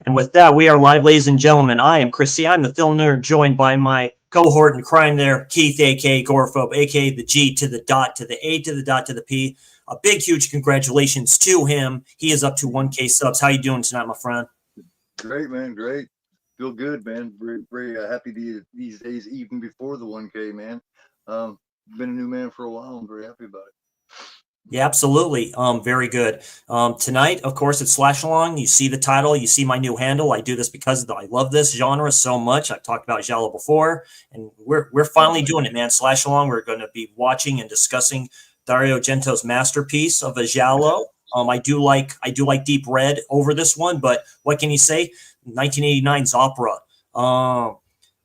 And with that, we are live, ladies and gentlemen. I am Chrissy. I'm the film nerd, joined by my cohort in crime there, Keith, aka goraphobe, aka the G to the dot to the A to the dot to the P. A big, huge congratulations to him. He is up to 1K subs. How you doing tonight, my friend? Great, man. Great. Feel good, man. Very happy these days, even before the 1K, man. Um, been a new man for a while. I'm very happy about it. Yeah, absolutely. Very good. Tonight, of course, it's Slash Along. You see the title, you see my new handle. I do this because I love this genre so much. I've talked about Giallo before, and we're finally doing it, man. Slash Along. We're going to be watching and discussing Dario Agrentos Masterpiece of a Giallo. I do like Deep Red over this one, but what can you say? 1989's opera.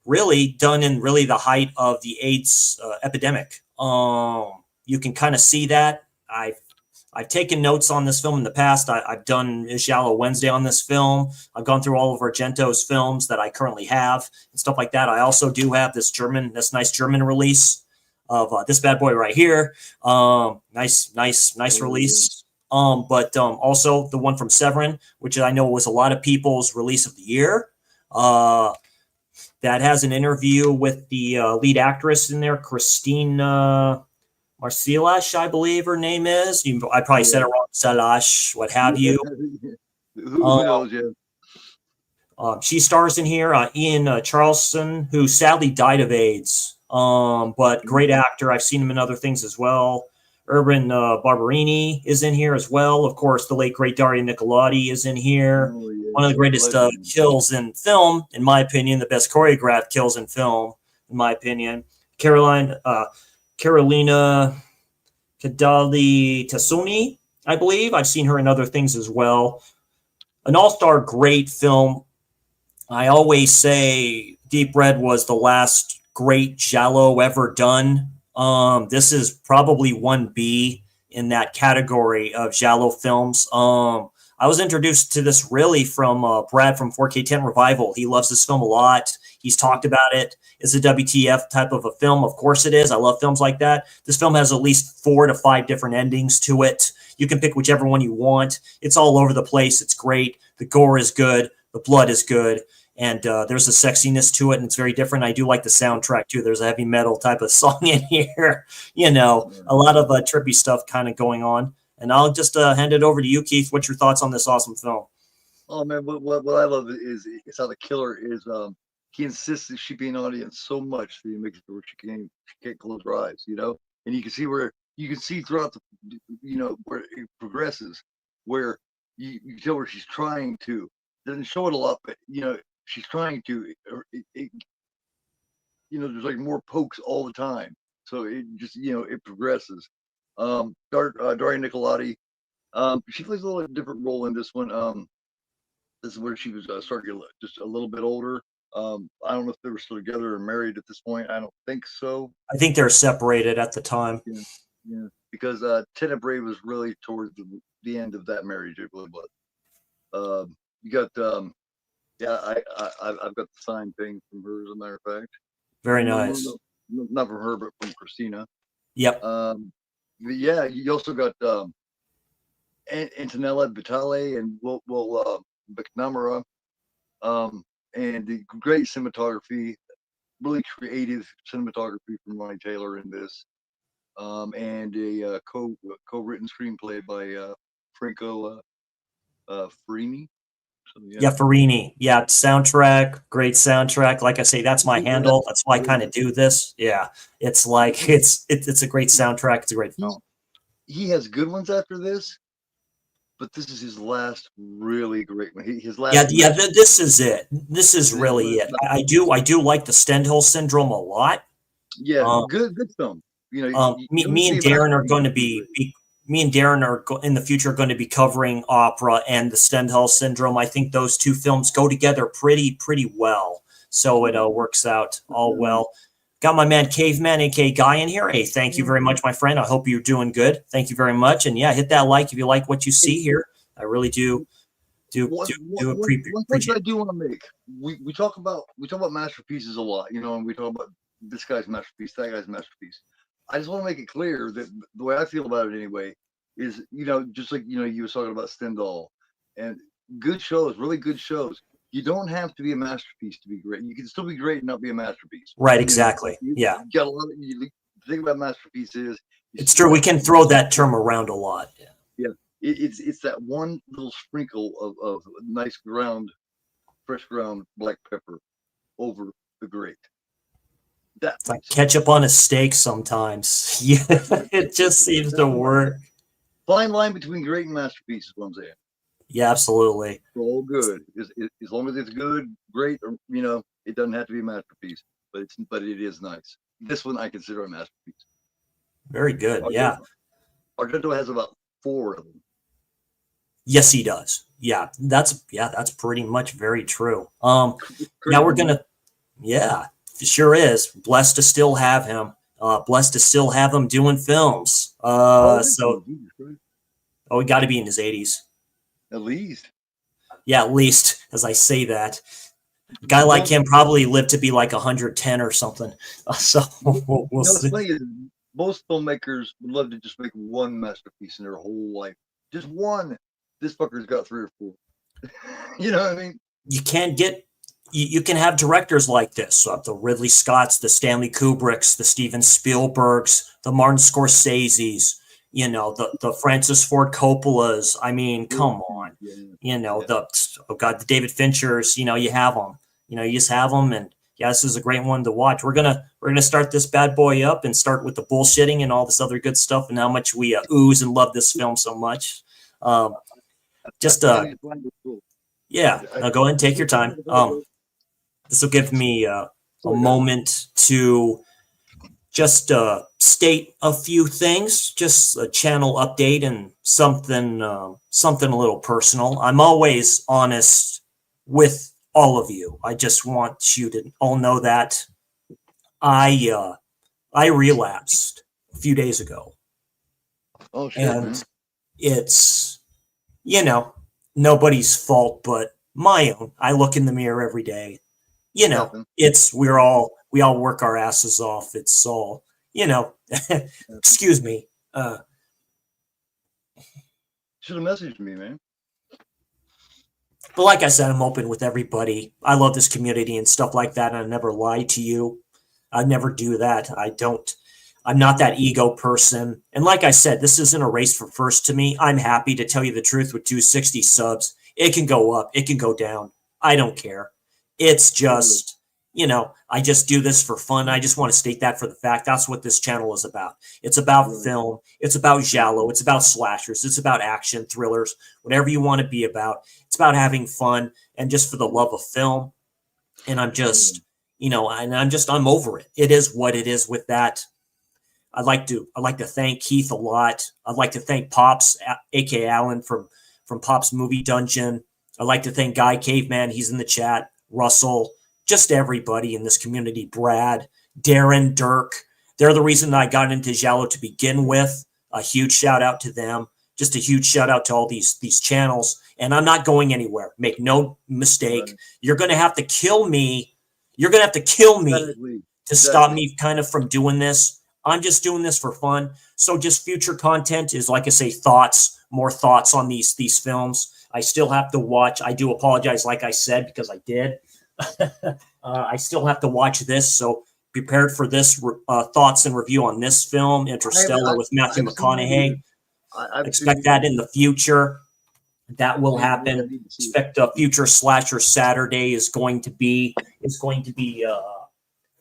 Really done in really the height of the AIDS epidemic. You can kind of see that. I've taken notes on this film in the past. I've done Giallo Wednesday on this film. I've gone through all of Argentos films that I currently have and stuff like that. I also do have this nice German release of this bad boy right here. Nice release. But also the one from Severin, which I know was a lot of people's release of the year. That has an interview with the lead actress in there, Christina Marcelash, I believe her name is. I probably said it wrong, Salash, what have you. Who knows? Yeah. She stars in here. Ian Charleston, who sadly died of AIDS, but great actor. I've seen him in other things as well. Urban Barberini is in here as well. Of course, the late great Dario Nicolodi is in here. Oh, yeah. One of the greatest kills in film, in my opinion, the best choreographed kills in film, in my opinion. Carolina Cadali Tassuni, I believe. I've seen her in other things as well. An all-star great film. I always say Deep Red was the last great Giallo ever done. This is probably 1B in that category of Giallo films. I was introduced to this really from Brad from 4K10 Revival. He loves this film a lot. He's talked about it. It's a WTF type of a film. Of course it is. I love films like that. This film has at least 4 to 5 different endings to it. You can pick whichever one you want. It's all over the place. It's great. The gore is good. The blood is good. And there's a sexiness to it, and it's very different. I do like the soundtrack, too. There's a heavy metal type of song in here. A lot of trippy stuff kind of going on. And I'll just hand it over to you, Keith. What's your thoughts on this awesome film? Oh, man. What I love is how the killer is. He insists that she be an audience so much that he makes it where she can't close her eyes, and you can see throughout where it progresses, where you tell where she's trying to. Doesn't show it a lot, but she's trying to. There's like more pokes all the time, so it just it progresses. Daria Nicolodi, she plays a little different role in this one. This is where she was starting to get just a little bit older. I don't know if they were still together or married at this point. I don't think so. I think they're separated at the time. Yeah. Because Tenebrae was really towards the end of that marriage. It really was. You got I've got the signed thing from her, as a matter of fact. Very nice. No, not from her, but from Christina. Yep. But yeah, you also got Antonella Vitale and McNamara. And the great cinematography, really creative cinematography from Ronnie Taylor in this, and a co-written screenplay by Franco Farini. So, yeah, Farini. Yeah, soundtrack, great soundtrack. Like I say, that's my handle. That's why I kind of do this. Yeah, it's like it's a great soundtrack. It's a great film. He has good ones after this, but this is his last really great one. His last. Yeah. This is it. This is really it. I do like the Stendhal Syndrome a lot. Yeah, good film. Me and Darren are going to be in the future going to be covering opera and the Stendhal Syndrome. I think those two films go together pretty well. So it works out all well. Got my man Caveman, aka Guy, in here. Hey, thank you very much, my friend. I hope you're doing good. Thank you very much. And yeah, hit that like if you like what you see here. I really do appreciate it. One thing I do want to make. We talk about masterpieces a lot, and we talk about this guy's masterpiece, that guy's masterpiece. I just want to make it clear that the way I feel about it anyway is, just like you were talking about Stendhal and good shows, really good shows. you don't have to be a masterpiece to be great. You can still be great and not be a masterpiece. Right, exactly. Yeah. You got a lot of, the thing about masterpiece is It's true. We can throw that term around a lot. Yeah. It's that one little sprinkle of nice fresh ground black pepper over the grate. It's like ketchup on a steak sometimes. Yeah, it just seems to work. Fine line between great and masterpiece is what I'm saying. Yeah, absolutely. It's all good. As long as it's good, great, or it doesn't have to be a masterpiece, but it is nice. This one I consider a masterpiece. Very good. Yeah. Argento has about 4 of them. Yes, he does. Yeah, that's pretty much very true. Now we're gonna, yeah, it sure is. Blessed to still have him. Blessed to still have him doing films. So, we got to be in his 80s. At least. Yeah, at least, as I say that. A guy like him probably lived to be like 110 or something. So we'll see. The thing is, most filmmakers would love to just make one masterpiece in their whole life. Just one. This fucker's got 3 or 4. You know what I mean? You can't get. You can have directors like this, the Ridley Scotts, the Stanley Kubricks, the Steven Spielbergs, the Martin Scorseses, the Francis Ford Coppolas. I mean, come on, the David Finchers. You have them. You just have them, and yeah, this is a great one to watch. We're gonna start this bad boy up and start with the bullshitting and all this other good stuff, and how much we ooze and love this film so much. Yeah, go ahead and take your time. This will give me a moment to just state a few things, just a channel update and something a little personal. I'm always honest with all of you. I just want you to all know that I relapsed a few days ago. Oh, shit, and man. It's nobody's fault but my own. I look in the mirror every day. We all work our asses off. It's all, excuse me. Should have messaged me, man. But like I said, I'm open with everybody. I love this community and stuff like that. And I never lie to you. I never do that. I'm not that ego person. And like I said, this isn't a race for first to me. I'm happy to tell you the truth with 260 subs. It can go up. It can go down. I don't care. It's just, I just do this for fun. I just want to state that for the fact. That's what this channel is about. It's about film. It's about Giallo. It's about slashers. It's about action, thrillers, whatever you want to be about. It's about having fun and just for the love of film. And I'm just, I'm over it. It is what it is with that. I'd like to thank Keith a lot. I'd like to thank Pops, aka Alan from Pop's Movie Dungeon. I'd like to thank Guy Caveman. He's in the chat. Russell, just everybody in this community. Brad, Darren, Dirk. They're the reason I got into Giallo to begin with. A huge shout out to them. Just a huge shout out to all these channels. And I'm not going anywhere. Make no mistake. Right. You're going to have to kill me. You're going to have to kill me to stop me kind of from doing this. I'm just doing this for fun. So just future content is, like I say, more thoughts on these films. I still have to watch. I do apologize, like I said, because I did. I still have to watch this. So prepared for this thoughts and review on this film, Interstellar with Matthew McConaughey. Expect that in the future. That will happen. Expect a future Slasher Saturday is going to be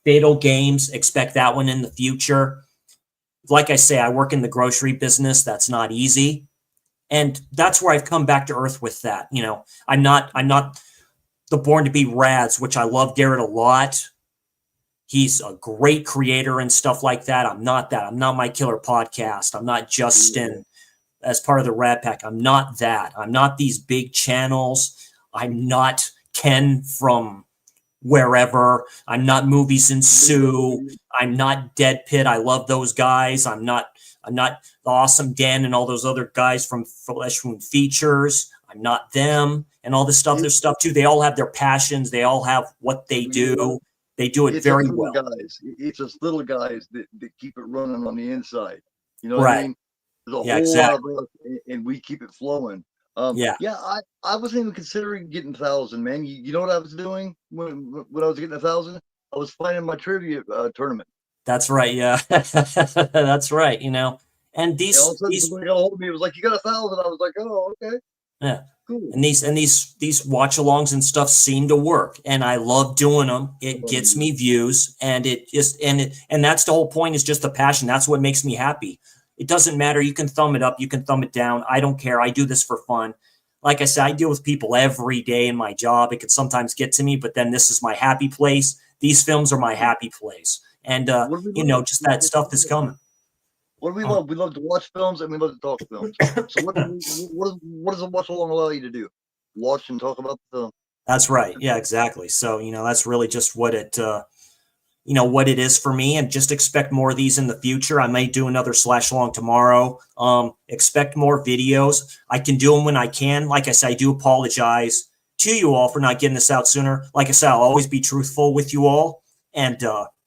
Fatal Games. Expect that one in the future. Like I say, I work in the grocery business. That's not easy. And that's where I've come back to earth with that. I'm not the Born to Be Rads, which I love Garrett a lot. He's a great creator and stuff like that. I'm not that. I'm not My Killer Podcast. I'm not Justin as part of the Rad Pack. I'm not that. I'm not these big channels. I'm not Ken from wherever. I'm not Movies and Sue. I'm not Dead Pit. I love those guys. I'm not the Awesome Dan and all those other guys from Flesh Wound Features. I'm not them and all this stuff. There's stuff too. They all have their passions. They all have what they do. They do it very well. It's just little guys that keep it running on the inside. You know right. what I mean? There's a whole lot of us, and we keep it flowing. Yeah, Yeah, I wasn't even considering getting 1,000, man. You know what I was doing when I was getting 1,000? I was playing my trivia tournament. that's right. Yeah, that's right. And And all of a sudden, these somebody got a hold of me. It was like, "You got 1,000." I was like, "Oh, okay, yeah. cool." And these watch-alongs and stuff seem to work, and I love doing them. It gets me views, and it just and that's the whole point, is just the passion. That's what makes me happy. It doesn't matter. You can thumb it up, you can thumb it down. I don't care. I do this for fun. Like I said, I deal with people every day in my job. It can sometimes get to me, but then this is my happy place. These films are my happy place, and What do we love? just that stuff is coming. What do we love? We love to watch films and we love to talk films. So what does a watch along allow you to do? Watch and talk about the film. That's right. Yeah, exactly. So, that's really just what it is for me, and just expect more of these in the future. I may do another slash long tomorrow. Expect more videos. I can do them when I can. Like I said, I do apologize to you all for not getting this out sooner. Like I said, I'll always be truthful with you all. And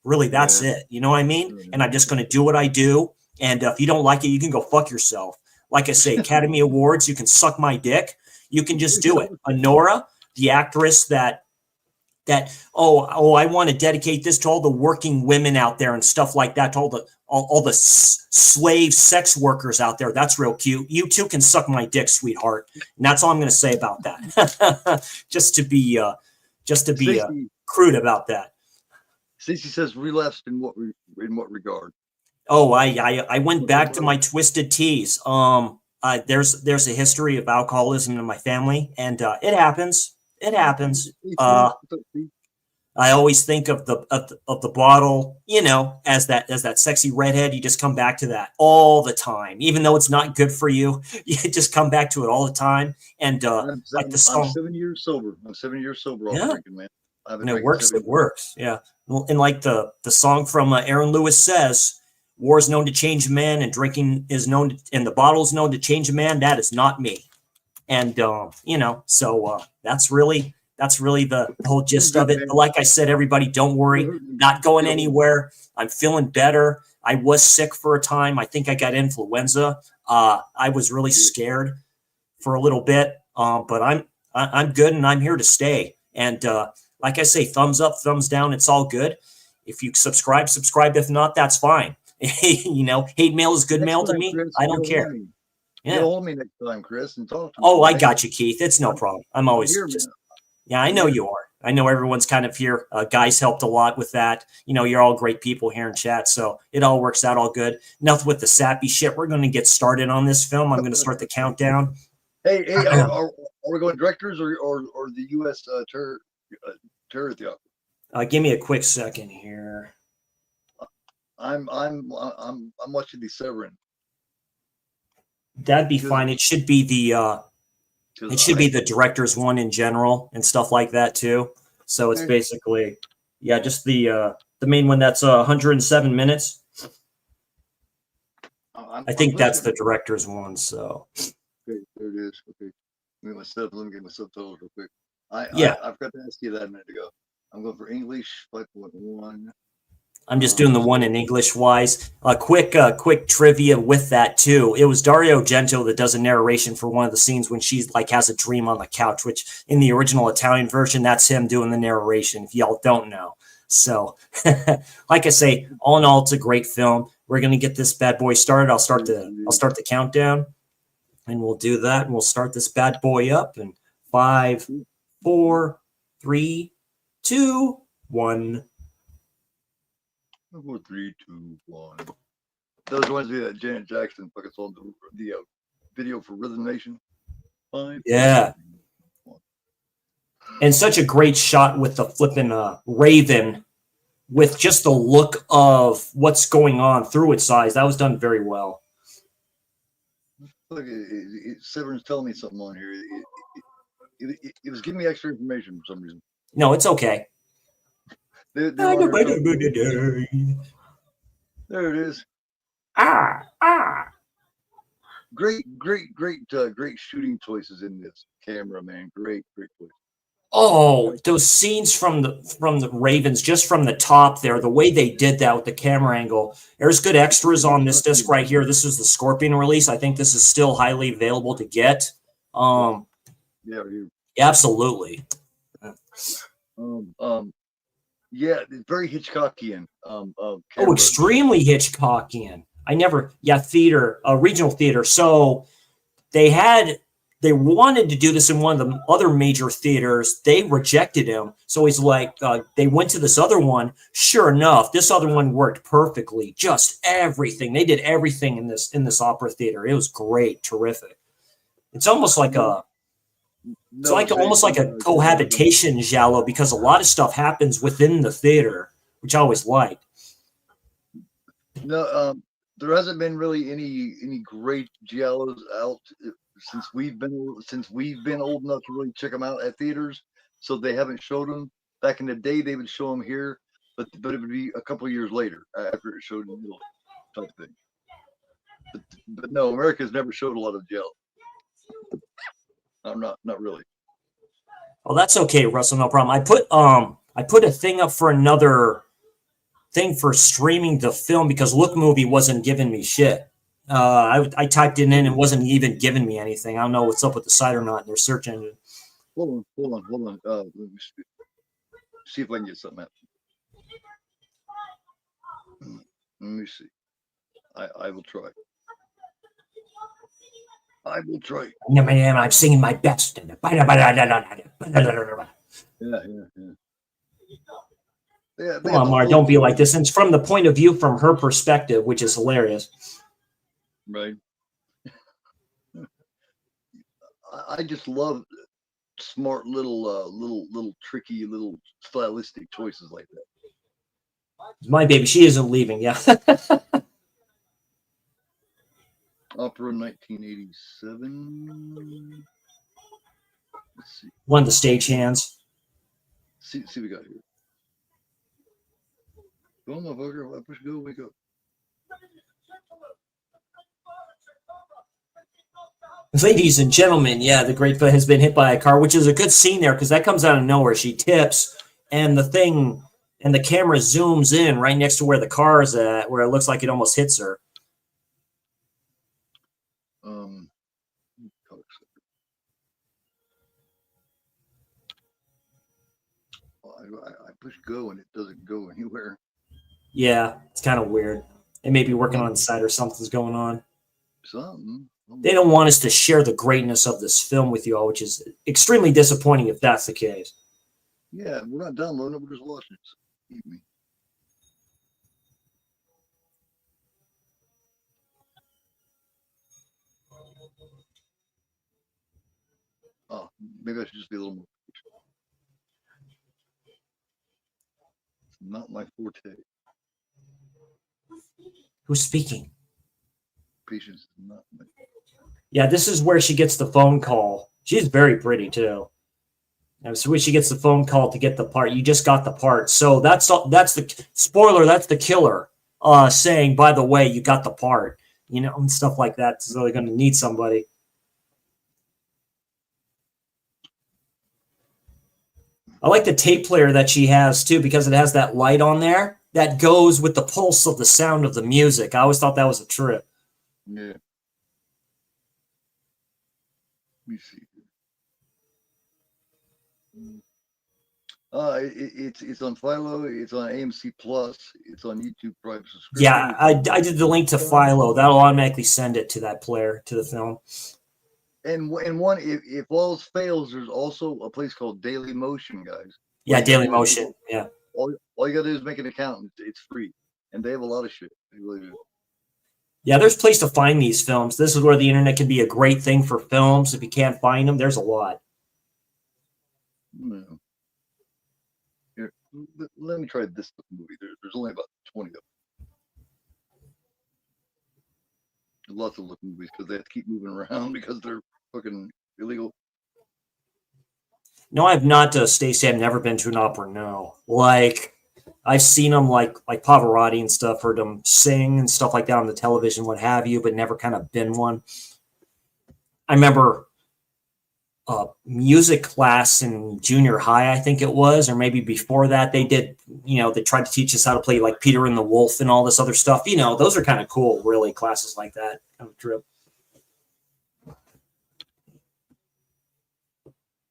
really, that's it. You know what I mean? And I'm just going to do what I do. And if you don't like it, you can go fuck yourself. Like I say, Academy Awards, you can suck my dick. You can just do it. Honora, the actress that I want to dedicate this to all the working women out there and stuff like that, to all the slave sex workers out there. That's real cute. You too can suck my dick, sweetheart. And that's all I'm going to say about that. just to be crude about that. Stacey says relapsed in what regard? Oh, I went back to my twisted teas. There's a history of alcoholism in my family, and it happens. It happens. I always think of the bottle, as that sexy redhead. You just come back to that all the time, even though it's not good for you. You just come back to it all the time. And like the song, I'm 7 years sober. I'm 7 years sober off drinking, man. And it works. It works. Yeah. Well, and like the song from Aaron Lewis says, "War is known to change a man, and drinking is known, and the bottle is known to change a man." That is not me. And so that's really the whole gist of it. But like I said, everybody, don't worry, not going anywhere. I'm feeling better. I was sick for a time. I think I got influenza. I was really scared for a little bit, but I'm good, and I'm here to stay. And like I say, thumbs up, thumbs down, it's all good. If you subscribe. If not, that's fine. Hate mail is good mail to me. I don't care. Yeah. Hold me next time, Chris, and talk to me. Oh, I got you, Keith. It's no problem. I'm always yeah, I know you are. I know everyone's kind of here. Guys helped a lot with that. You're all great people here in chat, so it all works out all good. Enough with the sappy shit. We're going to get started on this film. I'm going to start the countdown. Hey, are we going directors or the U.S. tour theater? Give me a quick second here. I'm watching the Severin. That'd be fine. It should be the director's one in general and stuff like that too. So it's basically, just the main one that's 107 minutes. I think that's the director's one. So okay, there it is. Okay, let me get my subtitles real quick. I forgot to ask you that a minute ago. I'm going for English 5.1. I'm just doing the one in English wise. Quick trivia with that too. It was Dario Agrentos that does a narration for one of the scenes when she's like has a dream on the couch, which in the original Italian version, that's him doing the narration. If y'all don't know. So like I say, all in all, it's a great film. We're going to get this bad boy started. I'll start the countdown, and we'll do that. And we'll start this bad boy up in 5, 4, 3, 2, 1. 4, 3, 2, 1. Those reminds me that Janet Jackson fucking sold the video for Rhythm Nation. 5, yeah. 4, 3, 2, 1. And such a great shot with the flipping Raven, with just the look of what's going on through its eyes. That was done very well. Look, Severin's telling me something on here. It was giving me extra information for some reason. No, it's okay. There it is. Great shooting choices in this camera, man. Great choice. Oh, those scenes from the Ravens, just from the top there, the way they did that with the camera angle. There's good extras on this disc right here. This is the Scorpion release. I think this is still highly available to get. Yeah, you. Absolutely. Yeah, it's very Hitchcockian. Oh, Camera. extremely Hitchcockian. I never, yeah, theater, regional theater. So they wanted to do this in one of the other major theaters. They rejected him. So he's like, they went to this other one. Sure enough, this other one worked perfectly. Just everything. They did everything in this opera theater. It was great, terrific. It's almost like No, almost like a cohabitation Giallo, because a lot of stuff happens within the theater, which I always liked. No, there hasn't been really any great Giallos out since we've been old enough to really check them out at theaters. So they haven't showed them. Back in the day, they would show them here, but it would be a couple of years later after it showed in Italy, type thing. But no, America's never showed a lot of Giallo. I'm not really. Oh, that's okay, Russell. No problem. I put a thing up for another thing for streaming the film because Look Movie wasn't giving me shit. I typed it in and it wasn't even giving me anything. I don't know what's up with the site or not in their search engine. Hold on. Let me see if I can get something out. Let me see. I will try. I will try. I'm singing my best. Yeah. Come on, Mar, don't be like this. And it's from the point of view from her perspective, which is hilarious. Right. I just love smart little tricky little stylistic choices like that. My baby, she isn't leaving. Yeah. Opera 1987. Let's see. One of the stagehands. See what we got here. Go on, motherfucker. I push go, wake up. Ladies and gentlemen, yeah, the Great Foot has been hit by a car, which is a good scene there because that comes out of nowhere. She tips, and the camera zooms in right next to where the car is at, where it looks like it almost hits her. I push go and it doesn't go anywhere. Yeah, it's kind of weird. They may be working on the side or something's going on. Something. They don't want us to share the greatness of this film with you all, which is extremely disappointing if that's the case. Yeah, we're not downloading it. We're just watching it. Eat me. Oh, maybe I should just be a little more patient. It's not my forte. Who's speaking? Patience is not my forte. Yeah, this is where she gets the phone call. She's very pretty too. And so when she gets the phone call to get the part, you just got the part. So that's the spoiler. That's the killer saying, by the way, you got the part, and stuff like that. So they're going to need somebody. I like the tape player that she has too, because it has that light on there that goes with the pulse of the sound of the music. I always thought that was a trip. Yeah. Let me see. It's on Philo. It's on AMC Plus. It's on YouTube Private subscription. Yeah, I did the link to Philo. That'll automatically send it to that player, to the film. And one, if all else fails, there's also a place called Daily Motion, guys. Yeah, Daily Motion. Yeah. All you gotta do is make an account. It's free, and they have a lot of shit. They really do. Yeah, there's a place to find these films. This is where the internet can be a great thing for films. If you can't find them, there's a lot. No. Here, let me try this movie. There's only about 20 of them. There's lots of looking movies because they have to keep moving around because they're fucking illegal. No, I've not, Stacey. I've never been to an opera. No, like I've seen them, like Pavarotti and stuff. Heard them sing and stuff like that on the television, what have you, but never kind of been one. I remember music class in junior high, I think it was, or maybe before that. They did, they tried to teach us how to play like Peter and the Wolf and all this other stuff. Those are kind of cool, really, classes like that kind of trip.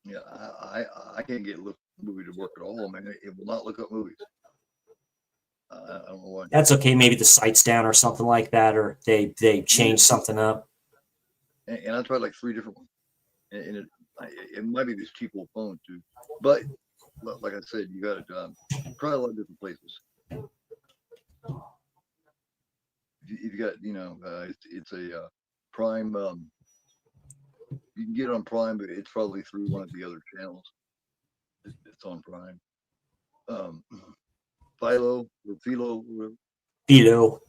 Yeah, I can't get look movie to work at all, man. It will not look up movies. I don't know why. That's okay. Maybe the site's down or something like that, or they changed something up. And I tried like 3 different ones, and it might be this cheap old phone too. But like I said, you got to try a lot of different places. If you got, it's a Prime. You can get it on Prime, but it's probably through one of the other channels. It's on Prime. Philo or Philo, whatever. Philo.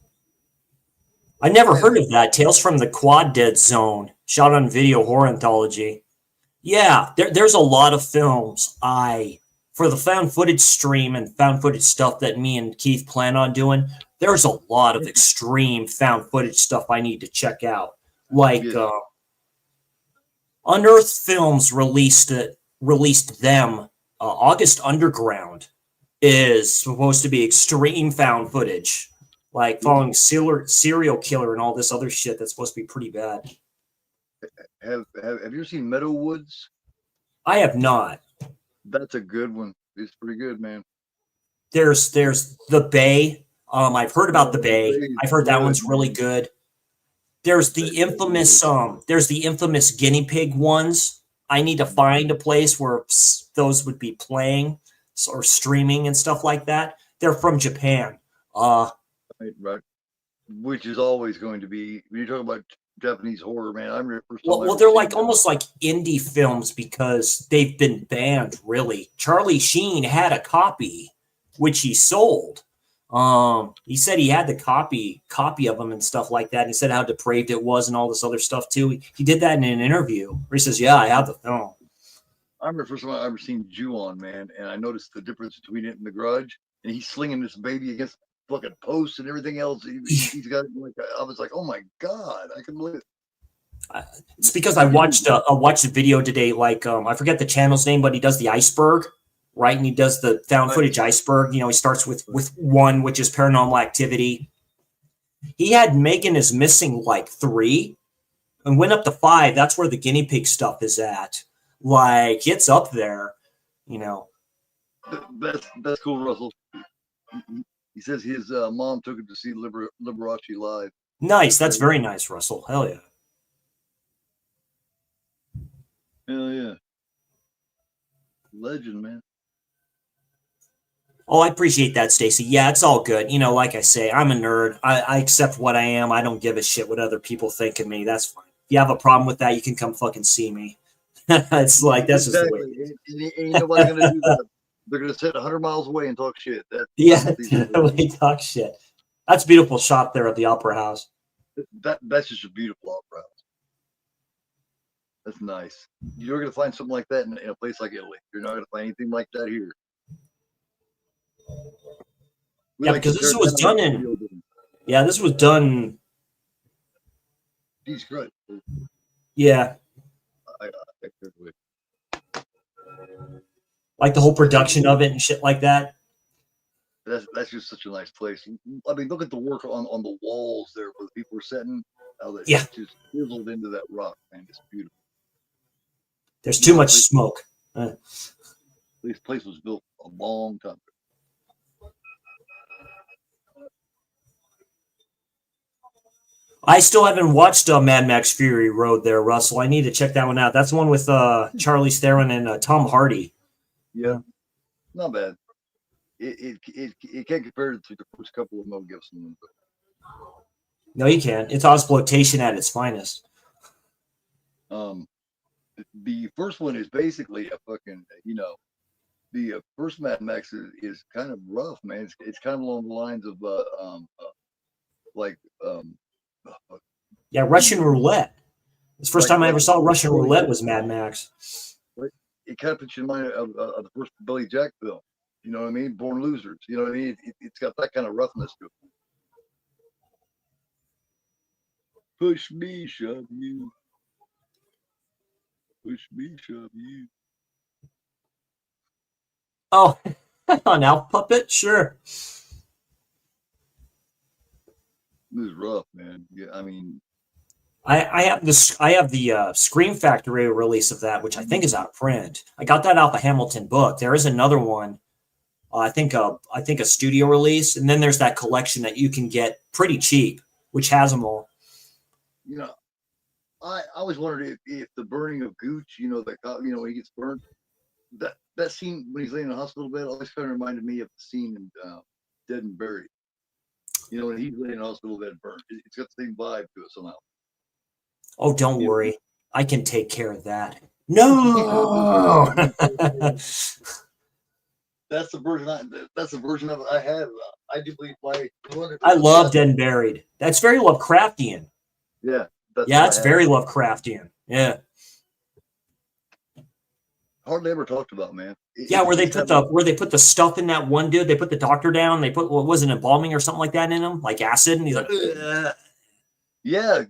I never heard of that. Tales from the Quad Dead Zone, shot on video horror anthology. Yeah, there's a lot of films for the found footage stream and found footage stuff that me and Keith plan on doing. There's a lot of extreme found footage stuff I need to check out. Like Unearthed Films released them. August Underground is supposed to be extreme found footage, like following serial killer and all this other shit that's supposed to be pretty bad. Have you ever seen Meadow Woods? I have not. That's a good one. It's pretty good, man. There's The Bay. I've heard about The Bay. I've heard that one's really good. There's the infamous guinea pig ones. I need to find a place where those would be playing or streaming and stuff like that. They're from Japan. Right. Which is always going to be, when you're talking about Japanese horror, man. I remember well, they're like almost like indie films because they've been banned. Really, Charlie Sheen had a copy, which he sold. He said he had the copy of them and stuff like that. And he said how depraved it was and all this other stuff too. He did that in an interview where he says, "Yeah, I have the film." I remember the first time I ever seen Ju-On, man, and I noticed the difference between it and The Grudge. And he's slinging this baby against fucking posts and everything else. He's got like, I was like, oh my god, I can believe it. It's because I watched a video today. Like I forget the channel's name, but he does the iceberg, right? And he does the found footage iceberg. He starts with one, which is Paranormal Activity. He had Megan is Missing like 3, and went up to 5. That's where the guinea pig stuff is at. Like it's up there, That's cool, Russell. He says his mom took him to see Liberace live. Nice. That's very nice, Russell. Hell yeah. Hell yeah. Legend, man. Oh, I appreciate that, Stacy. Yeah, it's all good. Like I say, I'm a nerd. I accept what I am. I don't give a shit what other people think of me. That's fine. If you have a problem with that, you can come fucking see me. It's like, that's exactly. just the way. Ain't nobody going to do that. They're going to sit 100 miles away and talk shit. We talk shit. That's a beautiful shot there at the Opera House. That's just a beautiful opera house. That's nice. You're going to find something like that in a place like Italy. You're not going to find anything like that here. Because this was done in. Yeah, this was done. Jesus Christ. Yeah. Like the whole production of it and shit like that. That's just such a nice place. I mean, look at the work on the walls there where the people were sitting. How they just chiseled into that rock, man. It's beautiful. There's too much smoke. This place was built a long time ago. I still haven't watched Mad Max Fury Road there, Russell. I need to check that one out. That's the one with Charlize Theron and Tom Hardy. Yeah, not bad. It can't compare to the first couple of Mel Gibson ones. No, you can't. It's exploitation at its finest. The first one is basically a fucking, the first Mad Max is kind of rough, man. It's kind of along the lines of Russian Roulette. It's the first time I ever saw Russian Roulette was Mad Max. It kind of puts you in mind of the first Billy Jack film. You know what I mean? Born Losers. You know what I mean? It's got that kind of roughness to it. Push me, shove you. Push me, shove you. Oh, on Elf Puppet? Sure. This is rough, man. Yeah, I mean, I have this. I have the Scream Factory release of that, which I think is out of print. I got that off the Hamilton book. There is another one. I think a studio release, and then there's that collection that you can get pretty cheap, which has them all. You know, I always wondered if the burning of Gooch, you know, when he gets burnt, that scene when he's laying in the hospital bed always kind of reminded me of the scene in Dead and Buried. You know, when he's laying in the hospital bed burnt, it's got the same vibe to it somehow. Oh, don't worry, I can take care of that. No. That's the version. That's the version of it I have. I do believe I love Dead and Buried. That's very Lovecraftian. Yeah, yeah, it's very Lovecraftian. Yeah. Hardly ever talked about, man. Yeah, where they put the stuff in that one dude. They put the doctor down. They put what was it, embalming or something like that in him, like acid, and he's like, ugh. Yeah,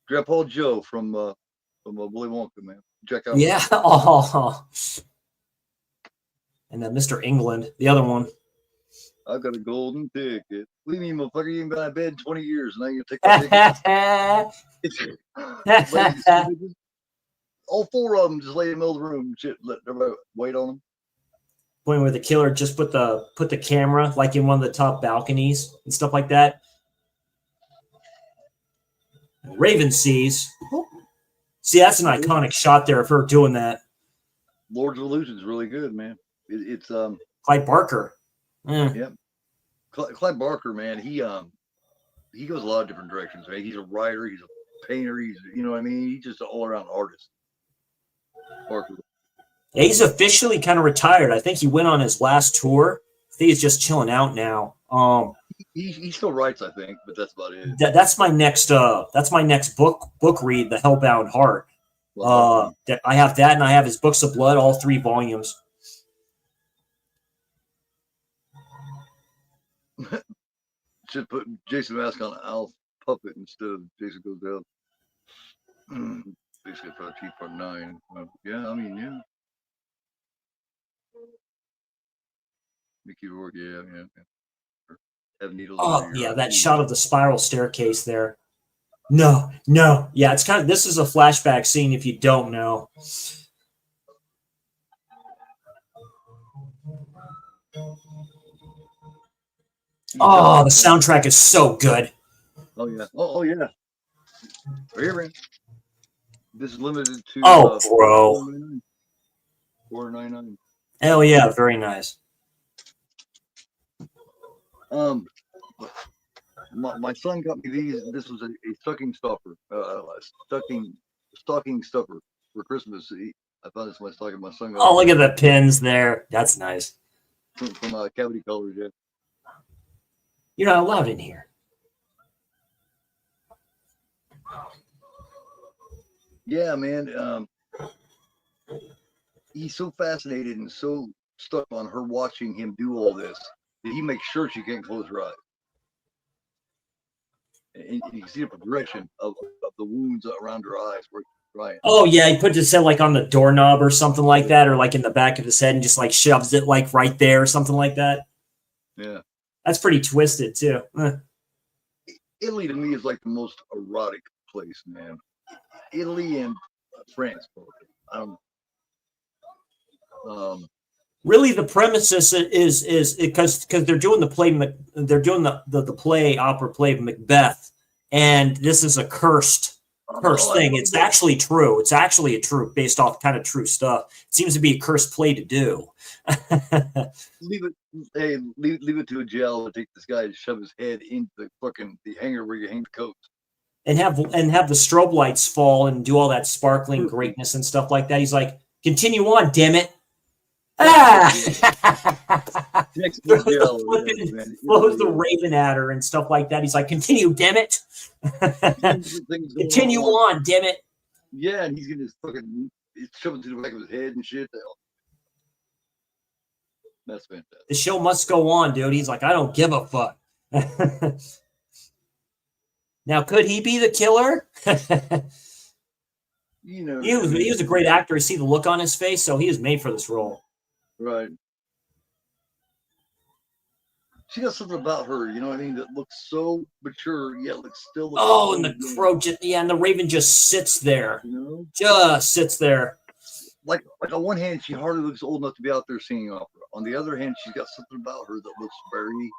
Grandpa Joe from Willy Wonka, man. Check out. Yeah. Oh. And then Mr. England, the other one. I've got a golden ticket. What do you mean, motherfucker? You ain't been out of bed in 20 years, and now you're gonna take my ticket. All four of them just lay in the middle of the room, shit, let everybody wait on them. Point where the killer just put the camera like in one of the top balconies and stuff like that. Raven sees. See, that's an iconic shot there of her doing that. Lords of Illusion is really good, man. It's Clyde Barker. Yep. Clyde Barker, man, he goes a lot of different directions, man. He's a writer, he's a painter, he's, you know what I mean? He's just an all-around artist. Barker. Yeah, he's officially kind of retired. I think he went on his last tour. I think he's just chilling out now. He still writes, I think, but that's about it. That's my next book read, The Hellbound Heart. I have that, and I have his Books of Blood, all 3 volumes. Should put Jason Mask on Alf Puppet instead of Jason Goes Down. Basically, for Part 9. Yeah, I mean, yeah. Mickey Rourke, yeah. Have needles. Oh, yeah, that shot of the spiral staircase there. No. Yeah, it's kind of, this is a flashback scene if you don't know. Oh, the soundtrack is so good. Oh, yeah. Oh, yeah. Here, this is limited to. Oh, bro. $4.99. Hell yeah, very nice. My son got me these. This was a stocking stuffer, stocking stuffer for Christmas. I found this in my stocking. My son got. Oh, look at the pins there. That's nice. From Cavity Colors, yeah. You're not allowed in here. Yeah, man. He's so fascinated and so stuck on her watching him do all this that he makes sure she can't close her eyes. And you can see the progression of the wounds around her eyes where she's crying. Oh yeah, he put his head like on the doorknob or something like that, or like in the back of his head and just like shoves it like right there or something like that. Yeah. That's pretty twisted too. Italy to me is like the most erotic place, man. Italy and France, really, the premises is because they're doing the play, the play, opera play of Macbeth, and this is a cursed thing. It's actually true. It's actually a true, based off kind of true stuff. It seems to be a cursed play to do. leave it to a jail to take this guy to shove his head into the hanger where you hang the coats. And have the strobe lights fall and do all that sparkling greatness and stuff like that. He's like, continue on, damn it. Throws the raven at her and stuff like that. He's like, continue, damn it. Continue on, damn it. Yeah, and he's getting his fucking shoving to the back of his head and shit. That's fantastic. The show must go on, dude. He's like, I don't give a fuck. Now, could he be the killer? You know, he was a great actor. You see the look on his face, so he is made for this role. Right. She got something about her, you know what I mean, that looks so mature, yet still looks Oh, so and the young. crow, yeah, and the raven just sits there, You know, just sits there. like on one hand, she hardly looks old enough to be out there singing opera. On the other hand, she's got something about her that looks very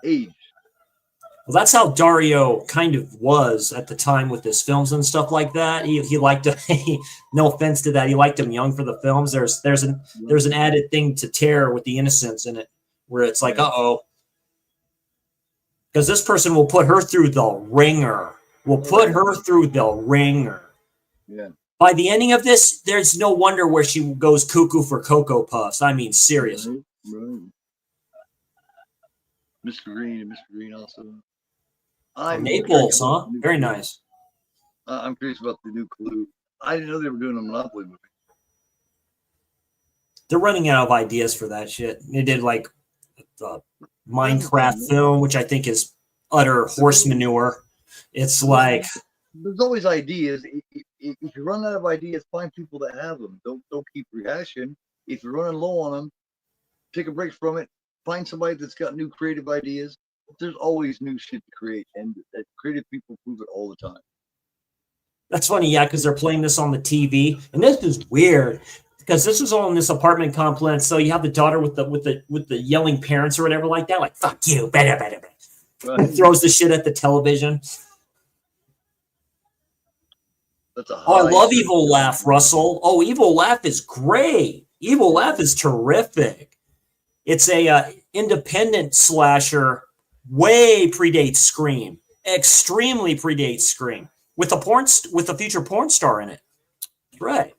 aged. Well, that's how Dario kind of was at the time with his films and stuff like that. He liked to. No offense to that, he liked him young for the films. There's an added thing to Terror with the innocence in it, where it's like, Yeah. uh-oh, because this person will put her through the ringer. Will put her through the ringer. Yeah. By the ending of this, there's no wonder where she goes cuckoo for Cocoa Puffs. I mean, seriously. Right. Mr. Green and Mr. Green also. Oh, I'm curious Naples, about huh? the new Very Clue. nice. I'm curious about the new Clue. I didn't know they were doing a Monopoly movie. They're running out of ideas for that shit. They did like the That's the thing, Minecraft man. film, which I think is utter horse manure. It's like, There's always ideas. If you run out of ideas, find people that have them. Don't keep rehashing. If you're running low on them, take a break from it. Find somebody that's got new creative ideas. There's always new shit to create, and creative people prove it all the time. that's funny, yeah, because they're playing this on the TV, and this is weird because this is all in this apartment complex. So you have the daughter with the yelling parents or whatever like that, like "fuck you," better, better, better. Right? Throws the shit at the television. That's a Oh, I high love stress. Evil Laugh, Russell. Oh, Evil Laugh is great. Evil Laugh is terrific. It's a independent slasher, way predates Scream, extremely predates Scream, with a future porn star in it. Right.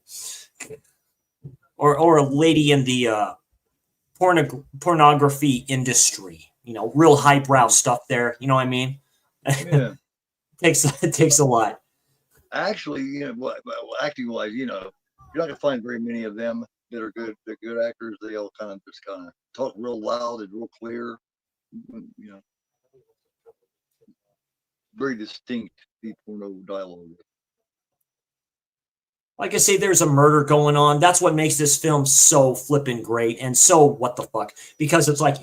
Or a lady in the pornography industry. You know, real highbrow stuff there. You know what I mean? Yeah. It takes a lot. Actually, acting wise, you're not gonna find very many of them that are good. They're good actors. They all kind of talk real loud and real clear. You know, very distinct. The porno dialogue. Like I say, there's a murder going on. That's what makes this film so flippin' great and so what the fuck. Because it's like,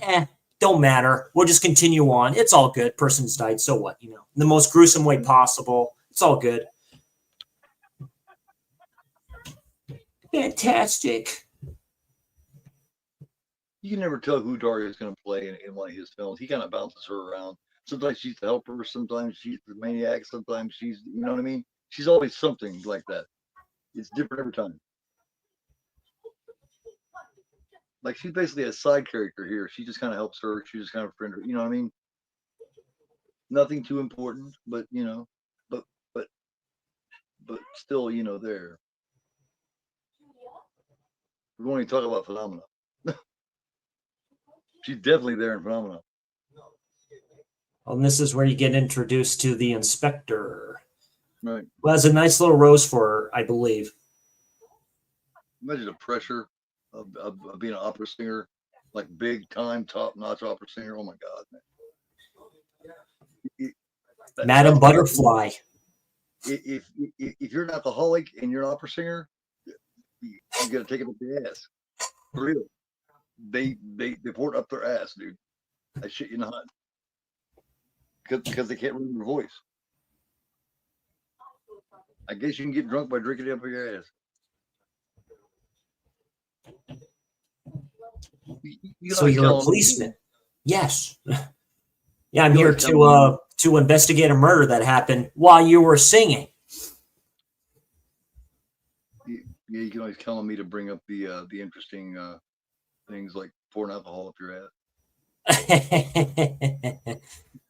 don't matter. We'll just continue on. It's all good. Person's died. So what? You know, in the most gruesome way possible. It's all good. Fantastic. You can never tell who Dario is going to play in one of his films. He kind of bounces her around. Sometimes she's the helper. Sometimes she's the maniac. Sometimes she's, you know what I mean? She's always something like that. It's different every time. Like she's basically a side character here. She just kind of helps her. She just kind of friend her. You know what I mean? Nothing too important, but but but but still, there. We're going to talk about Phenomena. She's definitely there in Phenomena. Well, and this is where you get introduced to the inspector. Right. Who has a nice little rose for her, I believe. Imagine the pressure of being an opera singer, like big time, top notch opera singer. Oh my God, man. Madam Butterfly. If you're an alcoholic and you're an opera singer, you got to take it up the ass. For real. They pour it up their ass, dude. I shit you not. Because they can't remember their voice. I guess you can get drunk by drinking it up your ass. So you're a policeman. Yes. Yeah, I'm here to investigate a murder that happened while you were singing. Yeah, you can always count on me to bring up the interesting things like pouring alcohol up your ass.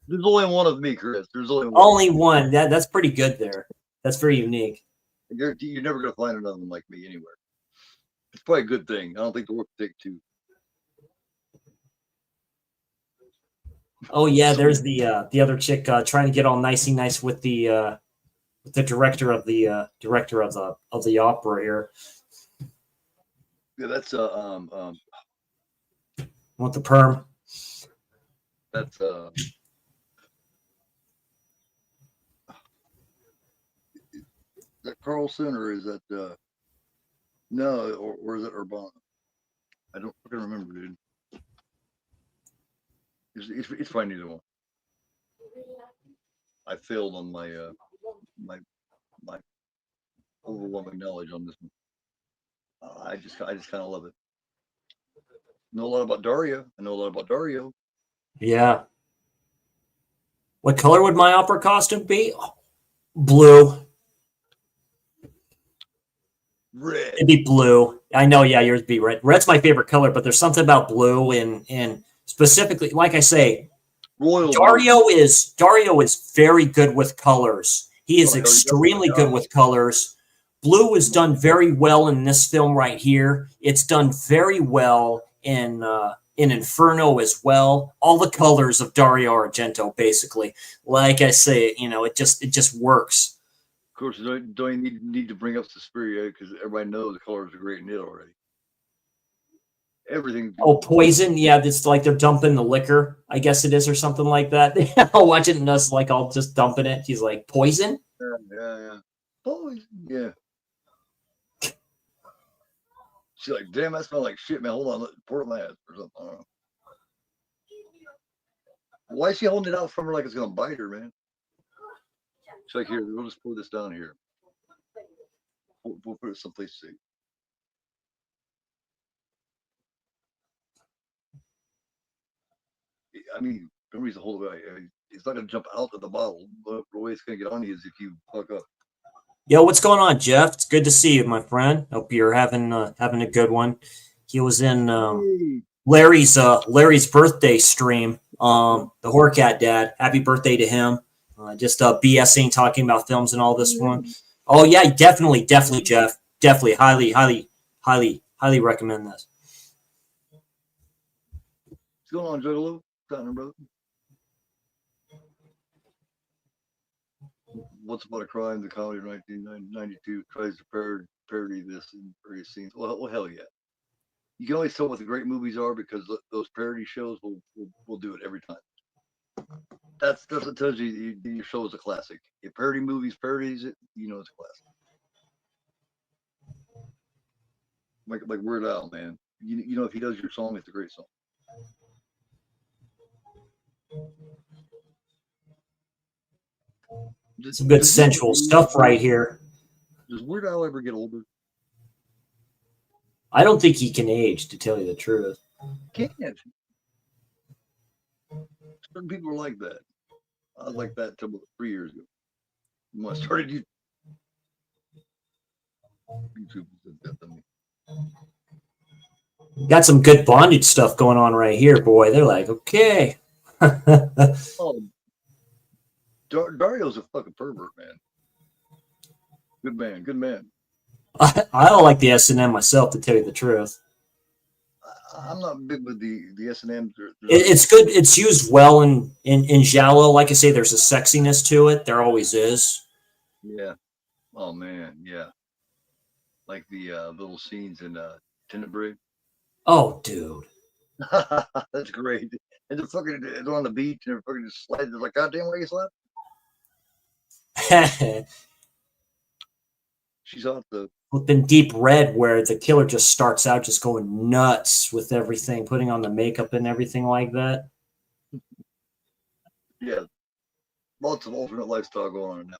There's only one of me, Chris. There's only one. Only one. That's pretty good there. That's very unique. You're never gonna find another one like me anywhere. It's probably a good thing. I don't think the work will take two. Oh yeah, there's the other chick trying to get all nicey nice with the director of the opera here. Yeah, that's Want the perm? That's that Carlson or is that no or is it Urbana? I don't fucking remember, dude. It's probably neither one. I failed on my my overwhelming knowledge on this one. I just kind of love it. Know a lot about Dario. I know a lot about Dario. Yeah. What color would my opera costume be? Blue. Red. It'd be blue. I know, yeah, yours would be red. Red's my favorite color, but there's something about blue and specifically, like I say, Royal Dario is very good with colors. He is Oh hell yeah! Oh my extremely good god! with colors. Blue is done very well in this film right here. It's done very well in Inferno as well. All the colors of Dario Argento, basically. Like I say, it just works. Of course, you don't need to bring up Suspiria because everybody knows the colors are great in it already. Everything. Oh, poison. Yeah, it's like they're dumping the liquor. I guess it is, or something like that. I'll watch it and us like I'll just dumping it. He's like, poison. Yeah. Poison. Yeah. She's like, damn, that smells like shit, man. Hold on, pour it in my ass or something. I don't know. Why is she holding it out from her like it's gonna bite her, man? She's like, here, we'll just pour this down here. We'll put it someplace safe. I mean, no reason to hold it. It's not gonna jump out of the bottle. The way it's gonna get on you is if you fuck up. Yo, what's going on, Jeff? It's good to see you, my friend. Hope you're having a good one. He was in Hey. Larry's birthday stream. The Horcat dad. Happy birthday to him. Just BSing, talking about films and all this one. Oh yeah, definitely, Jeff. Definitely, highly recommend this. What's going on, Juggalo? What's brother? Once Upon a Crime, the comedy of 1992, tries to parody this in various scenes. Well, hell yeah. You can always tell what the great movies are because those parody shows will do it every time. That's what tells you your show is a classic. If parody movies parodies it, you know it's a classic. Like Weird Al, man. You know if he does your song, it's a great song. Some good sensual stuff right here. Does Weird Al ever get older? I don't think he can age, to tell you the truth. Can't. Certain people are like that. I was like that until about 3 years ago. When I started YouTube. Got some good bondage stuff going on right here, boy. They're like, okay. Oh, Dario's a fucking pervert, man. Good man. I don't like the S&M myself, to tell you the truth. I'm not big with the S&M. It's good. It's used well in Giallo. Like I say, there's a sexiness to it. There always is. Yeah. Oh man, yeah. Like the little scenes in Tenebrae. Oh, dude. That's great. And they're on the beach and they're fucking just sliding. They're like, goddamn, why you slap? She's on the Flipping Deep Red, where the killer just starts out just going nuts with everything, putting on the makeup and everything like that. Yeah. Lots of alternate lifestyle going on now.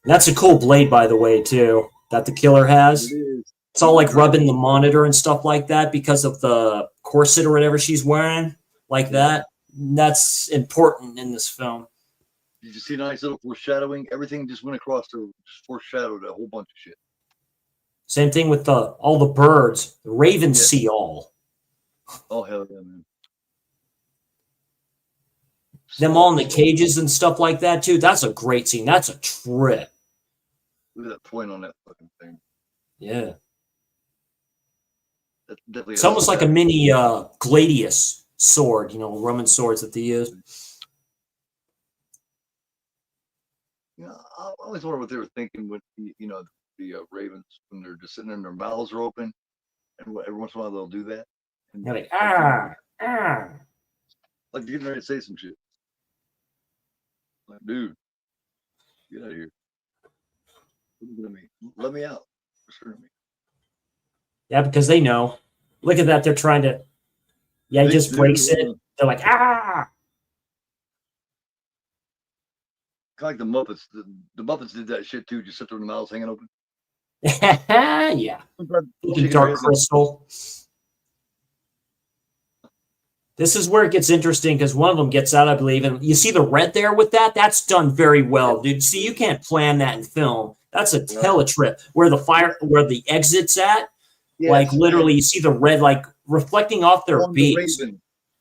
That's a cool blade, by the way, too, that the killer has. It is. It's all like rubbing the monitor and stuff like that because of the corset or whatever she's wearing, like that. That's important in this film. Did you see a nice little foreshadowing? Everything just went across to just foreshadowed a whole bunch of shit. Same thing with all the birds. The ravens see all. Oh hell yeah, man! Them all in the cages and stuff like that too. That's a great scene. That's a trip. Look at that point on that fucking thing. Yeah. That's definitely. It's almost like a mini gladius sword, Roman swords that they use. I always wonder what they were thinking with the ravens when they're just sitting there and their mouths are open, and every once in a while they'll do that. And You're like like getting ready to say some shit. Like, dude, get out of here. Let me out. Yeah, because they know. Look at that. They're trying to. Yeah, he They just breaks it. do. They're like, ah. Kind of like the Muppets. The Muppets did that shit too. Just sit there with the mouths hanging open. Yeah. Sometimes Thinking shaking their Dark heads. Crystal. This is where it gets interesting because one of them gets out, I believe, and you see the red there with that. That's done very well, dude. See, you can't plan that in film. That's a teletrip where the exit's at. Like Yes, literally, you see the red like reflecting off their on the beaks.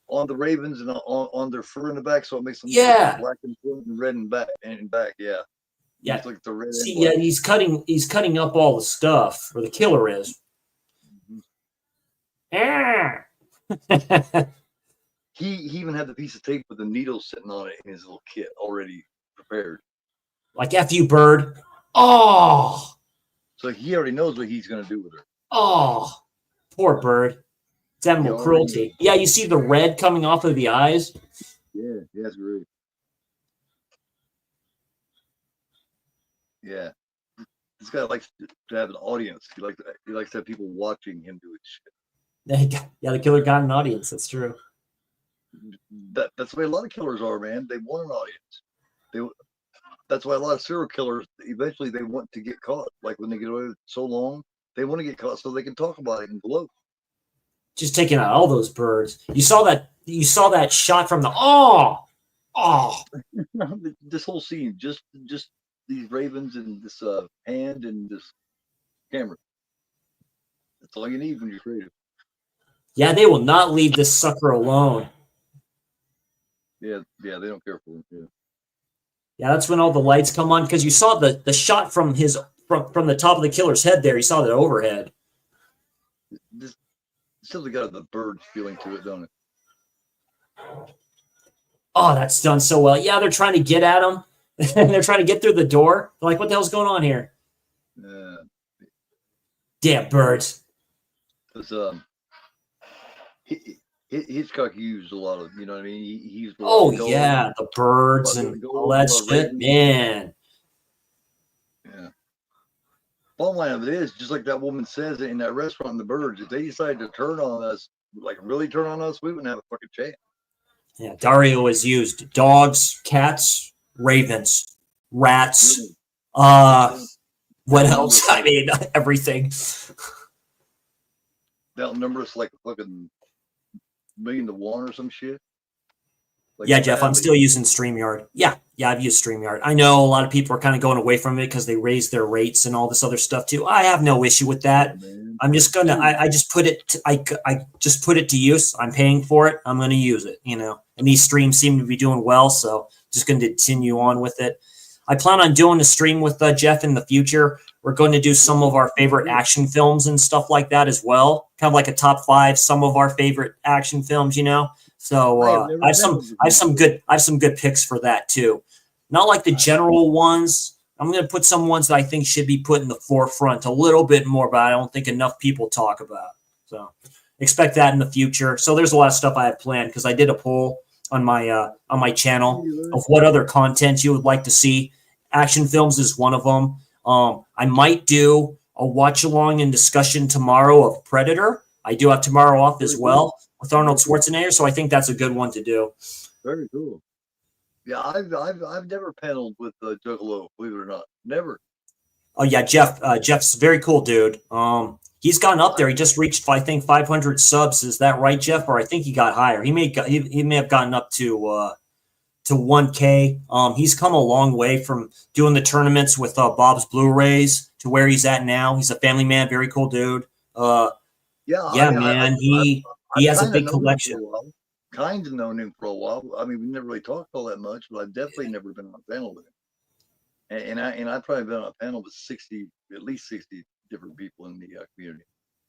on the ravens and on their fur in the back, so it makes them Yeah, black and front and red and back and back. Yeah, yeah. it's like the red See, and yeah, black. he's cutting up all the stuff, or the killer is. Ah. He even had the piece of tape with the needles sitting on it in his little kit already prepared. Like F you, bird. Oh, So he already knows what he's gonna do with her. oh, poor bird. It's animal cruelty. Yeah, you see the red coming off of the eyes. Yeah, that's great. Yeah, this guy likes to have an audience. He likes to have people watching him do his shit. Yeah, the killer got an audience. That's true. That's the way a lot of killers are, man. They want an audience. That's why a lot of serial killers eventually they want to get caught. Like when they get away with so long, they want to get caught so they can talk about it and gloat. Just taking out all those birds. You saw that shot from the oh. This whole scene, just these ravens and this hand and this camera. That's all you need when you're creative. Yeah, they will not leave this sucker alone. Yeah, they don't care for him. Yeah. Yeah, that's when all the lights come on because you saw the shot from from the top of the killer's head there. You saw that overhead. This still got the bird feeling to it, don't it? Oh, that's done so well. Yeah, they're trying to get at him. And they're trying to get through the door. They're like, what the hell's going on here? Damn birds. Because Hitchcock used a lot of, you know what I mean? He used yeah, the birds and all that shit, man. Yeah. Bottom line of it is, just like that woman says in that restaurant, the birds, if they decided to turn on us, like really turn on us, we wouldn't have a fucking chance. Yeah, Dario has used dogs, cats, ravens, rats. What else? I mean, everything. They'll number us like a fucking 1,000,000 to 1 or some shit. Like yeah, Jeff, I'm still using StreamYard. Yeah, I've used StreamYard. I know a lot of people are kind of going away from it because they raised their rates and all this other stuff too. I have no issue with that. I'm just gonna. I just put it. I just put it to use. I'm paying for it. I'm gonna use it. You know, and these streams seem to be doing well, so just gonna continue on with it. I plan on doing a stream with Jeff in the future. We're going to do some of our favorite action films and stuff like that as well. Kind of like a top 5, some of our favorite action films. You know. So I have some good picks for that too. Not like the general ones. I'm going to put some ones that I think should be put in the forefront a little bit more, but I don't think enough people talk about. So expect that in the future. So there's a lot of stuff I have planned because I did a poll on my channel of what other content you would like to see. Action films is one of them. I might do a watch along and discussion tomorrow of Predator. I do have tomorrow off as well with Arnold Schwarzenegger, so I think that's a good one to do. Very cool. Yeah, I've never paneled with Juggalo, believe it or not. Never. Oh yeah, Jeff's a very cool dude. He's gotten up there. He just reached, I think, 500 subs. Is that right, Jeff? Or I think he got higher. He may have gotten up to 1K. He's come a long way from doing the tournaments with Bob's Blu-rays to where he's at now. He's a family man, very cool dude. Man, he has a big collection. Kind of known him for a while. I mean, we never really talked all that much, but I've definitely never been on a panel with him. And I've probably been on a panel with at least 60 different people in the community.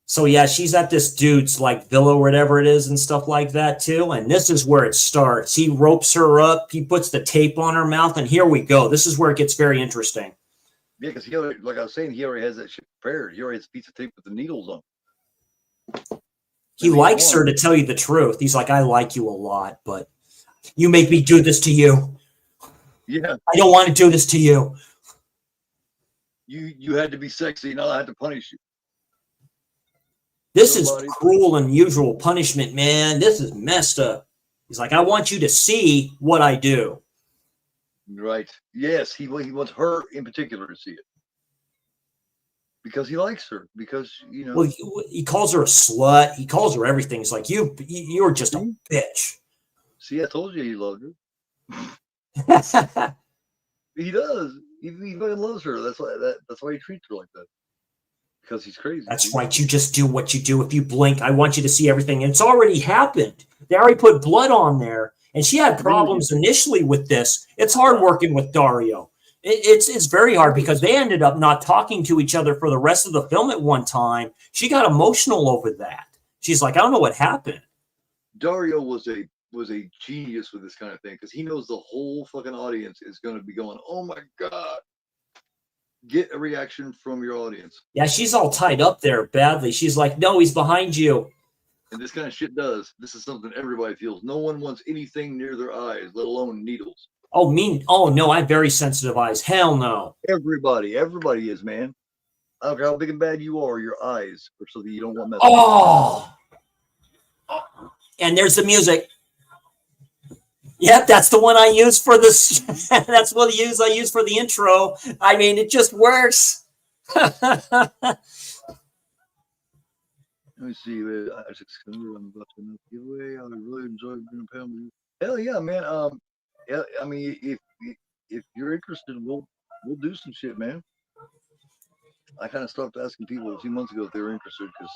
So yeah, she's at this dude's like villa or whatever it is and stuff like that too. And this is where it starts. He ropes her up. He puts the tape on her mouth, and here we go. This is where it gets very interesting. Yeah, because like I was saying, he already has that shit prepared. He already has a piece of tape with the needles on. He likes her, to tell you the truth. He's like, I like you a lot, but you make me do this to you. Yeah. I don't want to do this to you. You had to be sexy, now I had to punish you. This is cruel and unusual punishment, man. This is messed up. He's like, I want you to see what I do. Right. Yes, he wants her in particular to see it. Because he likes her. Because, you know. Well, he calls her a slut. He calls her everything. He's like, you're just a bitch. See, I told you he loved her. He does. He fucking loves her. That's why he treats her like that. Because he's crazy. That's right. You just do what you do. If you blink, I want you to see everything. And it's already happened. They already put blood on there. And she had problems initially with this. It's hard working with Dario. It's very hard because they ended up not talking to each other for the rest of the film at one time. She got emotional over that. She's like, I don't know what happened. Dario was a genius with this kind of thing because he knows the whole fucking audience is going to be going, oh my God. Get a reaction from your audience. Yeah, she's all tied up there badly. She's like, no, he's behind you. And this kind of shit does. This is something everybody feels. No one wants anything near their eyes, let alone needles. Oh, oh no, I have very sensitive eyes. Hell no. Everybody is, man. I don't care how big and bad you are, your eyes are something you don't want messed up. And there's the music. Yep, that's the one I use for this. That's what I use for the intro. I mean, it just works. Let me see. I'm about to give away. I really enjoy being a family. Hell yeah, man. Yeah. I mean, if you're interested, we'll do some shit, man. I kind of stopped asking people a few months ago if they were interested because.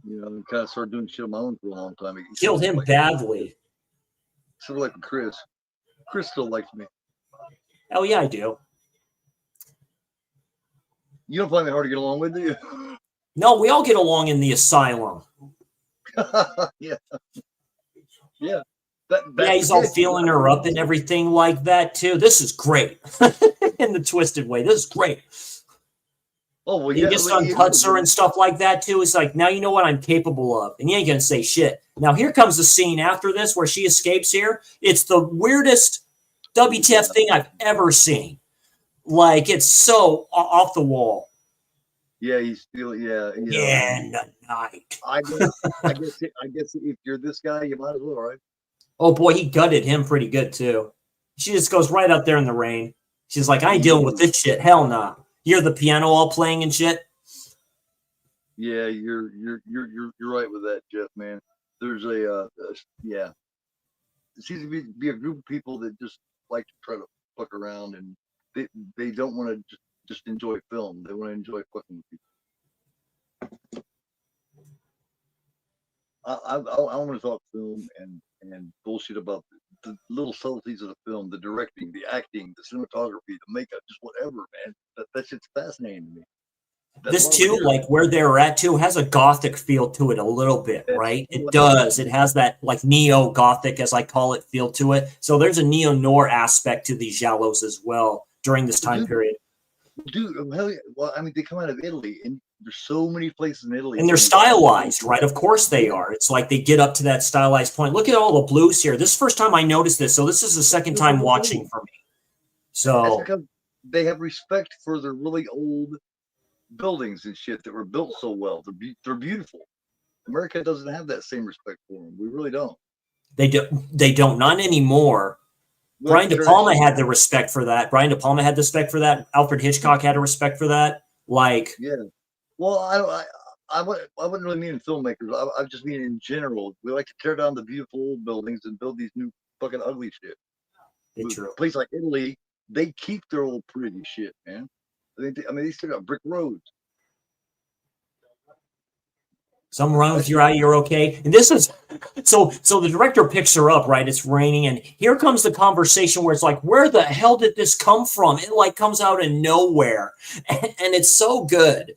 You know, I kind of started doing shit on my own for a long time. Killed him badly. Sort of like Chris. Chris still likes me. Oh, yeah, I do. You don't find me hard to get along with, do you? No, we all get along in the asylum. Yeah. Yeah. Yeah, he's all feeling her up and everything like that, too. This is great. In the twisted way. This is great. Oh, well, he just uncuts her and stuff like that, too. It's like, now you know what I'm capable of. And you ain't going to say shit. Now, here comes the scene after this where she escapes here. It's the weirdest WTF thing I've ever seen. Like, it's so off the wall. Yeah, he's still, yeah. You know, in the night. I guess if you're this guy, you might as well, right? Oh, boy, he gutted him pretty good, too. She just goes right up there in the rain. She's like, I ain't dealing with this shit. Hell nah. Hear the piano all playing and shit. Yeah, you're right with that, Jeff, man. There's yeah. It seems to be a group of people that just like to try to fuck around, and they don't want to just enjoy film. They want to enjoy fucking people. I want to talk film and bullshit about the little subtleties of the film, the directing, the acting, the cinematography, the makeup, just whatever, man. That shit's fascinating to me. This too, like where they're at too, has a gothic feel to it a little bit, right? It does. It has that like neo-gothic, as I call it, feel to it. So there's a neo-noir aspect to these Giallos as well during this time period. Dude, hell yeah. Well, I mean, they come out of Italy, and there's so many places in Italy. And they're stylized, right? Of course they are. It's like they get up to that stylized point. Look at all the blues here. This is the first time I noticed this, so this is the second time watching for me. So that's because they have respect for their really old buildings and shit that were built so well. They're beautiful. America doesn't have that same respect for them. We really don't. They don't. Not anymore. Well, Brian De Palma had the respect for that. Brian De Palma had the respect for that. Alfred Hitchcock had a respect for that. Like, yeah. Well, I wouldn't really mean filmmakers. I just mean in general. We like to tear down the beautiful old buildings and build these new fucking ugly shit. A place like Italy, they keep their old pretty shit, man. I mean, they still got brick roads. Something wrong with your eye, you're okay. And this is so the director picks her up, right? It's raining, and here comes the conversation where it's like, where the hell did this come from? It like comes out of nowhere, and it's so good.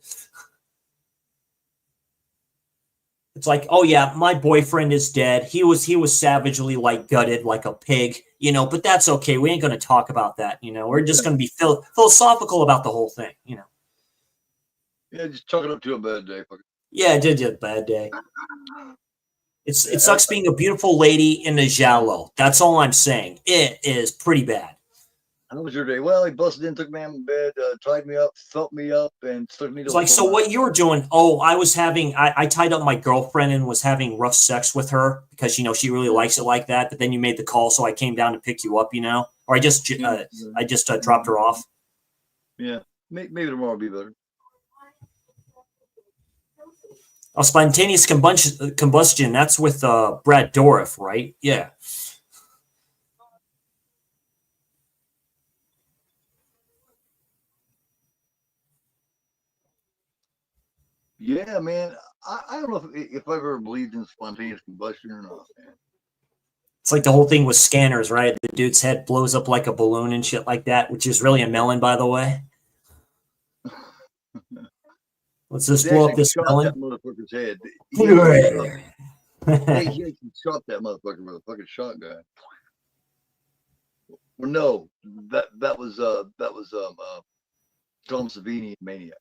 It's like, oh yeah, my boyfriend is dead. He was savagely like gutted like a pig, you know, but that's okay. We ain't going to talk about that, you know. We're just going to be philosophical about the whole thing, you know. Yeah, just chalk it up to a bad day. Yeah, it did a bad day. It sucks being a beautiful lady in a Giallo. That's all I'm saying. It is pretty bad. How was your day? Well, he busted in, took me out of bed, tied me up, felt me up, and stuck me to It's like, so what you were doing? Oh, I tied up my girlfriend and was having rough sex with her because, she really likes it like that. But then you made the call, so I came down to pick you up, or I just dropped her off. Yeah, maybe tomorrow will be better. Oh, spontaneous combustion. That's with Brad Dourif, right? Yeah. Yeah, man. I don't know if I ever believed in spontaneous combustion or not, man. It's like the whole thing with scanners, right? The dude's head blows up like a balloon and shit like that, which is really a melon, by the way. Let's just blow up this shot melon. that motherfucker's head. He actually shot that motherfucker with a fucking shotgun. Well, no, that was Tom Savini in Maniac,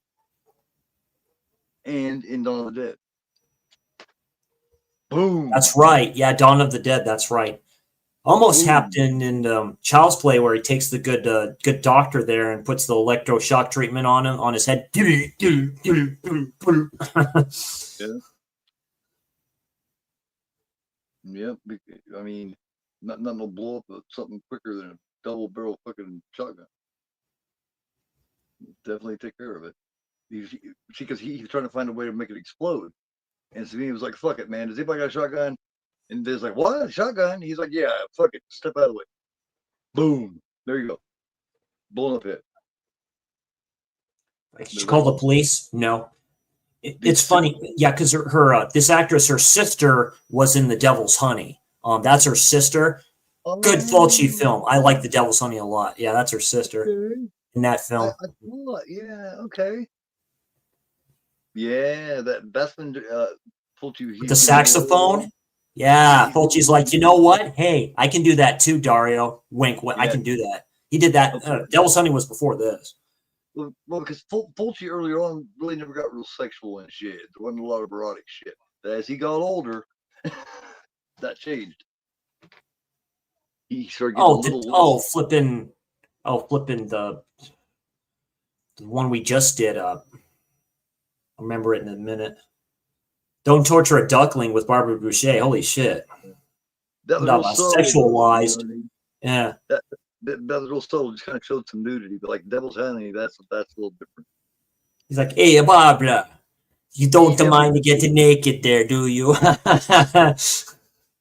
and in Dawn of the Dead. Boom. That's right. Yeah, Dawn of the Dead. That's right. Almost happened in Child's Play, where he takes the good doctor there and puts the electroshock treatment on him on his head. Yeah. Yep. I mean, nothing will blow up something quicker than a double barrel fucking shotgun. Definitely take care of it. Because he was trying to find a way to make it explode. And Savini was like, fuck it, man. Does anybody got a shotgun? And there's like, what? A shotgun? He's like, yeah, fuck it. Step out of the way. Boom. There you go. Blown up head. Did she call the police? No. It's funny. Yeah, because her this actress, her sister was in The Devil's Honey. That's her sister. Good Fulci film. I like The Devil's Honey a lot. Yeah, that's her sister in that film. Yeah, okay. Yeah, that's when Fulci. With the saxophone? Yeah, Fulci's like, you know what? Hey, I can do that too, Dario. Wink, I can do that. He did that. Devil's Honey was before this. Well, because Fulci earlier on really never got real sexual and shit. There wasn't a lot of erotic shit. But as he got older, that changed. He started getting flipping the one we just did. I'll remember it in a minute. Don't Torture a Duckling with Barbara Boucher. Holy shit. That was real sexualized. Yeah. That was real subtle. Just kind of showed some nudity, but like Devil's Honey, that's a little different. He's like, hey, Barbara, you don't mind to get naked there, do you?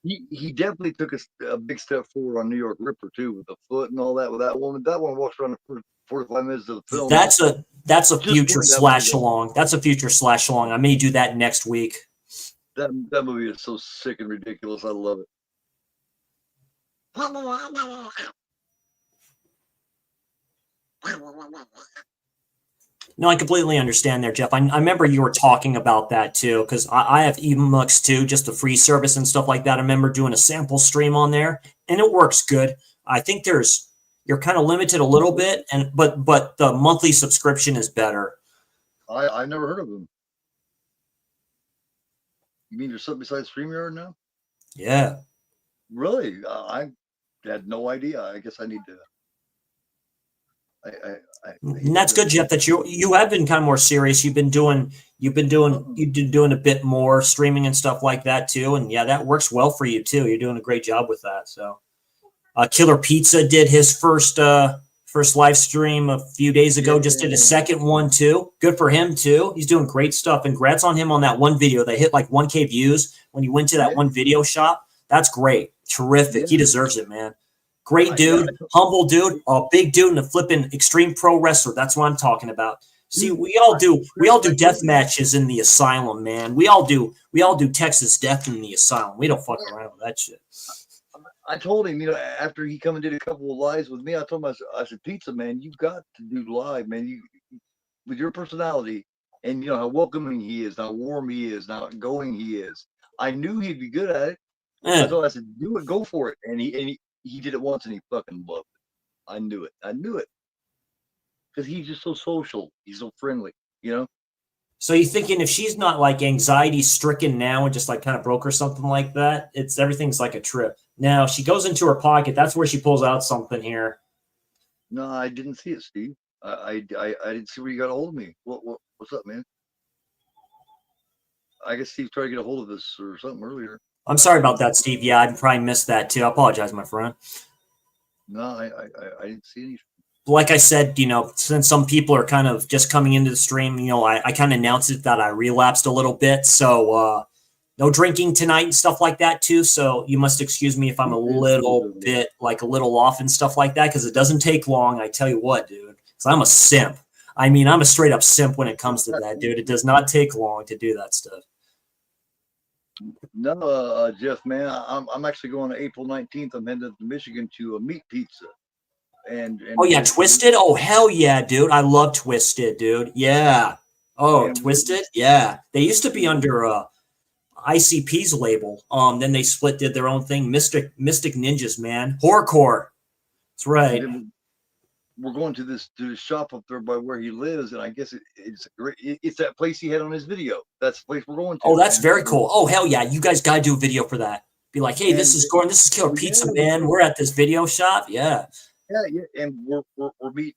He definitely took a big step forward on New York Ripper too, with the foot and all that. With that woman, that one walks around the 45 minutes of the film. That's a future slash along. That's a future slash along. I may do that next week. That movie is so sick and ridiculous. I love it. No, I completely understand there, Jeff. I remember you were talking about that too, because I have Emux too, just the free service and stuff like that. I remember doing a sample stream on there, and it works good. I think you're kind of limited a little bit, but the monthly subscription is better. I never heard of them. You mean there's something besides StreamYard now? Yeah. Really? I had no idea. I guess I need to. And that's good, Jeff. That you have been kind of more serious. You've been doing a bit more streaming and stuff like that too. And yeah, that works well for you too. You're doing a great job with that. So, Killer Pizza did his first live stream a few days ago. Just did a second one too. Good for him too. He's doing great stuff. And congrats on him on that one video that hit like 1K views when you went to that one video shop. That's great. Terrific. He deserves it, man. Great dude, humble dude, a big dude, and a flipping extreme pro wrestler. That's what I'm talking about. See, we all do death matches in the asylum, man. We all do Texas Death in the asylum. We don't fuck around with that shit. I told him, after he come and did a couple of lives with me, I told him, I said, Pizza, man, you got to do live, man. You, with your personality and how welcoming he is, how warm he is, how outgoing he is. I knew he'd be good at it. I said, do it, go for it. And he did it once and he fucking loved it. I knew it. Because he's just so social. He's so friendly, So you're thinking if she's not like anxiety stricken now and just like kind of broke or something like that, everything's like a trip. Now she goes into her pocket. That's where she pulls out something here. No, I didn't see it, Steve. I didn't see where you got a hold of me. What's up, man? I guess Steve tried to get a hold of us or something earlier. I'm sorry about that, Steve. Yeah, I probably missed that too. I apologize, my friend. No, I didn't see any. Like I said, since some people are kind of just coming into the stream, I kind of announced it that I relapsed a little bit. So no drinking tonight and stuff like that too. So you must excuse me if I'm a little bit like a little off and stuff like that, because it doesn't take long. I tell you what, dude, because I'm a simp. I mean, I'm a straight up simp when it comes to that, dude. It does not take long to do that stuff. No, Jeff, man, I'm actually going to April 19th. I'm headed to Michigan to a meat pizza. And oh yeah, Twisted. Oh hell yeah, dude. I love Twisted, dude. Yeah. Oh, Twisted. Yeah. They used to be under ICP's label. Then they did their own thing. Mystic Ninjas, man. Horrorcore. That's right. We're going to this shop up there by where he lives, and I guess it's that place he had on his video. That's the place we're going to. Oh, that's very cool. Oh hell yeah, you guys gotta do a video for that. Be like, hey, this is Gordon. This is Killer Pizza, man. We're at this video shop. Yeah. Yeah, and we're meeting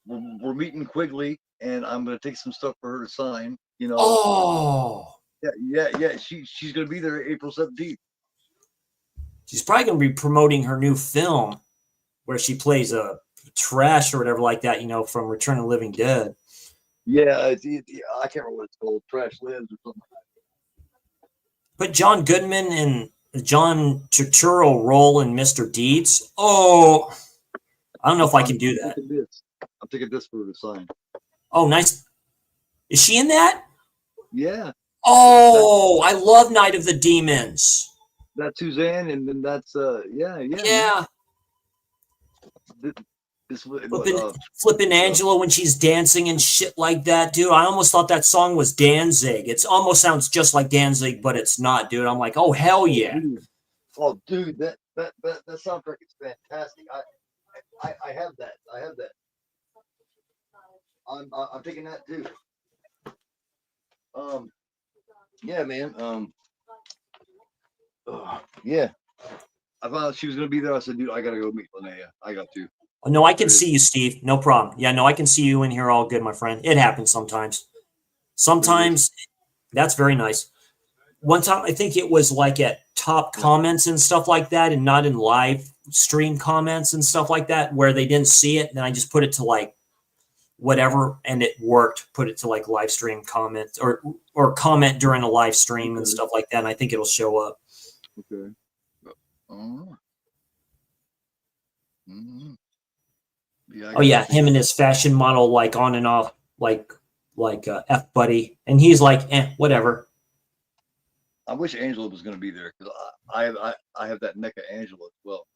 we're meeting Quigley, and I'm gonna take some stuff for her to sign. Oh. Yeah. She's gonna be there April 17th. She's probably gonna be promoting her new film, where she plays a trash or whatever like that. From Return of the Living Dead. Yeah, I can't remember what it's called. Trash Lives or something. Put John Goodman and John Turturro role in Mr. Deeds. Oh, I don't know if I can do that. I'm taking this for her to sign. Oh, nice. Is she in that? Yeah. Oh, I love Night of the Demons. That's Suzanne, and then that's Yeah. Flipping Angela when she's dancing and shit like that, dude. I almost thought that song was Danzig. It almost sounds just like Danzig, but it's not, dude. I'm like, oh hell yeah. Oh, dude, that soundtrack is fantastic. I have that. I'm taking that too. Yeah, man. Yeah. I found out she was gonna be there. I said, dude, I gotta go meet Linnea. I got to. No, I can see you, Steve. No problem. Yeah, no, I can see you in here all good, my friend. It happens sometimes. Sometimes that's very nice. One time, I think it was like at top comments and stuff like that, and not in live stream comments and stuff like that, where they didn't see it. And then I just put it to like whatever, and it worked. Put it to like live stream comments or comment during a live stream and stuff like that. And I think it'll show up. Okay. Mm-hmm. Yeah, oh yeah, him and his fashion model like on and off like F buddy, and he's like, whatever. I wish Angela was going to be there because I have that NECA Angela as well.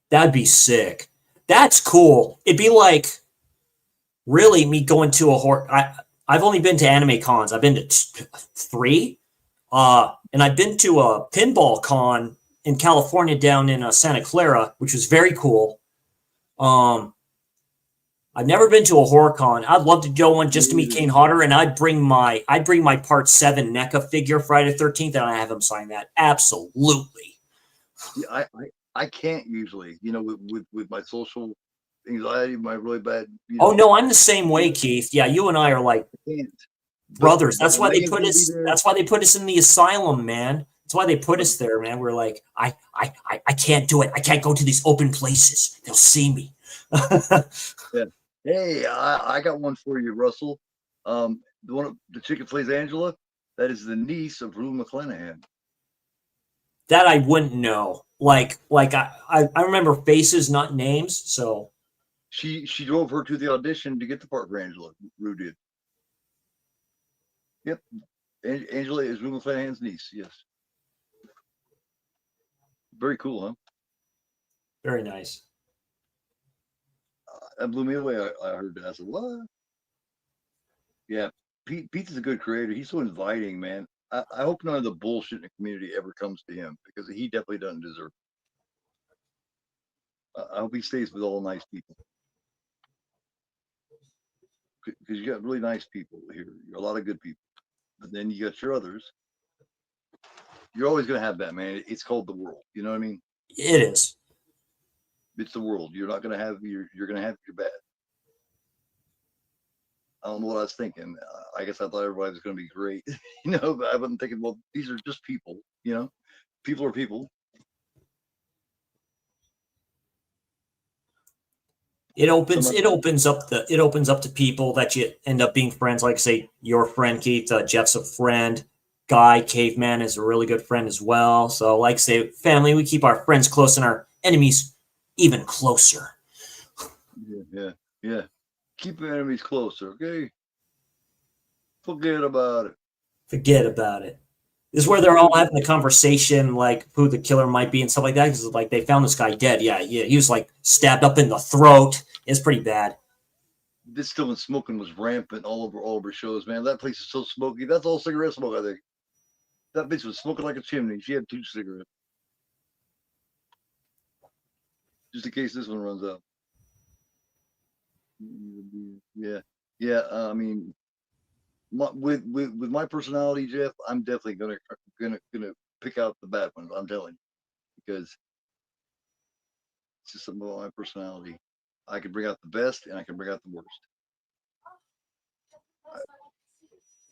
That'd be sick. That's cool. It'd be like really me going to a horror. I've only been to anime cons. I've been to 3, and I've been to a pinball con in California down in Santa Clara, which was very cool. I've never been to a horror con. I'd love to go one just to meet Kane Hodder, and I'd bring my Part 7 NECA figure Friday the 13th, and I have him sign that. Absolutely. Yeah, I can't usually, with my social anxiety, my really bad. Oh no, I'm the same way, Keith. Yeah, you and I are like brothers. That's why they put us. That's why they put us in the asylum, man. That's why they put us there, man. We're like, I can't do it. I can't go to these open places. They'll see me. Yeah. Hey, I got one for you, Russell. The chick that plays Angela, that is the niece of Rue McClanahan. That I wouldn't know. Like I remember faces, not names. So she drove her to the audition to get the part for Angela. Rue did. Yep. Angela is Rue McClanahan's niece. Yes. Very cool, huh? Very nice. That blew me away. I heard that. I said, what? Yeah. Pete's a good creator. He's so inviting, man. I hope none of the bullshit in the community ever comes to him because he definitely doesn't deserve it. I hope he stays with all nice people. Because you got really nice people here. You're a lot of good people. And then you got your others. You're always going to have that, man. It's called the world. You know what I mean? It is. It's the world. You're not gonna have you're gonna have your bad. I don't know what I was thinking. I guess I thought everybody was gonna be great, but I wasn't thinking. Well, these are just people. People are people. It opens up to people that you end up being friends. Like say your friend Keith, Jeff's a friend. Guy Caveman is a really good friend as well. So like say family, we keep our friends close and our enemies even closer. Yeah. Keep your enemies closer, okay? Forget about it. This is where they're all having the conversation, like who the killer might be and stuff like that. Because like they found this guy dead. Yeah, he was like stabbed up in the throat. It's pretty bad. This still when smoking was rampant all over shows, man. That place is so smoky. That's all cigarette smoke, I think. That bitch was smoking like a chimney. She had 2 cigarettes. Just in case this one runs out. Yeah. I mean, with my personality, Jeff, I'm definitely gonna pick out the bad ones. I'm telling you, because it's just something about my personality. I can bring out the best, and I can bring out the worst.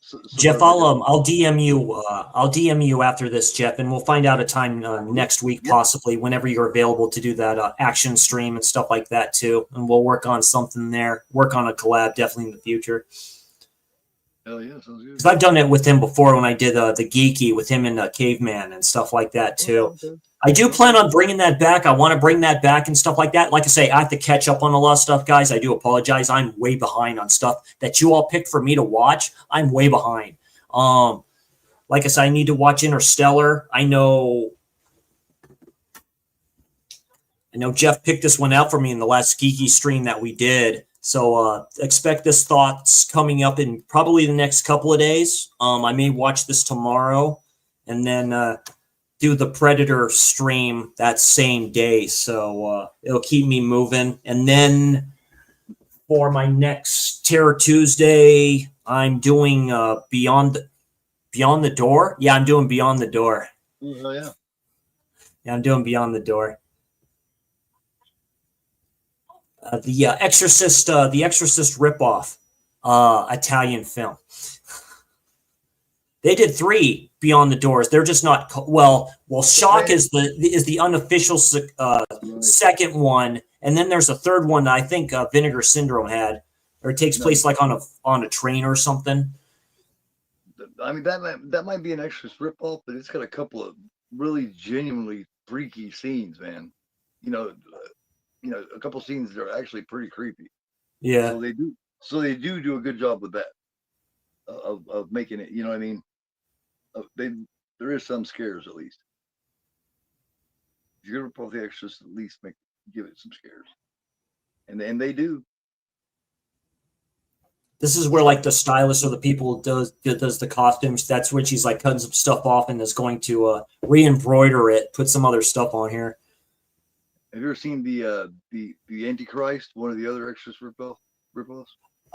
So Jeff, I'll DM you. I'll DM you after this, Jeff, and we'll find out a time next week, possibly whenever you're available to do that action stream and stuff like that too. And we'll work on something there. Work on a collab, definitely in the future. Hell yeah, sounds good. Because I've done it with him before when I did the Geeky with him and Caveman and stuff like that too. Okay. I do plan on bringing that back. I want to bring that back and stuff like that. Like I say, I have to catch up on a lot of stuff, guys. I do apologize. I'm way behind on stuff that you all picked for me to watch. I'm way behind. Like I said, I need to watch Interstellar. I know Jeff picked this one out for me in the last Geeky stream that we did. So expect this thoughts coming up in probably the next couple of days. I may watch this tomorrow and then do the Predator stream that same day. So it'll keep me moving. And then for my next Terror Tuesday, I'm doing Beyond the Door. Yeah, I'm doing Beyond the Door. Oh, yeah. Yeah, I'm doing Beyond the Door. The Exorcist ripoff Italian film. They did 3 Beyond the Doors. They're just not well. Shock is the unofficial second one, and then there's a third one that I think Vinegar Syndrome had, or it takes place like on a train or something. I mean that might be an Exorcist ripoff, but it's got a couple of really genuinely freaky scenes, man. A couple scenes that are actually pretty creepy. Yeah. So they do a good job with that, of making it. You know what I mean? There is some scares at least. If you're gonna rip off the Exorcist, at least give it some scares, and they do. This is where like the stylist or the people does the costumes. That's when she's like cutting some stuff off and is going to re-embroider it, put some other stuff on here. Have you ever seen the Antichrist, one of the other Exorcist ripoffs?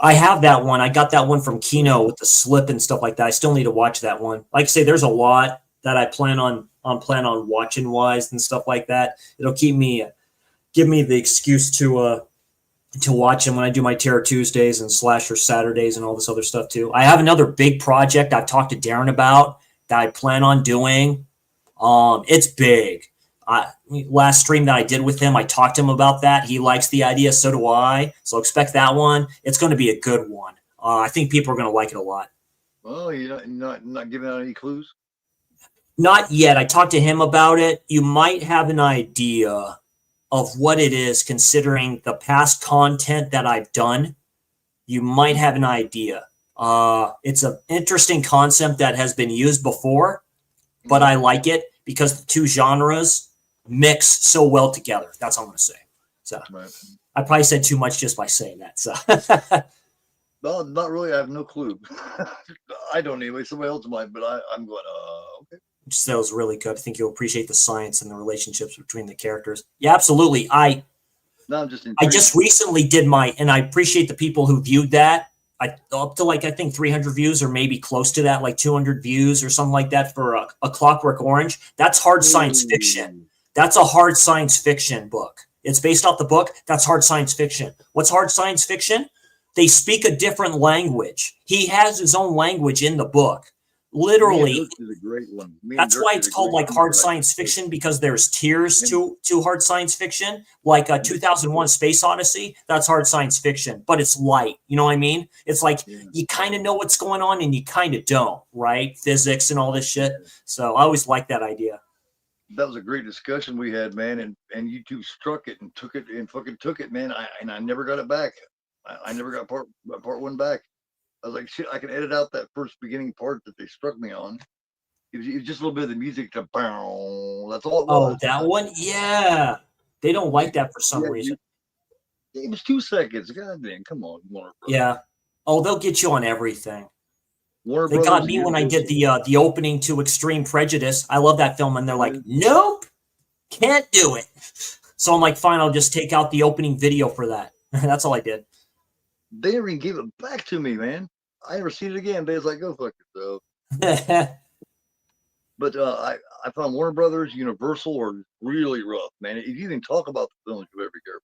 I have that one. I got that one from Kino with the slip and stuff like that. I still need to watch that one. Like I say, there's a lot that I plan on watching wise and stuff like that. It'll give me the excuse to watch them when I do my Terror Tuesdays and Slasher Saturdays and all this other stuff too. I have another big project I've talked to Darren about that I plan on doing. It's big. Last stream that I did with him, I talked to him about that. He likes the idea, so do I. So expect that one. It's going to be a good one. I think people are going to like it a lot. Well, you're not giving out any clues? Not yet. I talked to him about it. You might have an idea of what it is, considering the past content that I've done. You might have an idea. It's an interesting concept that has been used before, but I like it because the two genres mix so well together. That's all I'm going to say. So right. I probably said too much just by saying that. So no, not really. I have no clue. I don't anyway. Somebody else might, but I'm going, okay. Which that was really good. I think you'll appreciate the science and the relationships between the characters. Yeah, absolutely. I just recently did and I appreciate the people who viewed that. Up to like, I think 300 views or maybe close to that, like 200 views or something like that for a Clockwork Orange. That's hard science fiction. That's a hard science fiction book. It's based off the book. That's hard science fiction. What's hard science fiction? They speak a different language. He has his own language in the book. Literally, Me and Dirk is a great one. that's why it's called like hard science fiction, because there's tiers to hard science fiction. Like 2001 Space Odyssey, that's hard science fiction, but it's light. You know what I mean? It's like you kind of know what's going on and you kind of don't, right? Physics and all this shit. So I always like that idea. That was a great discussion we had, man, and you two struck it and took it and fucking took it, man. I never got it back. I never got part one back. I was like, shit, I can edit out that first beginning part that they struck me on. It was just a little bit of the music to bow. That's all it was. Oh, that one? Yeah. They don't like that for some reason. It was 2 seconds. God damn, come on, Warner Brothers. Yeah. Oh, they'll get you on everything. Warner They got me when I did the opening to Extreme Prejudice. I love that film, and they're like, nope, can't do it. So I'm like, fine, I'll just take out the opening video for that. That's all I did. They never even gave it back to me, man. I never seen it again. They was like, go fuck yourself. But I found Warner Brothers, Universal are really rough, man. If you even talk about the films, you better be careful.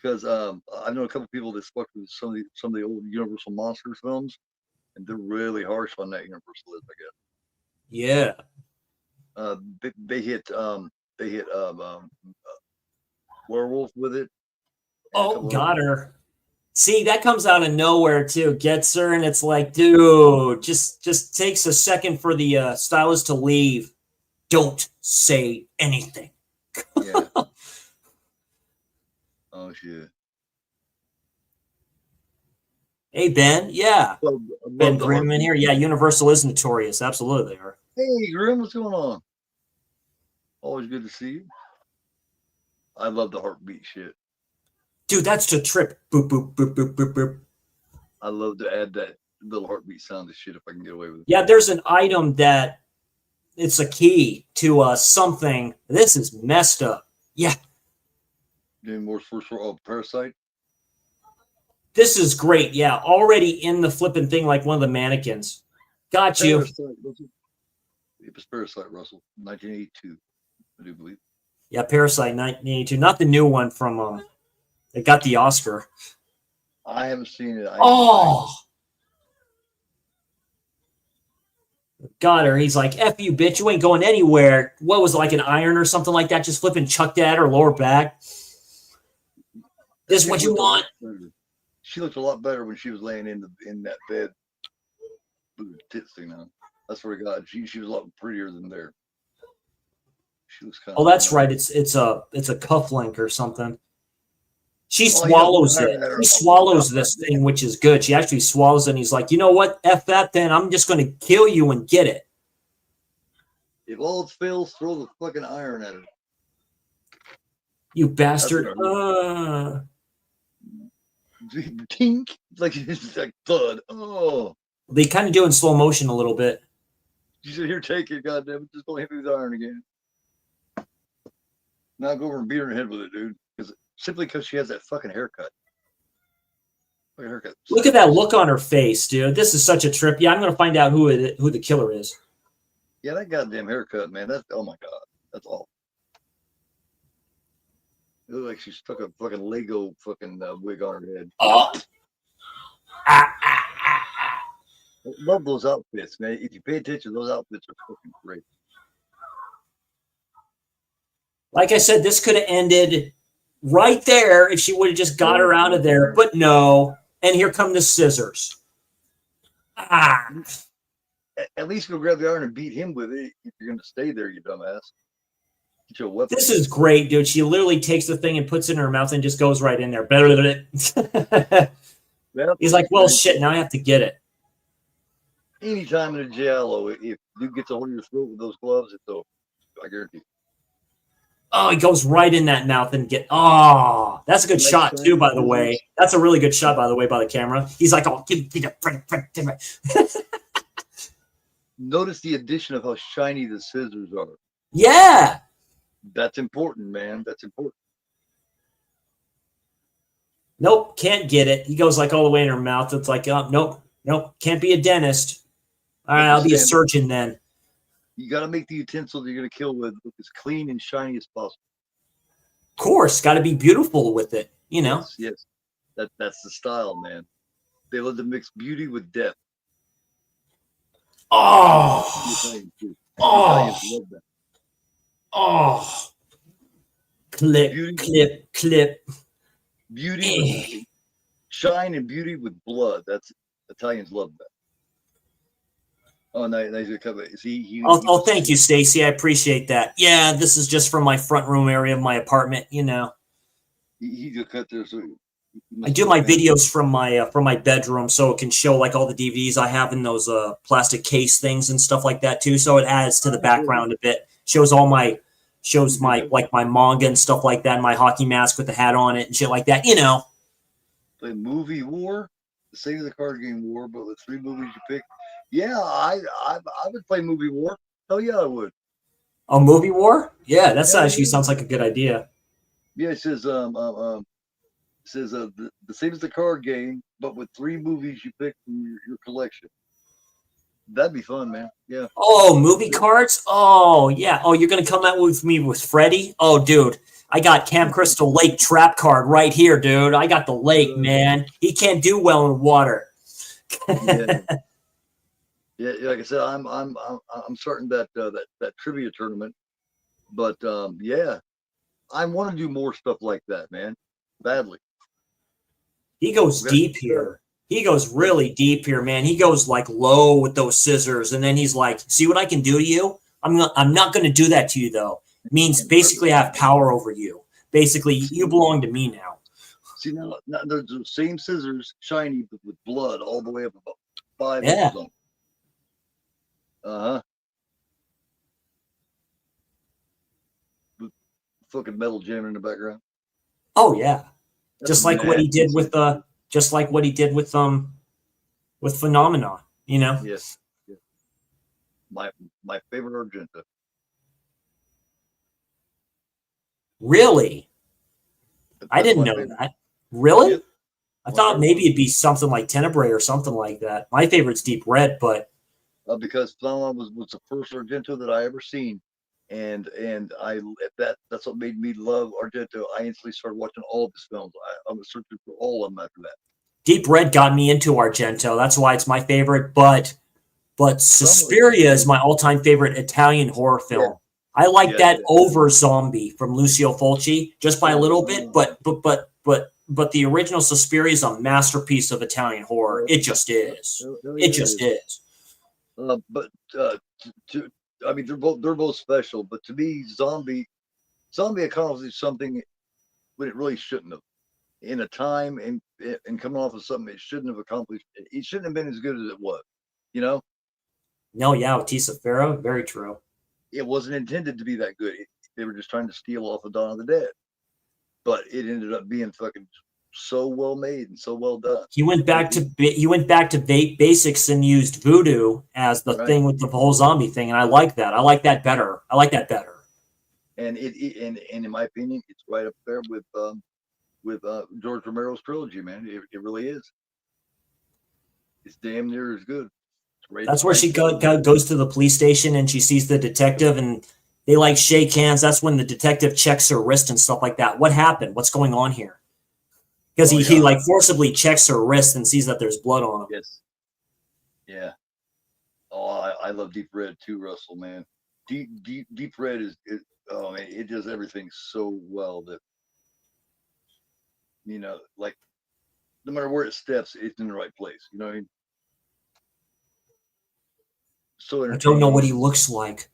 Because I know a couple of people that stuck with some of the old Universal Monsters films, and they're really harsh on that Universal, I guess. Yeah. They hit Werewolf with it. Oh, got her. See, that comes out of nowhere too. Gets her, and it's like, dude, just takes a second for the stylist to leave. Don't say anything. Yeah. Oh shit. Hey Ben, yeah. Well, Ben Grimm in here. Yeah, Universal is notorious. Absolutely, they are. Hey Grimm, what's going on? Always good to see you. I love the heartbeat shit. Dude, that's the trip. Boop, boop, boop, boop, boop, boop. I love to add that little heartbeat sound to shit if I can get away with it. Yeah, there's an item that it's a key to something. This is messed up. Yeah. Doing more for Parasite. This is great. Yeah, already in the flipping thing like one of the mannequins. Got you. It was Parasite, Russell, 1982, I do believe. Yeah, Parasite, 1982. Not the new one from it got the Oscar. I haven't seen it. Got her. He's like, F you, bitch. You ain't going anywhere. What was it, like an iron or something like that? Just flipping chucked at her lower back. This is what you want. She looked a lot better when she was laying in that bed with her tits thing on. I swear to God, she was a lot prettier than there. She was kind of. Oh, that's right. It's a cufflink or something. She swallows it. She swallows this thing, which is good. She actually swallows it, and he's like, you know what? F that then. I'm just going to kill you and get it. If all else fails, throw the fucking iron at her. You bastard. Tink. It's like thud. Oh. They kind of do in slow motion a little bit. She said, here, take it, goddamn. Just don't hit me with the iron again. Now go over and beat her in the head with it, dude. Simply because she has that fucking haircut. Look at that look on her face, dude. This is such a trip. Yeah, I'm going to find out who the killer is. Yeah, that goddamn haircut, man. Oh my God. That's all. It looks like she stuck a fucking Lego fucking wig on her head. Oh. I love those outfits, man. If you pay attention, those outfits are fucking great. Like I said, this could have ended right there if she would have just got her out of there, but no. And here come the scissors. At least go grab the iron and beat him with it if you're going to stay there, you dumbass. Get your weapon. This is great, dude. She literally takes the thing and puts it in her mouth and just goes right in there. He's like, well, shit, now I have to get it. Anytime in a Giallo, if you get to hold your throat with those gloves, it's over. I guarantee you. Oh, he goes right in that mouth and that's a good shot too, by the way. That's a really good shot, by the way, by the camera. He's like, oh, give me the. Notice the addition of how shiny the scissors are. Yeah. That's important, man. That's important. Nope, can't get it. He goes like all the way in her mouth. It's like, nope, can't be a dentist. All right, I'll be a surgeon then. You got to make the utensil that you're going to kill with look as clean and shiny as possible. Of course, got to be beautiful with it, you know. Yes, yes. That's the style, man. They love to mix beauty with depth. Oh, The Italians do. The oh, Italians love that. oh. Clip, Beauty, clip, clip. beauty Eh. with shine and beauty with blood. That's Italians love that. Oh, nice to cover. Oh, thank you, Stacy. I appreciate that. Yeah, this is just from my front room area of my apartment. You know, He just cut there, so I do my videos from my bedroom, so it can show like all the DVDs I have in those plastic case things and stuff like that too. So it adds to the background a bit. Shows my like my manga and stuff like that, and my hockey mask with the hat on it and shit like that. You know. Play movie war, the same as the card game war, but with 3 movies you pick. Yeah, I would play movie war. Hell yeah, I would. A movie war? Yeah, that actually sounds like a good idea. Yeah, it says the same as the card game, but with 3 movies you pick from your collection. That'd be fun, man. Yeah. Oh, movie cards? Oh, yeah. Oh, you're gonna come out with me with Freddy? Oh, dude. I got Camp Crystal Lake trap card right here, dude. I got the lake, man. He can't do well in water. Yeah. Yeah, like I said, I'm starting that trivia tournament, but yeah, I want to do more stuff like that, man, badly. He goes deep here. He goes really deep here, man. He goes like low with those scissors, and then he's like, "See what I can do to you? I'm not going to do that to you, though." It means basically I have power over you. Basically, you belong to me now. See now there's the same scissors, shiny but with blood all the way up about 5 Yeah. inches on. Uh-huh. Fucking metal jamming in the background. Oh yeah. That's Just like what he did with with Phenomena, you know. Yes. Yes. My favorite Argento. Really? I didn't know that. Really? Yep. I thought maybe it'd be something like Tenebrae or something like that. My favorite's Deep Red, but because Phenomena was the first Argento that I ever seen, and that's what made me love Argento. I instantly started watching all of his films. I was searching for all of them after that. Deep Red got me into Argento. That's why it's my favorite. But Suspiria is my all-time favorite Italian horror film. Yeah. I like that over Zombie from Lucio Fulci just by a little bit, but the original Suspiria is a masterpiece of Italian horror. It just is. It just is. I mean, they're both special, but to me, Zombie accomplished something when it really shouldn't have. In a time and coming off of something it shouldn't have accomplished. It shouldn't have been as good as it was, you know? No, yeah, with Tisa Farrow, very true. It wasn't intended to be that good. They were just trying to steal off of Dawn of the Dead. But it ended up being fucking so well made and so well done. He went back to basics and used voodoo as the thing with the whole zombie thing, and I like that. I like that better. And and in my opinion, it's right up there with George Romero's trilogy, man. It really is. It's damn near as good. That's where she goes to the police station and she sees the detective and they like shake hands. That's when the detective checks her wrist and stuff like that. What happened? What's going on here? Because he like forcibly checks her wrist and sees that there's blood on him. Yes. Yeah. Oh, I love Deep Red too, Russell, man. Deep Red is oh man, it does everything so well that, you know, like no matter where it steps, it's in the right place. You know what I mean? So I don't know what he looks like.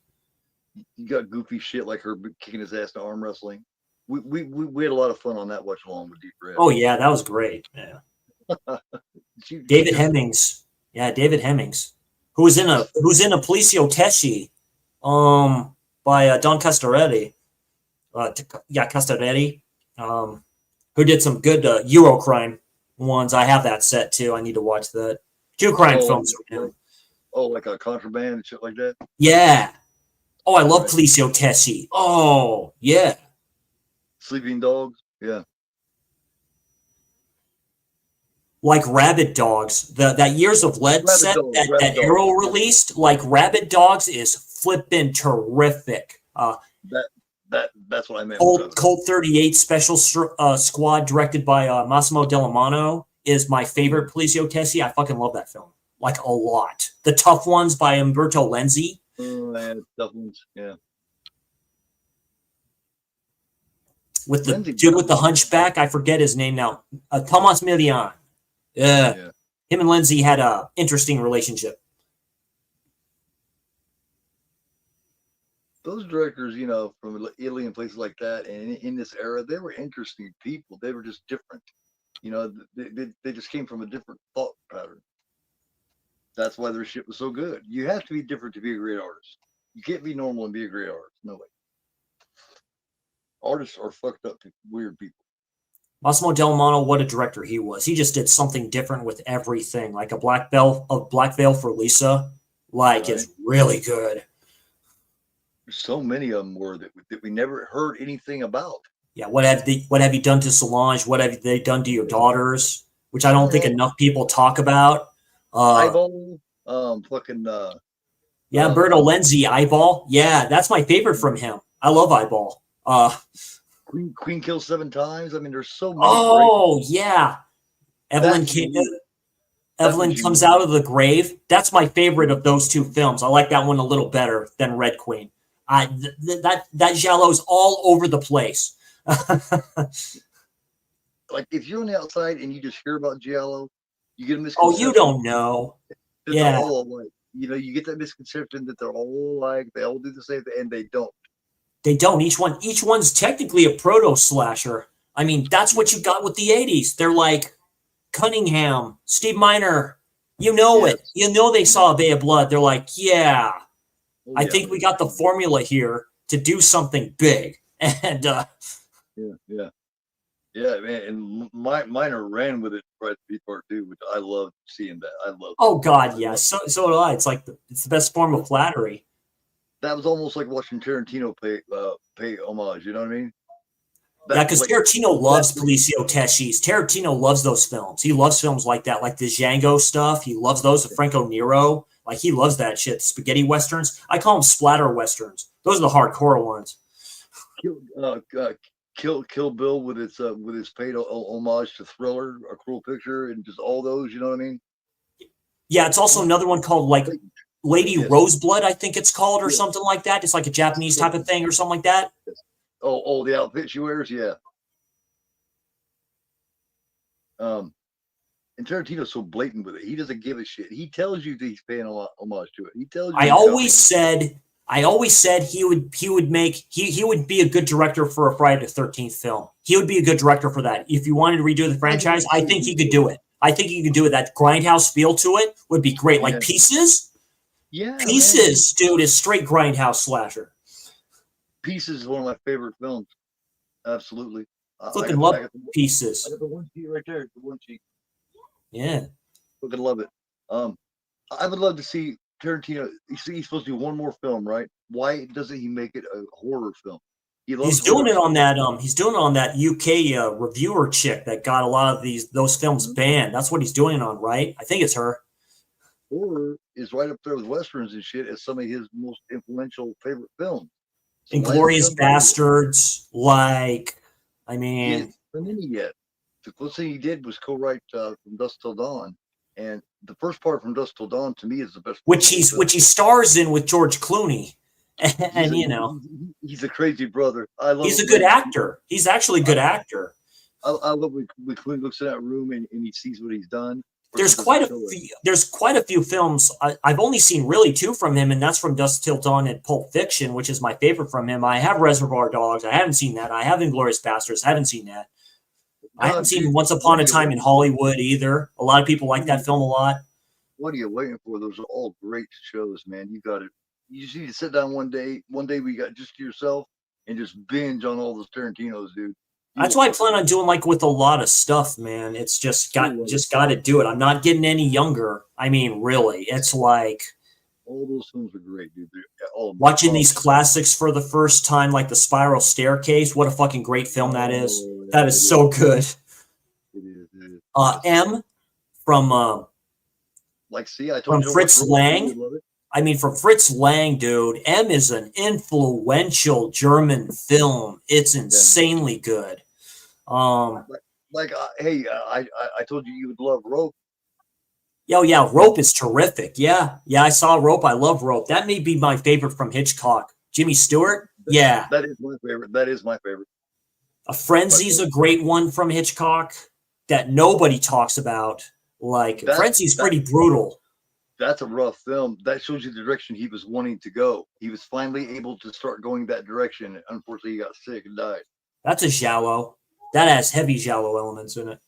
You got goofy shit like her kicking his ass to arm wrestling. We had a lot of fun on that watch along with Deep Red. Oh yeah, that was great. Yeah. David Hemmings. Yeah, David Hemmings. Who's in a Policio Tesci, by Don Castoretti. Castoretti. Who did some good Eurocrime ones. I have that set too. I need to watch that. 2 crime films from him. Oh, like a Contraband and shit like that? Yeah. Oh, I love Policio Tesci. Oh, yeah. Sleeping Dogs? Yeah. Like Rabid Dogs. That Years of Lead set that Arrow released, like Rabid Dogs is flippin' terrific. That's what I meant. Colt 38 Special Squad, directed by Massimo Dallamano, is my favorite Poliziottessi. I fucking love that film, like a lot. The Tough Ones by Umberto Lenzi. Oh, man, Tough Ones, yeah. With the dude with the hunchback, I forget his name now. Thomas Milian. Yeah. Him and Lenzi had a interesting relationship. Those directors, you know, from Italy and places like that, and in this era, they were interesting people. They were just different. You know, they just came from a different thought pattern. That's why their shit was so good. You have to be different to be a great artist. You can't be normal and be a great artist. No way. Artists are fucked up, weird people. Massimo Dallamano, what a director he was. He just did something different with everything. Like a Black Veil for Lisa, like right. Is really good. So many of them were that we never heard anything about. Yeah, what have you done to Solange? What have they done to your daughters? Which I don't think enough people talk about. Eyeball, fucking. Yeah, Berto Lenzi, Eyeball. Yeah, that's my favorite from him. I love Eyeball. Queen kills 7 times. I mean, there's so many. Oh yeah, Evelyn comes out of the grave. That's my favorite of those 2 films. I like that one a little better than Red Queen. That Giallo's all over the place. Like if you're on the outside and you just hear about Giallo, you get a misconception. Oh, you don't know. Yeah. All alike. You know, you get that misconception that they're all like, they all do the same thing, and they don't. They don't. Each one's technically a proto slasher. I mean, that's what you got with the 80s. They're like Cunningham, Steve Miner. You know it. You know they saw A Bay of Blood. They're like, yeah. I think we got the formula here to do something big. And yeah, man. And Miner ran with it right before too, which I love seeing that. I love. Oh God, yeah. So do I. It's like it's the best form of flattery. That was almost like watching Tarantino pay homage. You know what I mean? Yeah, because Tarantino loves Poliziottessis. Tarantino loves those films. He loves films like that, like the Django stuff. He loves those, the Franco Nero. Like, he loves that shit. Spaghetti westerns. I call them splatter westerns. Those are the hardcore ones. Kill Bill with his paid homage to Thriller, A Cruel Picture, and just all those. You know what I mean? Yeah, it's also another one called like Lady Roseblood, I think it's called, or something like that. It's like a Japanese type of thing or something like that. Oh, the outfit she wears, yeah. And Tarantino's so blatant with it. He doesn't give a shit. He tells you that he's paying a lot homage to it. He tells you. I always said he would be a good director for a Friday the 13th film. He would be a good director for that. If you wanted to redo the franchise, I think he could do it. I think he could do it. That grindhouse feel to it would be great. Like Pieces. Yeah. Pieces, man. Dude, is straight grindhouse slasher. Pieces is one of my favorite films. Absolutely. Fucking love Pieces. I got the one sheet right there. The one sheet. Yeah. Fucking love it. I would love to see Tarantino. He's supposed to do one more film, right? Why doesn't he make it a horror film? He's doing it on that. He's doing it on that UK reviewer chick that got a lot of those films banned. That's what he's doing it on, right? I think it's her. Horror is right up there with westerns and shit as some of his most influential favorite films. So Inglourious Bastards, like, I mean, he hasn't done any yet. The closest thing he did was co-write From Dusk Till Dawn, and the first part From Dusk Till Dawn to me is the best. Which he stars in with George Clooney, and you know, he's a crazy brother. I love. He's a good actor. He's actually a good actor. I love when Clooney looks in that room and he sees what he's done. There's quite a few films. I've only seen really 2 from him, and that's From Dusk Till Dawn and Pulp Fiction, which is my favorite from him. I have Reservoir Dogs. I haven't seen that. I have Inglourious Bastards. I haven't seen that. I haven't seen Once Upon a Time in Hollywood either. A lot of people like that film a lot. What are you waiting for? Those are all great shows, man. You got it. You just need to sit down one day we got just to yourself and just binge on all those Tarantinos, dude. That's why I plan on doing, like, with a lot of stuff, man. It's just got to do it. I'm not getting any younger. I mean, really, it's like all those films are great, dude. Watching these classics for the first time, like The Spiral Staircase. What a fucking great film that is. That is so good. It is. M from like, see, I told from you Fritz Lang. I mean, for Fritz Lang, dude, M is an influential German film. It's Yeah. insanely good. Hey, I told you would love Rope. Yo, yeah, Rope is terrific. Yeah, yeah, I saw Rope. I love Rope. That may be my favorite from Hitchcock. Jimmy Stewart. Yeah, That is my favorite. That is my favorite. A Frenzy's a great one from Hitchcock that nobody talks about. Like That Frenzy's that pretty brutal. that's a rough film. That shows you the direction he was wanting to go. He was finally able to start going that direction. Unfortunately, he got sick and died. That's a Giallo. That has heavy Giallo elements in it.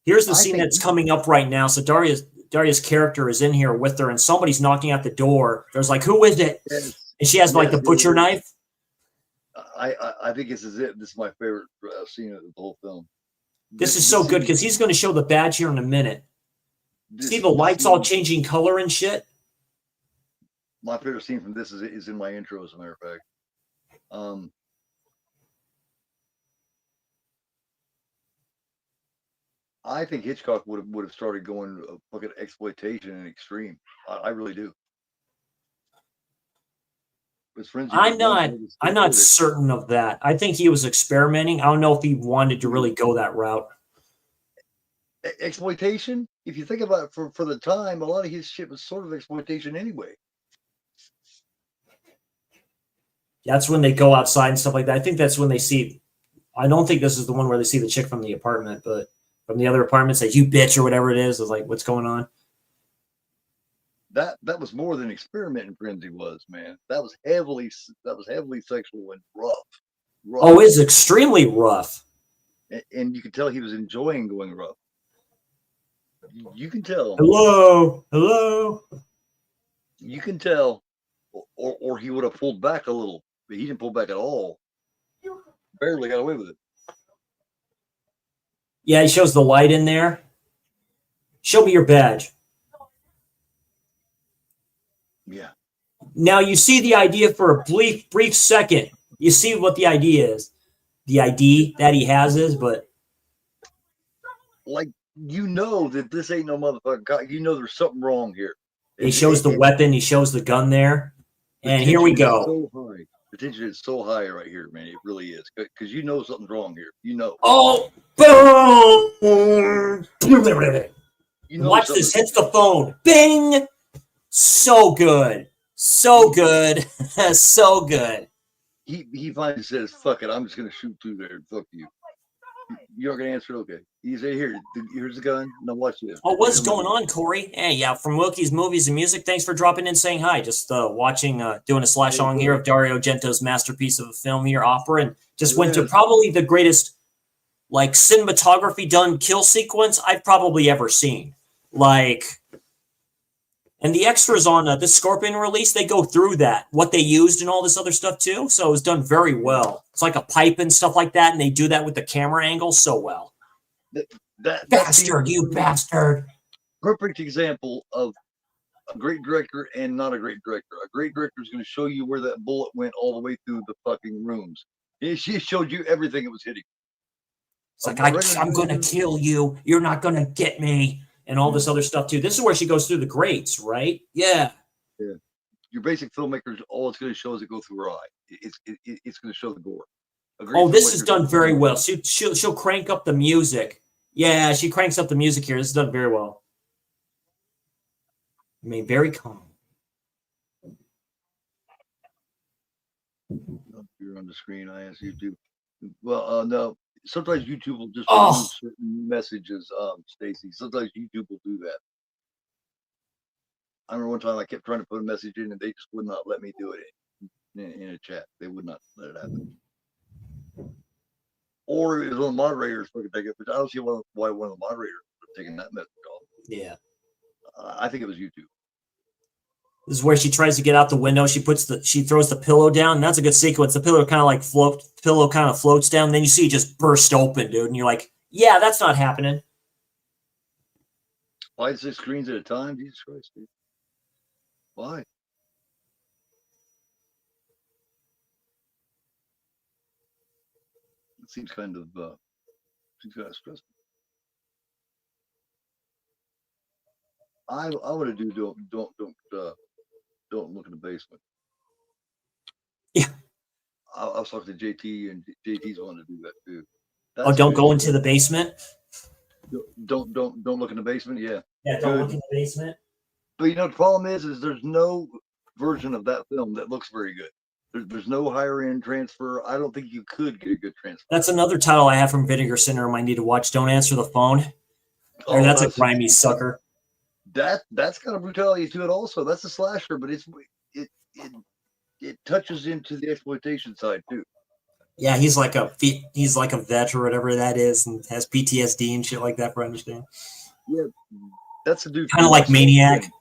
Here's the I scene think that's coming up right now. So Daria's character is in here with her, and somebody's knocking at the door. There's like, who is it? yes, And she has like the yes, butcher knife. I think this is it. This is my favorite scene of the whole film. This is so good because he's going to show the badge here in a minute. See the lights all changing color and shit. My favorite scene from this is in my intro, as a matter of fact. I think Hitchcock would have started going fucking exploitation and extreme. I really do. His friends, I'm not certain of that. I think he was experimenting. I don't know if he wanted to really go that route. Exploitation. If you think about it, for the time, a lot of his shit was sort of exploitation anyway. That's when they go outside and stuff like that. I think that's when they see. I don't think this is the one where they see the chick from the apartment, but from the other apartment, say "you bitch" or whatever it is. It's like, what's going on? That was more than experimenting. Frenzy was, man. That was heavily sexual and rough. Oh, it's extremely rough. And you could tell he was enjoying going rough. You can tell. Hello. You can tell, or he would have pulled back a little, but he didn't pull back at all. Barely got away with it. Yeah, he shows the light in there. Show me your badge. Yeah. Now you see the idea for a brief second. You see what the idea is. The ID that he has is, but like, you know that this ain't no motherfucking cop. You know there's something wrong here. he shows the weapon, he shows the gun there, and here we go. So high. The tension is so high right here, man. It really is, because you know something's wrong here. You know. Oh, boom! You know watch this. Hits the phone. Bing! So good. So good. So good. He finally says, "Fuck it, I'm just gonna shoot through there. Fuck you. You're not gonna answer it, okay?" He say, "Here's the gun. Now watch this." Oh, what's going on, Corey? Hey, yeah, from Wilkie's Movies and Music. Thanks for dropping in, saying hi. Just watching, doing a slash on here of Dario Agrentos Masterpiece of a film here, opera, and just went to probably the greatest, like, cinematography done kill sequence I've probably ever seen. Like, and the extras on this Scorpion release, they go through that, what they used and all this other stuff too. So it was done very well. It's like a pipe and stuff like that, and they do that with the camera angle so well. That bastard, you bastard. Perfect example of a great director and not a great director. A great director is going to show you where that bullet went all the way through the fucking rooms. She showed you everything it was hitting. It's like, I'm going to kill you. You're not going to get me. And all this other stuff too. This is where she goes through the grates, right? Yeah. Yeah. Your basic filmmakers, all it's going to show is it go through her eye. It's going to show the gore. Oh, this is done very well. She'll crank up the music. Yeah, she cranks up the music here. This is done very well. I mean, very calm. You're on the screen. I asked YouTube. Well, no. Sometimes YouTube will just remove certain messages, Stacy. Sometimes YouTube will do that. I remember one time I kept trying to put a message in and they just would not let me do it in a chat. They would not let it happen. Or it was one of the moderators fucking take it, but I don't see why one of the moderators was taking that message off. Yeah. I think it was YouTube. This is where she tries to get out the window. She throws the pillow down. And that's a good sequence. The pillow kind of floats down. Then you see it just burst open, dude. And you're like, yeah, that's not happening. 5-6 screens at a time? Jesus Christ, dude. Why? It seems kind of stressful. I want to do don't look in the basement. Yeah. I was talking to JT, and JT's wanting to do that too. Oh, That's don't good go shit. into the basement. Don't look in the basement. Yeah, Yeah, don't look good. in the basement. But you know, the problem is there's no version of that film that looks very good. There's no higher end transfer. I don't think you could get a good transfer. That's another title I have from Vinegar Syndrome I need to watch. Don't answer the phone. Or Oh, that's a grimy sucker. That's got a brutality to it. Also, that's a slasher, but it it it touches into the exploitation side too. Yeah, he's like a vet or whatever that is, and has PTSD and shit like that. For understand. Yeah, that's a dude Kind of from like Swamp Maniac. Thing.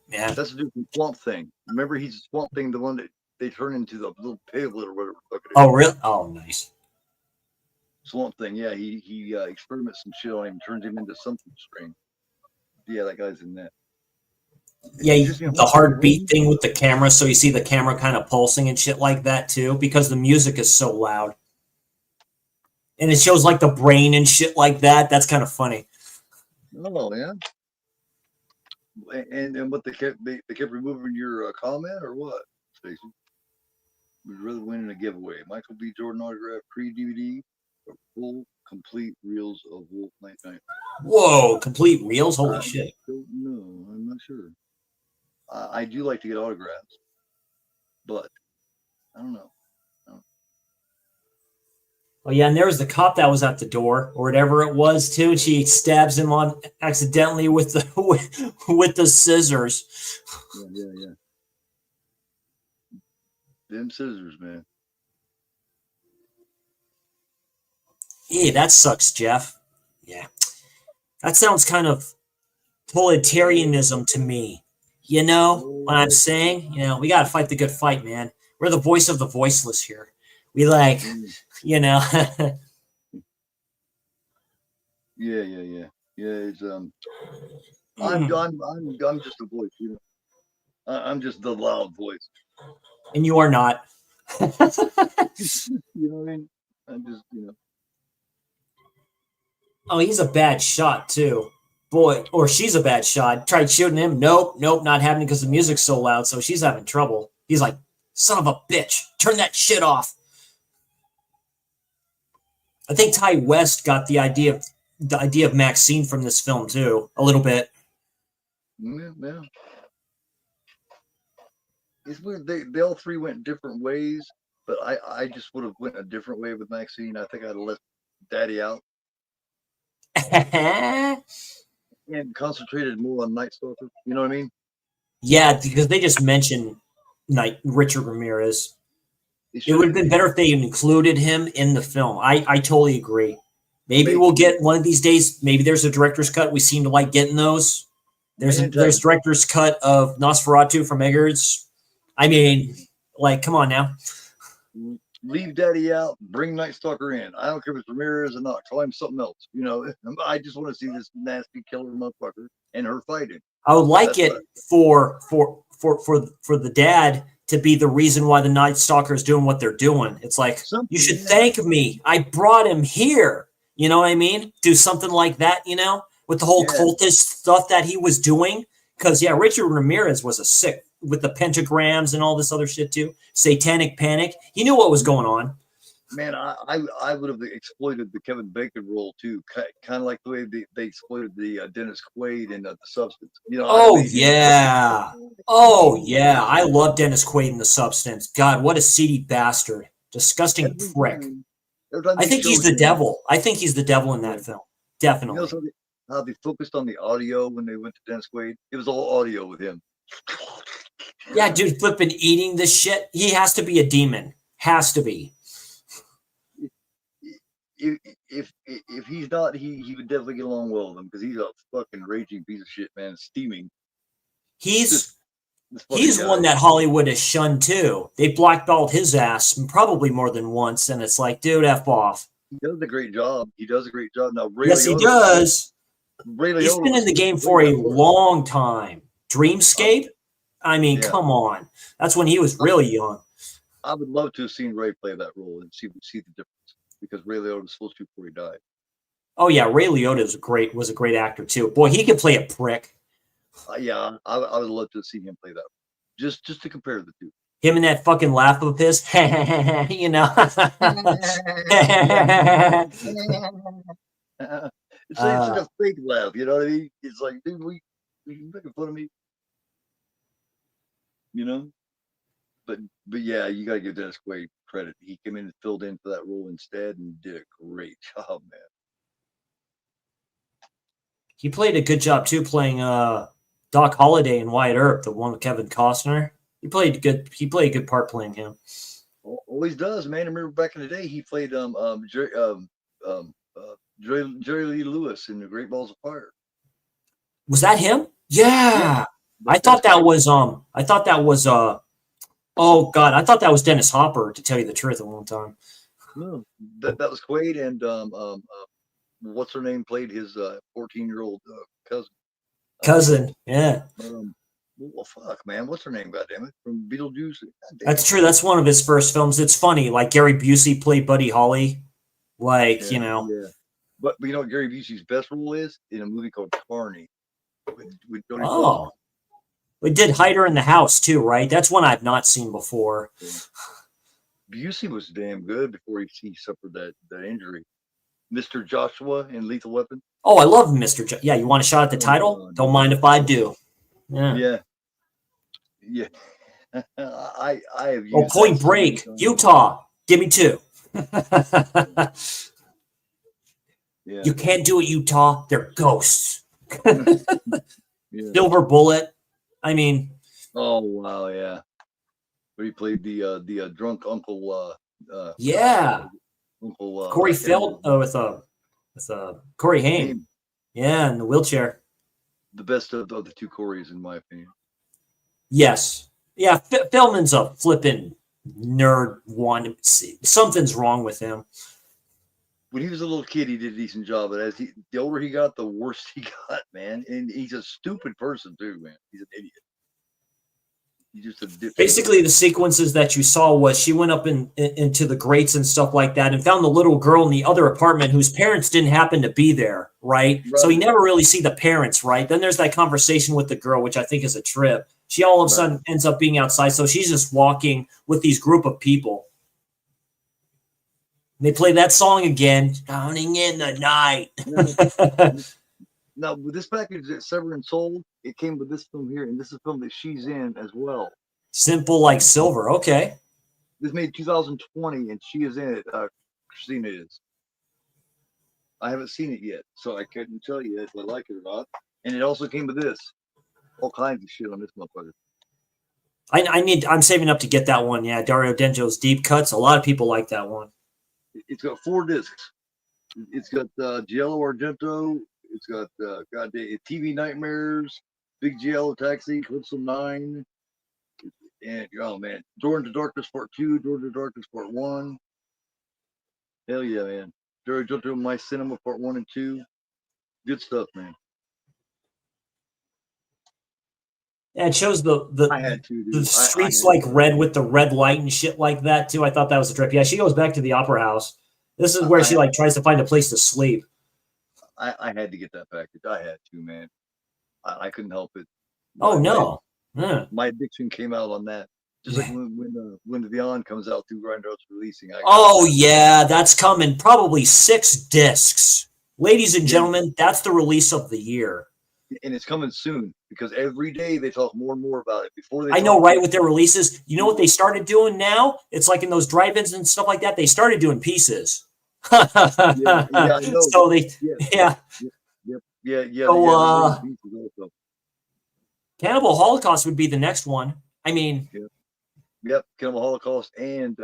Yeah. That's a dude from Swamp Thing. Remember, he's Swamp Thing, the one that they turn into the little piglet or whatever the fuck it is. Oh, really? Oh, nice. Swamp Thing. Yeah, he experiments some shit on him, turns him into something strange. Yeah, that guy's in that. Yeah, the heartbeat thing with the camera, so you see the camera kind of pulsing and shit like that too, because the music is so loud. And it shows like the brain and shit like that. That's kind of funny. Oh yeah. And what they kept removing your comment or what, Stacey? We'd rather win in a giveaway. Michael B. Jordan autograph pre-DVD or full complete reels of Wolf Night Night. Whoa, complete reels? Holy shit. Don't know. I'm not sure. I do like to get autographs, but I don't know. Oh yeah, and there was the cop that was at the door or whatever it was too, and she stabs him on accidentally with the with the scissors. Yeah. Them scissors, man. Yeah, that sucks, Jeff. Yeah. That sounds kind of totalitarianism to me. You know what I'm saying? You know, we got to fight the good fight, man. We're the voice of the voiceless here. We like, you know. Yeah. It's I'm just a voice, you know. I'm just the loud voice. And you are not. You know what I mean? I'm just, you know. Oh, he's a bad shot too. Boy, or she's a bad shot. Tried shooting him. Nope, not happening because the music's so loud, so she's having trouble. He's like, son of a bitch, turn that shit off. I think Ty West got the idea of Maxine from this film too, a little bit. Yeah. It's weird. They all three went different ways, but I just would have went a different way with Maxine. I think I'd have let Daddy out and concentrated more on Night Stalker. You know what I mean? Yeah, because they just mentioned Richard Ramirez. It would have been better if they included him in the film. I totally agree. Maybe we'll get one of these days. Maybe there's a director's cut. We seem to like getting those. There's director's cut of Nosferatu from Eggers. I mean, like, come on now. Leave Daddy out. Bring Night Stalker in. I don't care if it's Ramirez or not. Call him something else. You know, I just want to see this nasty killer motherfucker and her fighting. I would like it for the dad to be the reason why the Night Stalker is doing what they're doing. It's like, you should thank me. I brought him here. You know what I mean? Do something like that, you know, with the whole cultist stuff that he was doing. Because, yeah, Richard Ramirez was a sick with the pentagrams and all this other shit, too. Satanic Panic. He knew what was going on. Man, I would have exploited the Kevin Bacon role, too. Kind of like the way they exploited the Dennis Quaid in The Substance. You know, oh, yeah. Oh, yeah. I love Dennis Quaid in The Substance. God, what a seedy bastard. Disgusting prick. I think he's the devil. I think he's the devil in that film. Definitely. You know how they focused on the audio when they went to Dennis Quaid? It was all audio with him. Yeah, dude, flipping eating this shit. He has to be a demon. Has to be. If he's not, he would definitely get along well with him because he's a fucking raging piece of shit, man. Steaming. He's one that Hollywood has shunned too. They blackballed his ass probably more than once, and it's like, dude, F off. He does a great job. Now, yes, he does. He's been in the game for a long time. Dreamscape? I mean, come on. That's when he was really young. I would love to have seen Ray play that role and see the difference because Ray Liotta was supposed to before he died. Oh yeah, Ray Liotta was a great actor too. Boy, he could play a prick. Yeah, I would love to see him play that. Just to compare the two. Him and that fucking laugh of his, you know. Yeah. It's such uh, a fake laugh, you know what I mean? It's like, dude, you making fun of me, you know? But but yeah, you gotta give Dennis Quaid credit. He came in and filled in for that role instead and did a great job, man. he played a good job too, playing Doc Holliday in Wyatt Earp, the one with Kevin Costner. He played good. He played a good part playing him. Always does, man. I remember back in the day, he played Jerry Lee Lewis in The Great Balls of Fire. Was that him? Yeah, Yeah. I that's Dennis thought that Quaid. was I thought that was oh god, I thought that was Dennis Hopper, to tell you the truth, at one time. No, that was Quaid, and what's her name played his 14-year-old cousin. Cousin, yeah. Well, fuck, man, what's her name? Goddamn it, from Beetlejuice. God damn That's it. true. That's one of his first films. It's funny, like Gary Busey played Buddy Holly. Like, Yeah, you know. yeah. But you know what Gary Busey's best role is in a movie called Carney with Jodie Foster. Oh. We did Hider in the House too, right? That's one I've not seen before. Yeah. Busey was damn good before he suffered that injury. Mr. Joshua in Lethal Weapon. Oh, I love Mr. Yeah, you want a shot at the Oh title? god, Don't man. mind if I do. Yeah. Yeah, yeah. I have Oh, used that Point so many Break, times. Utah. Give me two. Yeah, You can't do it, Utah. They're ghosts. yeah. Silver Bullet. I mean, Oh wow, yeah. Where he played the drunk uncle. God, what yeah. was it? Uncle. Corey I can't remember Feld his name. with Corey Haim. Name Yeah, in the wheelchair. the best of the two Corys, in my opinion. Yes. Yeah, Feldman's a flipping nerd one. Something's wrong with him. When he was a little kid, he did a decent job, but the older he got, the worse he got, man. And he's a stupid person too, man. He's an idiot. He's just a dipshit. Basically, the sequences that you saw was she went up into the grates and stuff like that and found the little girl in the other apartment whose parents didn't happen to be there, right? So you Right, never really see the parents, right? Then there's that conversation with the girl, which I think is a trip. She all of a right. sudden ends up being outside, so she's just walking with these group of people. They play that song again, "Drowning in the Night." Now, with this package that Severin sold, it came with this film here, and this is a film that she's in as well. Simple like silver. Okay. This made 2020, and she is in it. Christina is. I haven't seen it yet, so I couldn't tell you if I like it or not. And it also came with this. All kinds of shit on this motherfucker. I'm saving up to get that one. Yeah, Dario Denjo's Deep Cuts. A lot of people like that one. It's got 4 discs. It's got Giallo Argento. It's got goddamn TV Nightmares, Big Giallo Taxi, Calypso 9, and oh man, Door into Darkness Part 2, Door into Darkness Part 1. Hell yeah, man. Dario Argento My Cinema Part 1 and 2. Good stuff, man. Yeah, it shows I had to, the dude. I streets had like to. red with the red light and shit like that too. I thought that was a trip. Yeah, she goes back to the opera house. This is where she I, like tries to find a place to sleep. I had to get that package. I had to, man. I couldn't help it. Oh My my no. Yeah. my addiction came out on that. Just like Yeah. when the Beyond comes out through Grindhouse releasing, I got Oh that. yeah, that's coming. Probably 6 discs. Ladies and Yeah, gentlemen, that's the release of the year. and it's coming soon because every day they talk more and more about it. Before they I know, talk right? about With their releases, you know what they started doing now? It's like in those drive-ins and stuff like that. They started doing pieces. yeah, I know. So they, Yeah, yeah. yeah, yeah. So They're doing pieces also. Cannibal Holocaust would be the next one. I mean, Yep, Cannibal Holocaust and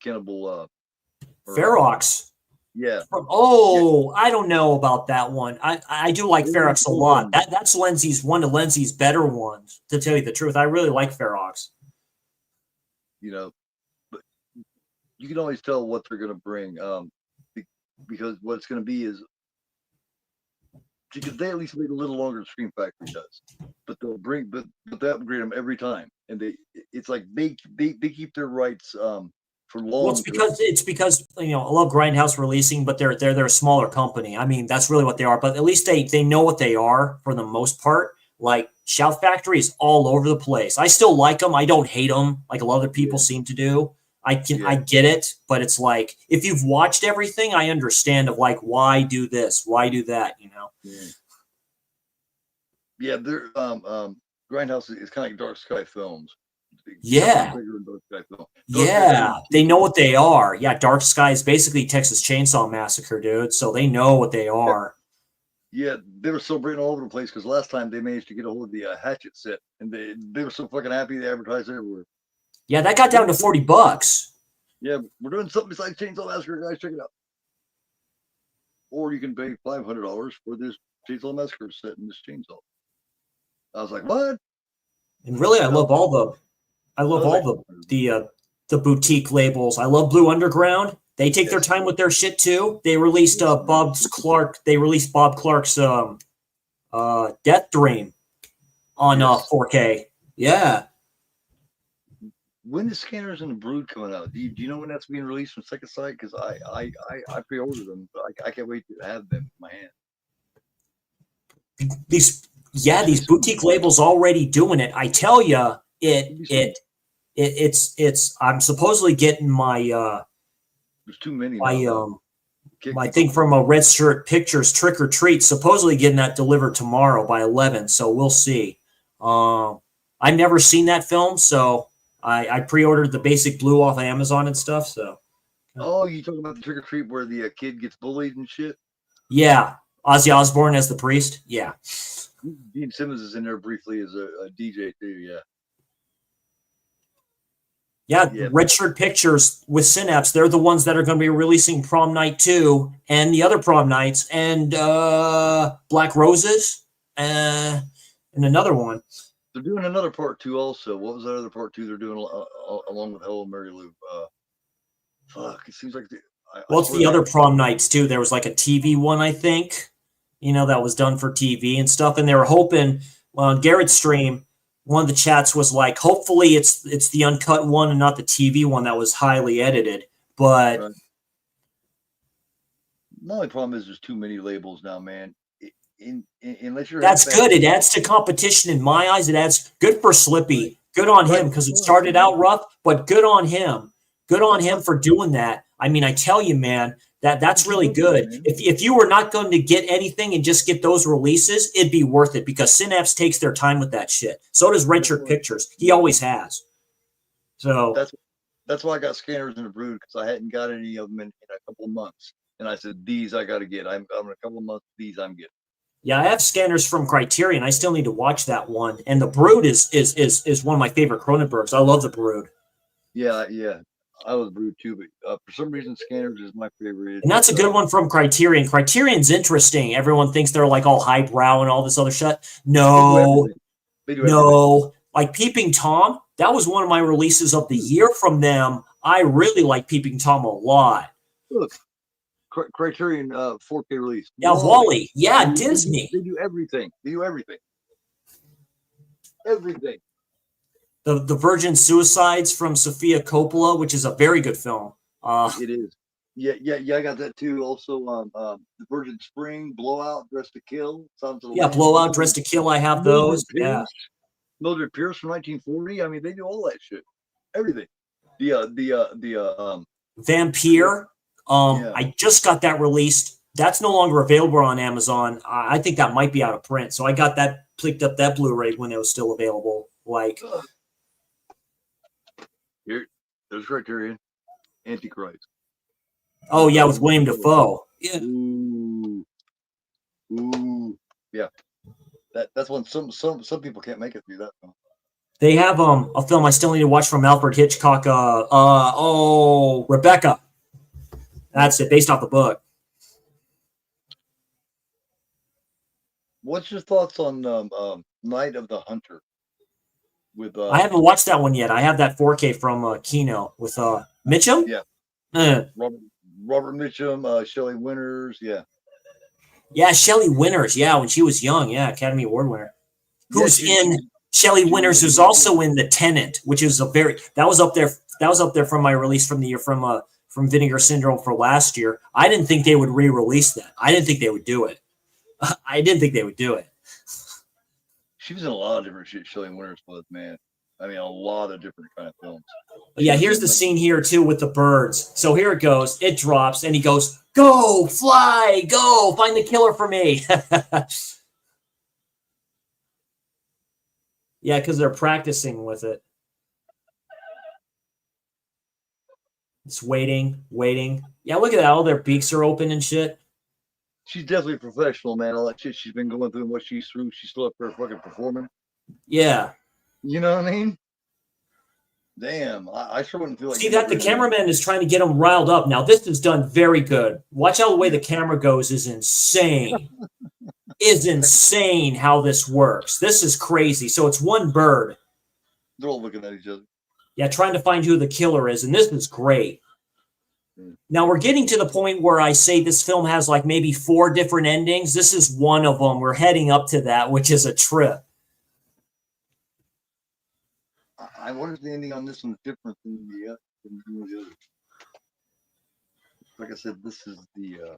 Cannibal or Ferox. yeah, yeah. Oh, I don't know about that one. I do like Those are Ferox a cool lot. ones. That's Lindsay's one of Lindsay's better ones. To tell you the truth, I really like Ferox. You know, but you can always tell what they're gonna bring. Because what it's gonna be is because they at least made a little longer than Scream Factory does, but they'll bring but they upgrade them every time, and it's like they keep their rights for Well, long. it's because you know I love Grindhouse releasing, but they're a smaller company. I mean, that's really what they are. But at least they know what they are for the most part. Like Shout Factory is all over the place. I still like them. I don't hate them like a lot of other people seem to do. I get it, but it's like if you've watched everything, I understand of like why do this, why do that, you know. Yeah, they're Grindhouse is kind of like Dark Sky Films. Yeah. Dark Sky Film. Yeah, they know what they are. Yeah, Dark Sky is basically Texas Chainsaw Massacre, dude. So they know what they are. Yeah, they were celebrating all over the place because last time they managed to get a hold of the Hatchet set, and they were so fucking happy. They advertised everywhere. Yeah, that got down to $40. Yeah, we're doing something besides Chainsaw Massacre, guys. Check it out. Or you can pay $500 for this Chainsaw Massacre set and this chainsaw. I was like, what? And really, I love all the boutique labels. I love Blue Underground. They take their time with their shit too. They released Bob Clark's Death Dream on 4K. Yeah. When the Scanners and the Brood coming out? Do you know when that's being released from Second Sight? Because I pre-ordered them, but I can't wait to have them in my hand. These boutique labels already doing it. I tell you, it's I'm supposedly getting my there's too many. My thing from a Red Shirt Pictures Trick or Treat, supposedly getting that delivered tomorrow by 11. So we'll see. I've never seen that film, so I pre-ordered the basic blue off of Amazon and stuff. So. Oh, you talking about the Trick or Treat where the kid gets bullied and shit? Yeah, Ozzy Osbourne as the priest. Yeah. Gene Simmons is in there briefly as a DJ too. Yeah. Yeah, Red Shirt Pictures with Synapse, they're the ones that are going to be releasing Prom Night 2 and the other prom nights and Black Roses and another one. They're doing another part 2 also. What was that other part 2 they're doing along with Hello Mary Lou? Fuck, it seems like it's the other prom nights too. There was like a TV one, I think, that was done for TV and stuff. And they were hoping, on Garrett's stream, one of the chats was like, hopefully it's the uncut one and not the TV one that was highly edited. But my only problem is there's too many labels now, man. Unless you're that's good. It adds to competition in my eyes. It adds good for Slippy. Good on him because it started out rough, but good on him. Good on him for doing that. I mean, I tell you, man, that's really good. If you were not going to get anything and just get those releases, it'd be worth it because Synapse takes their time with that shit. So does Red Shirt Pictures. He always has. So that's why I got Scanners in the Brood because I hadn't got any of them in a couple of months, and I said these I got to get. I'm in a couple of months. These I'm getting. Yeah, I have Scanners from Criterion. I still need to watch that one. And the Brood is one of my favorite Cronenbergs. I love the Brood. Yeah. I was Brood too, but for some reason, Scanners is my favorite. And that's a good one from Criterion. Criterion's interesting. Everyone thinks they're like all highbrow and all this other shit. No, they do no. Like Peeping Tom, that was one of my releases of the year from them. I really like Peeping Tom a lot. Look, Criterion 4K release. Yeah, Wally. Yeah, Disney. They do everything. Everything. The Virgin Suicides from Sofia Coppola, which is a very good film. It is. Yeah. I got that too. Also, the Virgin Spring, Blowout, Dress to Kill. Blowout, Dress to Kill. I have those. Yeah. Mildred Pierce from 1940. I mean, they do all that shit. Everything. The Vampire. I just got that released. That's no longer available on Amazon. I think that might be out of print. So I got that, picked up that Blu-ray when it was still available. Like. There's Criterion, Antichrist. Oh yeah, with William Dafoe. Yeah. Ooh. Yeah. That's one. Some people can't make it through that film. They have a film I still need to watch from Alfred Hitchcock. Rebecca. That's it, based off the book. What's your thoughts on Night of the Hunter? I haven't watched that one yet. I have that 4K from Kino with Mitchum. Yeah. Robert Mitchum, Shelley Winters. Yeah. Yeah, Shelley Winters. Yeah, when she was young. Yeah, Academy Award winner. Who's in Shelley Winters? Who's also in The Tenant, which is that was up there That was up there from my release from the year from Vinegar Syndrome for last year. I didn't think they would re-release that. I didn't think they would do it. I didn't think they would do it. She was in a lot of different shit. Showing Winter's Blood, man. I mean, a lot of different kind of films. Yeah, here's the scene here too with the birds. So here it goes. It drops, and he goes, "Go, fly, go, find the killer for me." Yeah, because they're practicing with it. It's waiting, waiting. Yeah, look at that. All their beaks are open and shit. She's definitely a professional, man. All that shit she's been going through and what she's through, she's still up there fucking performing. Yeah. You know what I mean? Damn, I sure wouldn't feel like. See that the cameraman is trying to get him riled up. Now this is done very good. Watch how the way the camera goes is insane. Is insane how this works. This is crazy. So it's one bird. They're all looking at each other. Yeah, trying to find who the killer is, and this is great. Now we're getting to the point where I say this film has like maybe 4 different endings. This is one of them. We're heading up to that, which is a trip. I wonder if the ending on this one's different than the other. Like I said, this is the.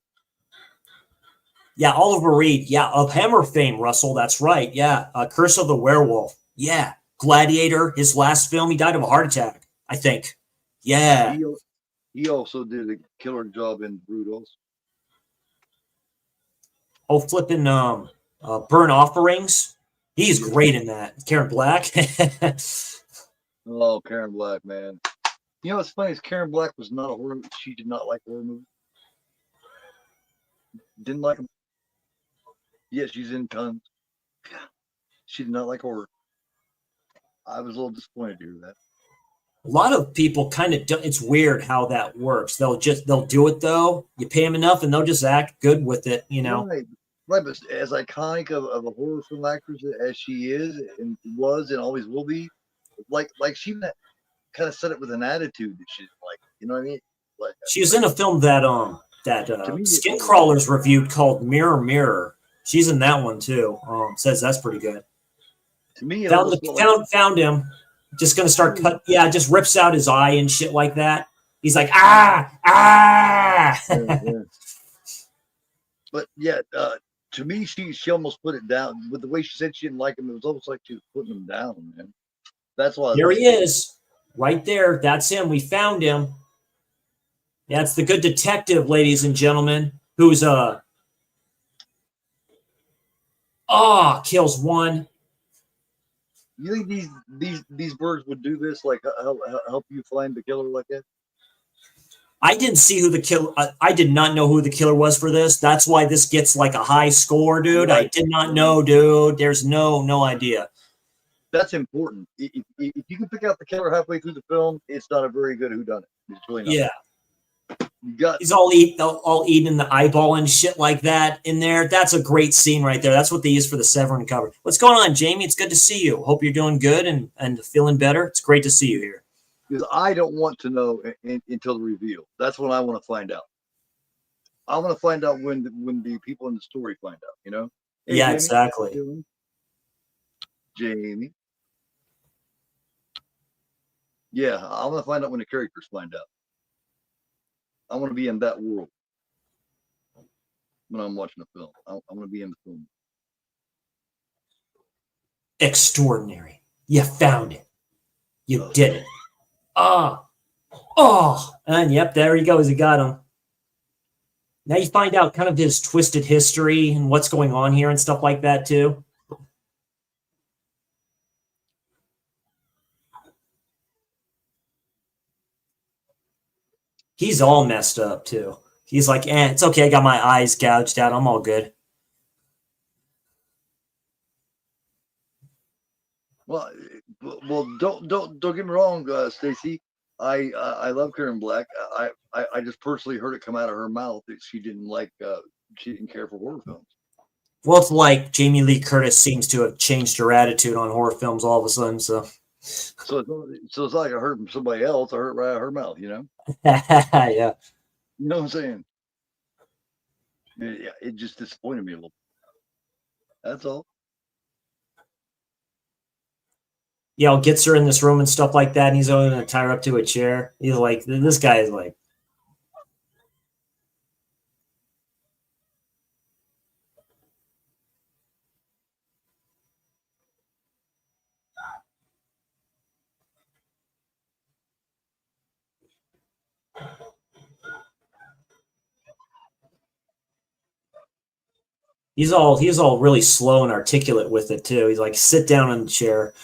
Yeah, Oliver Reed. Yeah, of Hammer fame, Russell. That's right. Yeah, Curse of the Werewolf. Yeah, Gladiator. His last film. He died of a heart attack, I think. Yeah. He also did a killer job in Brood also. Oh, flipping Burn Offerings. He's great in that. Karen Black. Oh, Karen Black, man. You know what's funny is Karen Black was not a horror. She did not like horror movies. Didn't like them. Yeah, she's in tons. She did not like horror. I was a little disappointed to hear that. A lot of people kind of it's weird how that works. They'll do it though. You pay them enough and they'll just act good with it, you know. Right, but as iconic of a horror film actress as she is and was and always will be, like she kind of said it with an attitude that she's like, you know what I mean? Like she was in a film that Skin Crawlers reviewed called Mirror Mirror. She's in that one too. Says that's pretty good. To me, found him. Just gonna start cut. Yeah, just rips out his eye and shit like that. He's like, ah. Yeah. But yeah, to me, she almost put it down with the way she said she didn't like him. It was almost like she was putting him down, man. That's why. There he is, right there. That's him. We found him. That's the good detective, ladies and gentlemen, who's kills one. You think these birds would do this, like help you find the killer like that? I didn't see who the killer. I did not know who the killer was for this. That's why this gets like a high score, dude. Right. I did not know, dude. There's no idea. That's important. If you can pick out the killer halfway through the film, it's not a very good whodunit. It's really not. Yeah. He's all eating the eyeball and shit like that in there. That's a great scene right there. That's what they use for the Severin cover. What's going on, Jamie? It's good to see you. Hope you're doing good and feeling better. It's great to see you here. Because I don't want to know until the reveal. That's when I want to find out. I want to find out when the people in the story find out. You know? Hey, yeah, Jamie, exactly. Jamie. Yeah, I want to find out when the characters find out. I want to be in that world when I'm watching a film. I want to be in the film. Extraordinary. You found it. You did it. And yep, there he goes. He got him. Now you find out kind of his twisted history and what's going on here and stuff like that too. He's all messed up too. He's like, it's okay. I got my eyes gouged out. I'm all good. Well, don't get me wrong, Stacy. I love Karen Black. I just personally heard it come out of her mouth that she didn't care for horror films. Well, it's like Jamie Lee Curtis seems to have changed her attitude on horror films all of a sudden. So it's like I heard from somebody else. I heard it right out of her mouth, you know? Yeah. You know what I'm saying? Yeah, it just disappointed me a little. That's all. gets her in this room and stuff like that, and he's going to tie her up to a chair. He's like, this guy is like, he's all really slow and articulate with it too. He's like, sit down in the chair.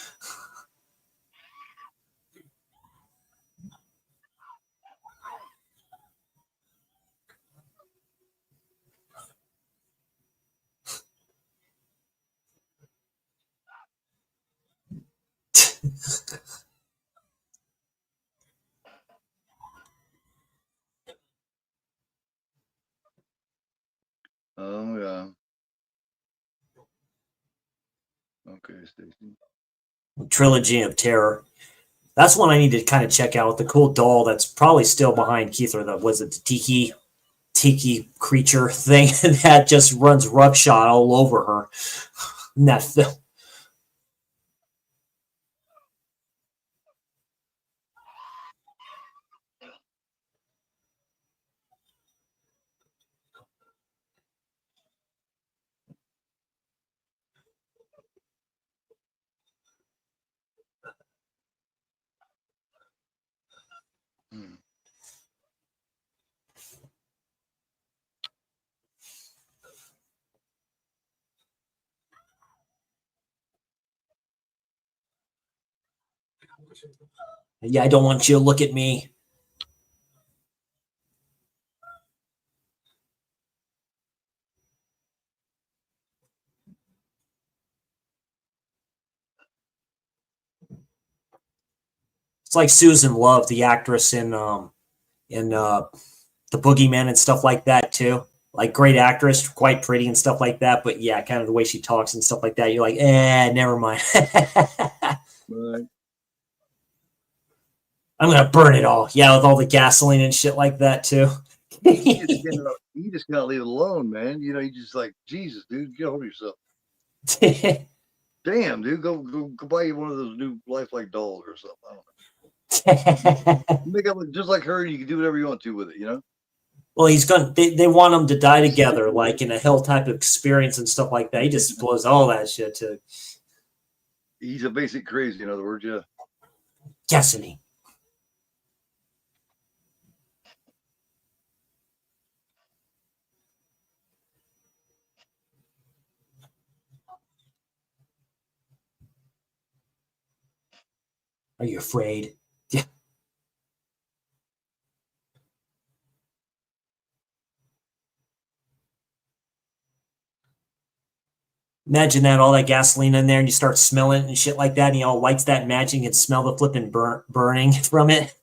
Oh yeah. Okay, Stacy. Trilogy of Terror. That's one I need to kind of check out with the cool doll that's probably still behind Keith, or the tiki creature thing that just runs roughshod all over her in that film. Hmm. Yeah, I don't want you to look at me. It's like Susan Love, the actress in The Boogeyman and stuff like that too. Like, great actress, quite pretty and stuff like that. But yeah, kind of the way she talks and stuff like that, you're like, never mind. Right. I'm gonna burn it all. Yeah, with all the gasoline and shit like that too. You just gotta leave it alone, man. You know, you just like, Jesus, dude, get hold of yourself. Damn, dude, go buy you one of those new lifelike dolls or something. I don't know. Make up just like her. You can do whatever you want to with it. You know. Well, he's gonna. They want them to die together, like in a hell type of experience and stuff like that. He just blows all that shit too. He's a basic crazy, in other words. Yeah. Gasoline. Are you afraid? Yeah. Imagine that, all that gasoline in there, and you start smelling it and shit like that, and he all lights that match, and you can smell the flipping burning from it.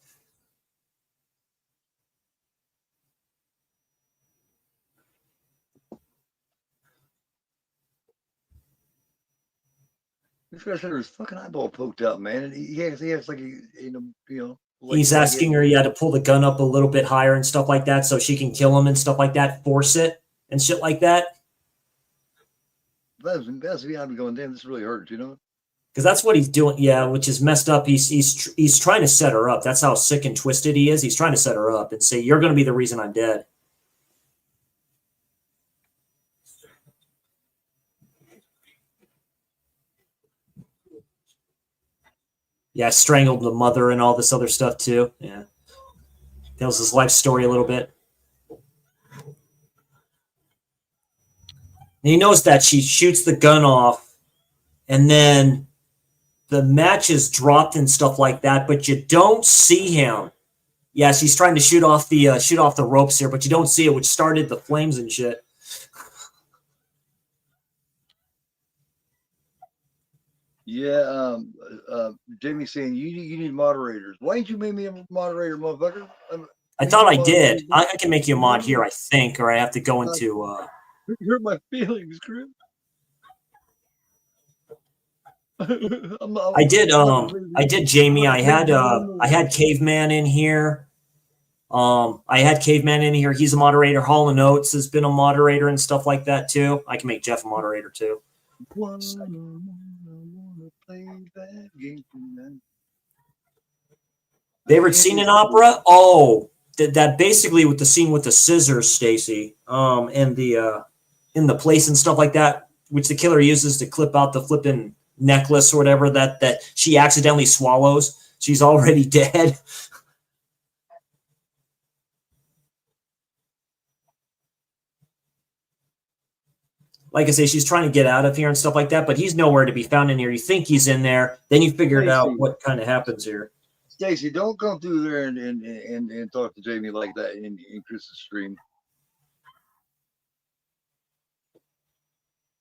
This guy's had his fucking eyeball poked out, man. And he has like like He's asking her, to pull the gun up a little bit higher and stuff like that, so she can kill him and stuff like that, force it and shit like that. That's me. I'd be going, damn, this really hurts, you know. Because that's what he's doing. Yeah, which is messed up. He's trying to set her up. That's how sick and twisted he is. He's trying to set her up and say, "You're going to be the reason I'm dead." Yeah, strangled the mother and all this other stuff too. Yeah, tells his life story a little bit. And he knows that she shoots the gun off, and then the match is dropped and stuff like that, but you don't see him. Yes, he's trying to shoot off the ropes here, but you don't see it, which started the flames and shit. Yeah, Jamie saying you need moderators. Why didn't you make me a moderator, motherfucker? I thought I did. I can make you a mod here, I think, or I have to go into. You hurt my feelings, Chris. I did Jamie. I had Caveman in here. I had Caveman in here. He's a moderator. Hall and Oates has been a moderator and stuff like that too. I can make Jeff a moderator too. Wanna play bad game tonight. Favorite scene in opera? Oh, that basically with the scene with the scissors, Stacy, and the in the place and stuff like that, which the killer uses to clip out the flipping necklace or whatever that she accidentally swallows. She's already dead. Like I say, she's trying to get out of here and stuff like that, but he's nowhere to be found in here. You think he's in there, then you figured out what kind of happens here. Stacy, don't come through there and talk to Jamie like that in Chris's stream.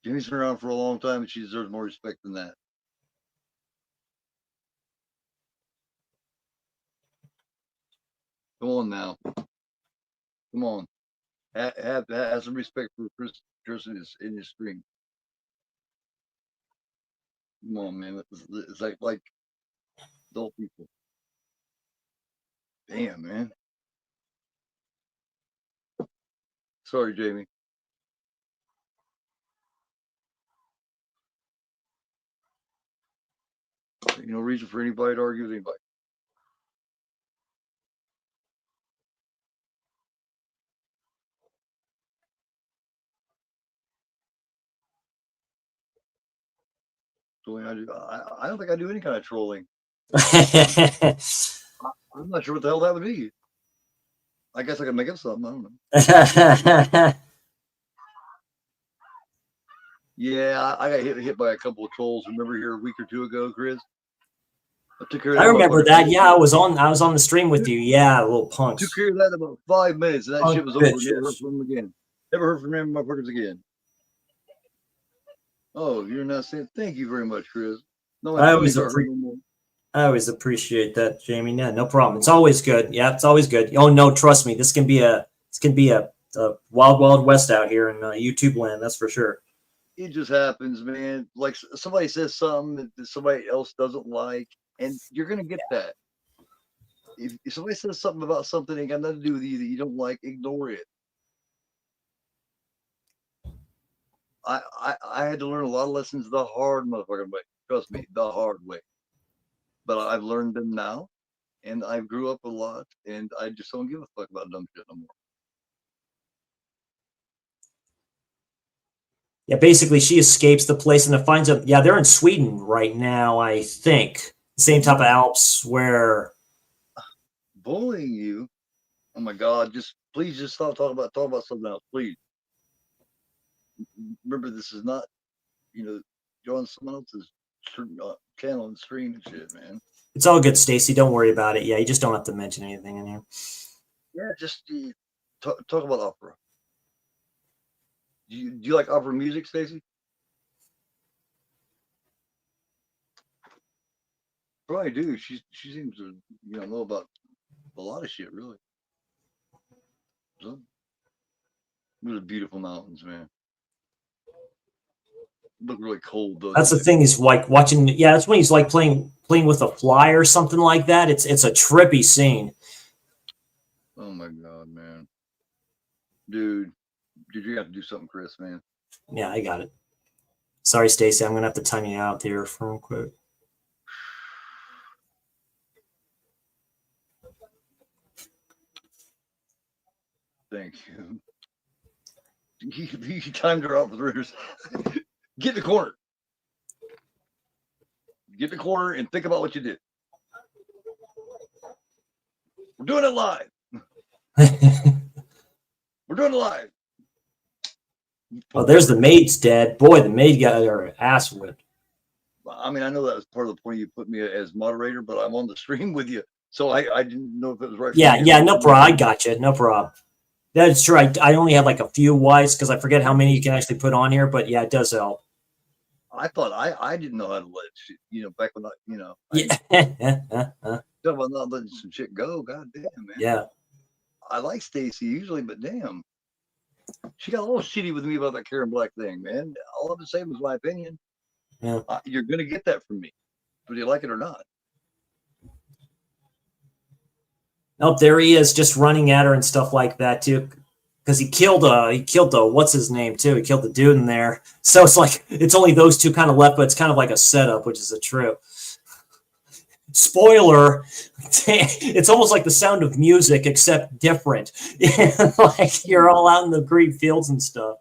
Jamie's been around for a long time, and she deserves more respect than that. Come on now. Come on. Have some respect for Chris in his stream. Come on, man. It's like adult people. Damn, man. Sorry, Jamie. No reason for anybody to argue with anybody. I don't think I do any kind of trolling. I'm not sure what the hell that would be. I guess I could make up something. I don't know. Yeah, I got hit by a couple of trolls. Remember here a week or two ago, Chris? I remember that. Yeah, I was on the stream with you. Yeah, little punks. Took care of that in about 5 minutes, and that shit was over. Never heard from them again. Never heard from them motherfuckers again. Oh, you're not saying thank you very much, Chris. No, I always appreciate that, Jamie. Yeah, no problem. It's always good. Yeah, it's always good. Oh no, trust me, this can be a wild, wild west out here in YouTube land. That's for sure. It just happens, man. Like somebody says something that somebody else doesn't like, and you're gonna get that. If somebody says something about something ain't got nothing to do with you that you don't like, ignore it. I had to learn a lot of lessons the hard motherfucking way. Trust me, the hard way. But I've learned them now, and I grew up a lot, and I just don't give a fuck about dumb shit no more. Yeah, basically she escapes the place and it finds them. Yeah, they're in Sweden right now, I think. The same type of Alps where bullying you. Oh my God! Please stop talking about something else, please. Remember, this is not, you're on someone else's channel and stream and shit, man. It's all good, Stacy. Don't worry about it. Yeah, you just don't have to mention anything in here. Yeah, just talk about opera. Do you like opera music, Stacy? Probably do. She seems to know about a lot of shit, really. So, those are beautiful mountains, man. Look really cold though. That's the thing. He's like watching. Yeah, that's when he's like playing with a fly or something like that. It's a trippy scene. Oh my God, man, dude, did you have to do something, Chris, man? Yeah, I got it. Sorry, Stacy. I'm gonna have to time you out here for real quick. Thank you. You timed her out for the Ritters. Get in the corner. Get in the corner and think about what you did. We're doing it live. We're doing it live. Oh, there's the maid's dead. Boy, the maid got her ass whipped. I mean, I know that was part of the point you put me as moderator, but I'm on the stream with you, so I didn't know if it was right. Yeah, no problem. I got you. No problem. That's true. I only have like a few wives because I forget how many you can actually put on here, but yeah, it does help. I thought I didn't know how to let shit, back when talk about not letting some shit go. God damn, man. Yeah. I like Stacy usually, but damn, she got a little shitty with me about that Karen Black thing, man. All I'm saying was my opinion. Yeah. You're gonna get that from me, whether you like it or not. Oh, there he is, just running at her and stuff like that too, because he killed the what's his name too. He killed the dude in there, so it's like it's only those two kind of left, but it's kind of like a setup, which is a trip. Spoiler, it's almost like the Sound of Music, except different. Like you're all out in the green fields and stuff.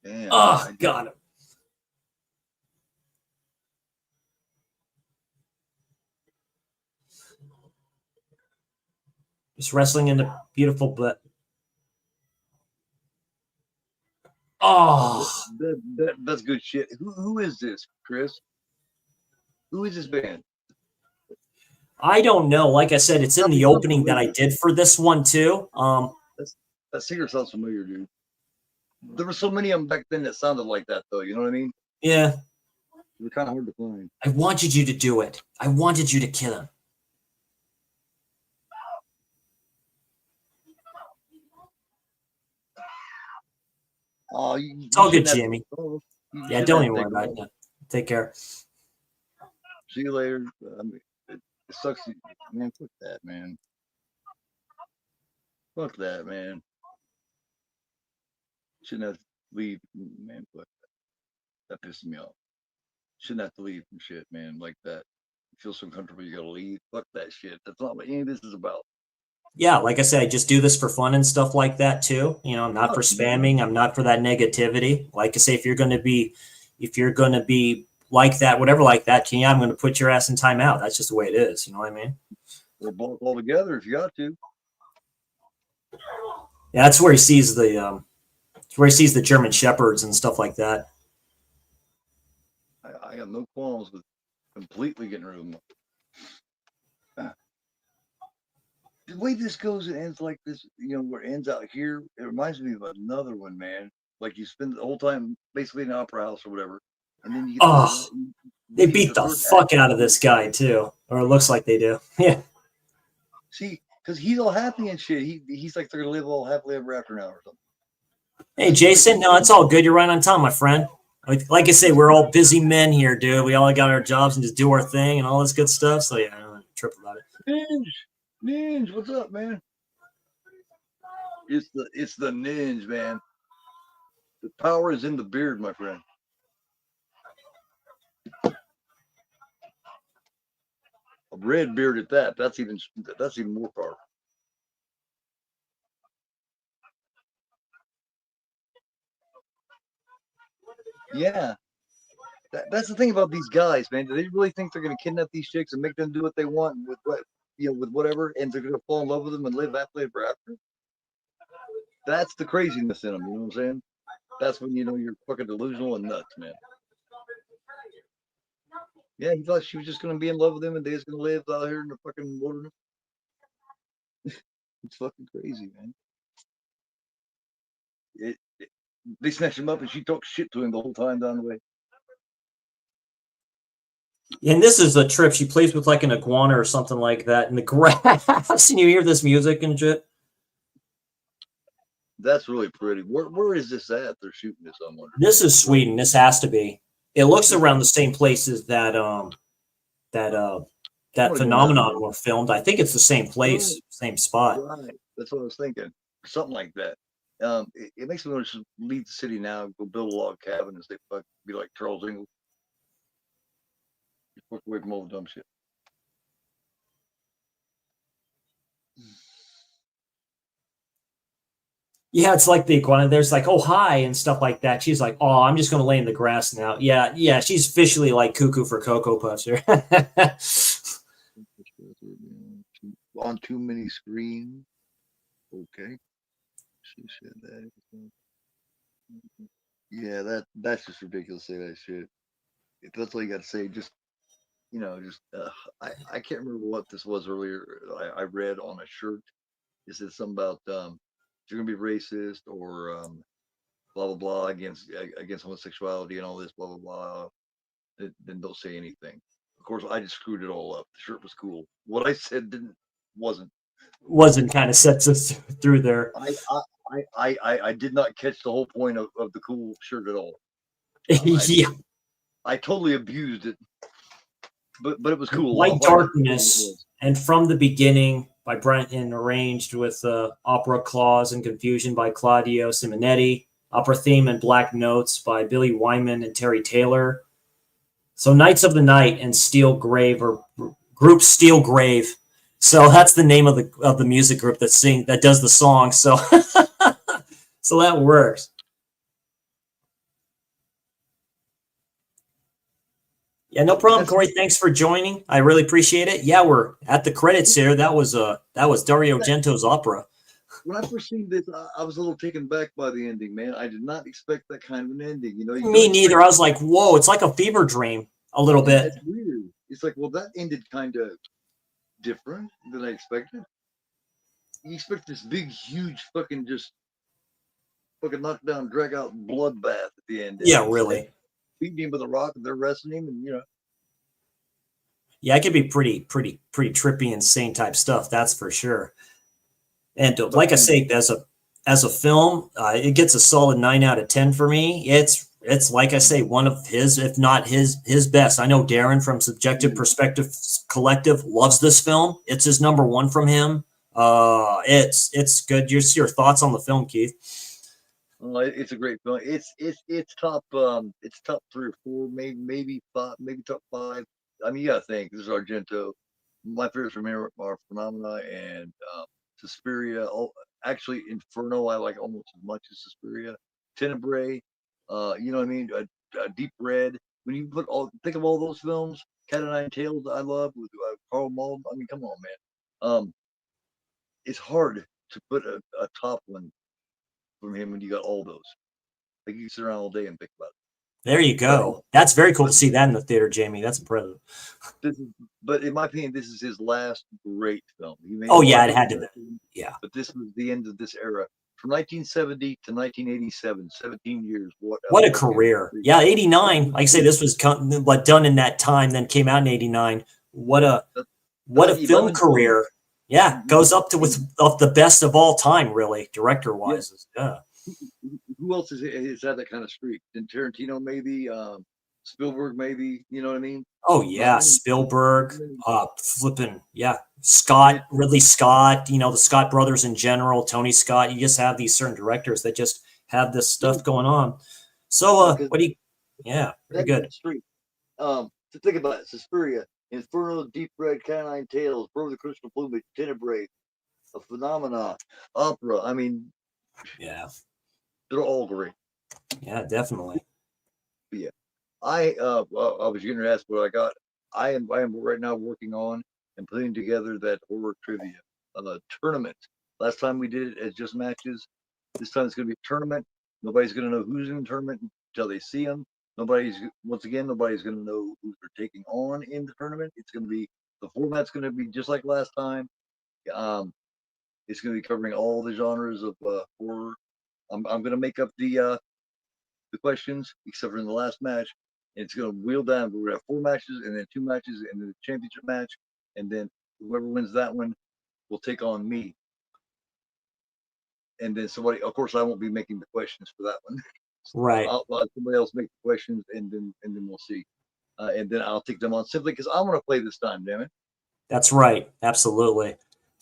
Damn, Oh, I God. Just wrestling in the beautiful butt. Oh, that's good shit. Who is this, Chris? Who is this band? I don't know. Like I said, it's in the Sounds opening that I familiar. did for this one too. That singer sounds familiar, dude. There were so many of them back then that sounded like that, though. You know what I mean? Yeah. They were kind of hard to find. I wanted you to do it. I wanted you to kill him. Oh, It's all good, shouldn't have to. Jamie. Oh, you Yeah, shouldn't don't have even to worry take about off. it. Take care. See you later. I mean, it sucks. Man, fuck that, man. Fuck that, man. Shouldn't have to leave, man. Fuck that. That pisses me off. Shouldn't have to leave from shit, man, like that. You feel so comfortable, you gotta leave. Fuck that shit. That's not what any of this is about. Yeah, like I said, I just do this for fun and stuff like that too. You know, I'm not for Fuck, man. spamming. I'm not for that negativity. Like I say, if you're gonna be like that, whatever like that, yeah, I'm gonna put your ass in timeout. That's just the way it is. You know what I mean? Or block all together if you got to. Yeah, that's where he sees the German shepherds and stuff like that. I got no qualms with completely getting rid of them. The way this goes, it ends like this, where it ends out here. It reminds me of another one, man. Like you spend the whole time basically in an opera house or whatever, and then you get Oh, they you get beat the the third act. fuck out of this guy too, or it looks like they do. Yeah. See, because he's all happy and shit. He's like they're gonna live all happily ever after now or something. Hey, Jason. No, it's all good. You're right on time, my friend. Like I say, we're all busy men here, dude. We all got our jobs and just do our thing and all this good stuff. So yeah, I don't trip about it. Ninja, what's up, man? It's the ninja, man. The power is in the beard, my friend. A red beard at that. That's even more powerful. Yeah. That's the thing about these guys, man. Do they really think they're gonna kidnap these chicks and make them do what they want with with whatever, and they're gonna fall in love with them and live happily ever after? That's the craziness in them. You know what I'm saying? That's when you know you're fucking delusional and nuts, man. Yeah, he thought she was just gonna be in love with him and they was gonna live out here in the fucking wilderness. It's fucking crazy, man. They snatched him up and she talked shit to him the whole time down the way. And this is a trip. She plays with like an iguana or something like that in the grass, and you hear this music and shit. That's really pretty. Where is this at? They're shooting this, I'm wondering. This is Sweden. This has to be. It looks around the same places that phenomenon were filmed. I think it's the same place, Right. same spot. Right. That's what I was thinking. Something like that. It makes me want to just leave the city now, go build a log cabin and be like Charles Ingalls. Just fuck away from all the dumb shit. Yeah, it's like the iguana. There's like, oh, hi, and stuff like that. She's like, oh, I'm just going to lay in the grass now. Yeah, yeah. She's officially like cuckoo for Cocoa Puffs here. On too many screens. Okay. She said that. Yeah, that's just ridiculous to say that shit. If that's all you got to say, just I can't remember what this was earlier. I read on a shirt. It said something about you're gonna be racist or blah blah blah against homosexuality and all this blah blah blah. Then don't say anything. Of course, I just screwed it all up. The shirt was cool. What I said wasn't. Wasn't kind of sets us through there. I did not catch the whole point of the cool shirt at all. Yeah. I totally abused it, but it was cool. White Darkness and From the Beginning by Brent and arranged with Opera Clause and Confusion by Claudio Simonetti. Opera Theme and Black Notes by Billy Wyman and Terry Taylor. So Knights of the Night and Steel Grave, or group Steel Grave. So that's the name of the music group that does the song. So so that works. Yeah, no problem, Corey. Thanks for joining. I really appreciate it. Yeah, we're at the credits here. That was Dario Argentos' opera. When I first seen this, I was a little taken back by the ending, man. I did not expect that kind of an ending. You know, Me neither. I was like, whoa, it's like a fever dream a little bit. It's weird. It's like, well, that ended kind of different than I expected. You expect this big, huge, fucking just fucking knockdown, drag out bloodbath at the end. Yeah, really. Beating him with a rock, and they're wrestling him, and you know. Yeah, it could be pretty trippy, insane type stuff. That's for sure. And like I say, as a film, it gets a solid 9 out of 10 for me. It's like I say, one of his, if not his best. I know Darren from Subjective Perspective Collective loves this film. It's his number one from him. It's good. Your thoughts on the film, Keith? It's a great film. It's top 3 or 4, maybe 5, maybe top 5. I mean, you gotta think. This is Argento. My favorites from here are Phenomena and Suspiria. Oh, actually, Inferno I like almost as much as Suspiria. Tenebrae, you know what I mean? Deep Red. When you think of all those films, Cat o' Nine Tails, I love with Carl Malden. I mean, come on, man. It's hard to put a top one from him when you got all those. Like you can sit around all day and think about it. There you go. That's very cool to see that in the theater, Jamie. That's impressive. But in my opinion, this is his last great film. Oh yeah, it had to be. Yeah. But this was the end of this era. From 1970 to 1987, 17 years. What a career. Yeah, 89. Like I say, this was done in that time, then came out in 89. What a film career. Yeah, goes up to of the best of all time, really, director-wise. Yeah. Who else has had that kind of streak? And Tarantino, maybe. Spielberg, maybe. You know what I mean? Oh yeah, Spielberg. Flipping. Yeah, Scott, Ridley Scott. You know, the Scott brothers in general. Tony Scott. You just have these certain directors that just have this stuff going on. So, what do you? Yeah, very good. Streak. To think about it, Suspiria, Inferno, Deep Red, Cat o' Nine Tails, Brother Crystal Plumage, Tenebrae, A Phenomena, Opera. I mean, yeah, they're all great. Yeah, definitely. But yeah, I was going to ask what I got. I am right now working on and putting together that horror trivia tournament. Last time we did it as just matches. This time it's going to be a tournament. Nobody's going to know who's in the tournament until they see them. Nobody's going to know who they're taking on in the tournament. It's going to be, the format's going to be just like last time. It's going to be covering all the genres of horror. I'm going to make up the questions, except for in the last match. And it's going to wheel down. We're going to have 4 matches, and then 2 matches, and then the championship match. And then whoever wins that one will take on me. And then somebody, of course, I won't be making the questions for that one. Right. I'll let somebody else make the questions, and then we'll see. And then I'll take them on simply because I want to play this time. Damn it. That's right. Absolutely.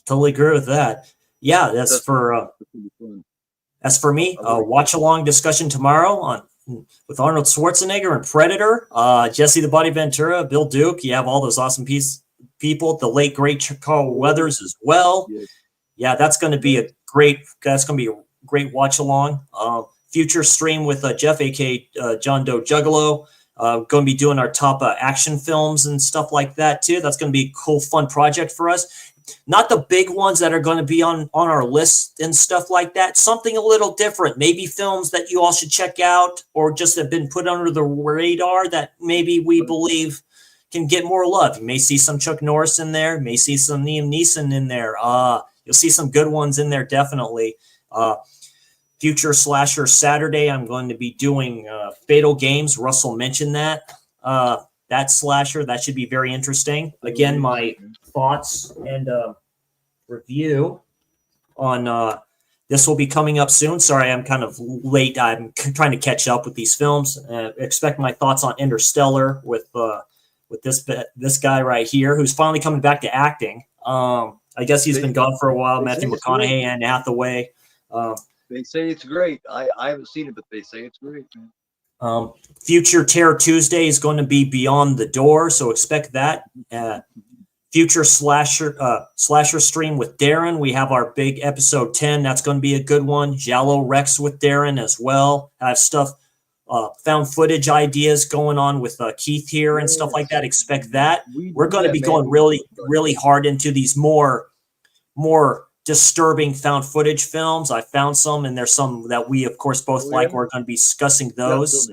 Totally agree with that. Yeah, that's for me. Watch along discussion tomorrow with Arnold Schwarzenegger and Predator, Jesse the Body Ventura, Bill Duke. You have all those awesome people. The late great Carl Weathers as well. Yeah, that's going to be a great watch along. Future stream with Jeff, aka John Doe Juggalo. Going to be doing our top action films and stuff like that too. That's going to be a cool, fun project for us. Not the big ones that are going to be on our list and stuff like that. Something a little different. Maybe films that you all should check out or just have been put under the radar that maybe we believe can get more love. You may see some Chuck Norris in there. You may see some Liam Neeson in there. You'll see some good ones in there, definitely. Future Slasher Saturday, I'm going to be doing Fatal Games. Russell mentioned that. That slasher, that should be very interesting. Again, my thoughts and review on this will be coming up soon. Sorry, I'm kind of late. I'm trying to catch up with these films. Expect my thoughts on Interstellar with this guy right here, who's finally coming back to acting. I guess he's been gone for a while. Matthew McConaughey and Hathaway. They say it's great. I haven't seen it, but they say it's great, man. Future Terror Tuesday is going to be Beyond the Door, so expect that. Future slasher stream with Darren. We have our big episode 10. That's going to be a good one. Giallo Rex with Darren as well. I have stuff, found footage ideas going on with Keith here and stuff like that. Expect that. We're going to be going really hard into these more disturbing found footage films. I found some, and there's some that we, of course, both like. We're going to be discussing those.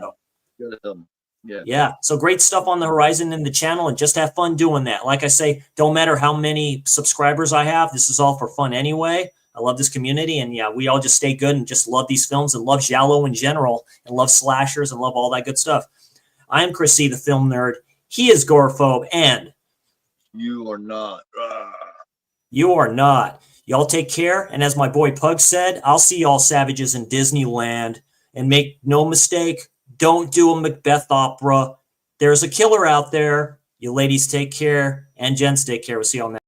Yeah. So great stuff on the horizon in the channel, and just have fun doing that. Like I say, don't matter how many subscribers I have. This is all for fun anyway. I love this community, and yeah, we all just stay good and just love these films and love Giallo in general and love slashers and love all that good stuff. I am Chris C, the film nerd. He is goraphobe, and you are not. You are not. Y'all take care, and as my boy Pug said, I'll see y'all savages in Disneyland. And make no mistake, don't do a Macbeth opera. There's a killer out there. You ladies take care, and gents take care. We'll see y'all next.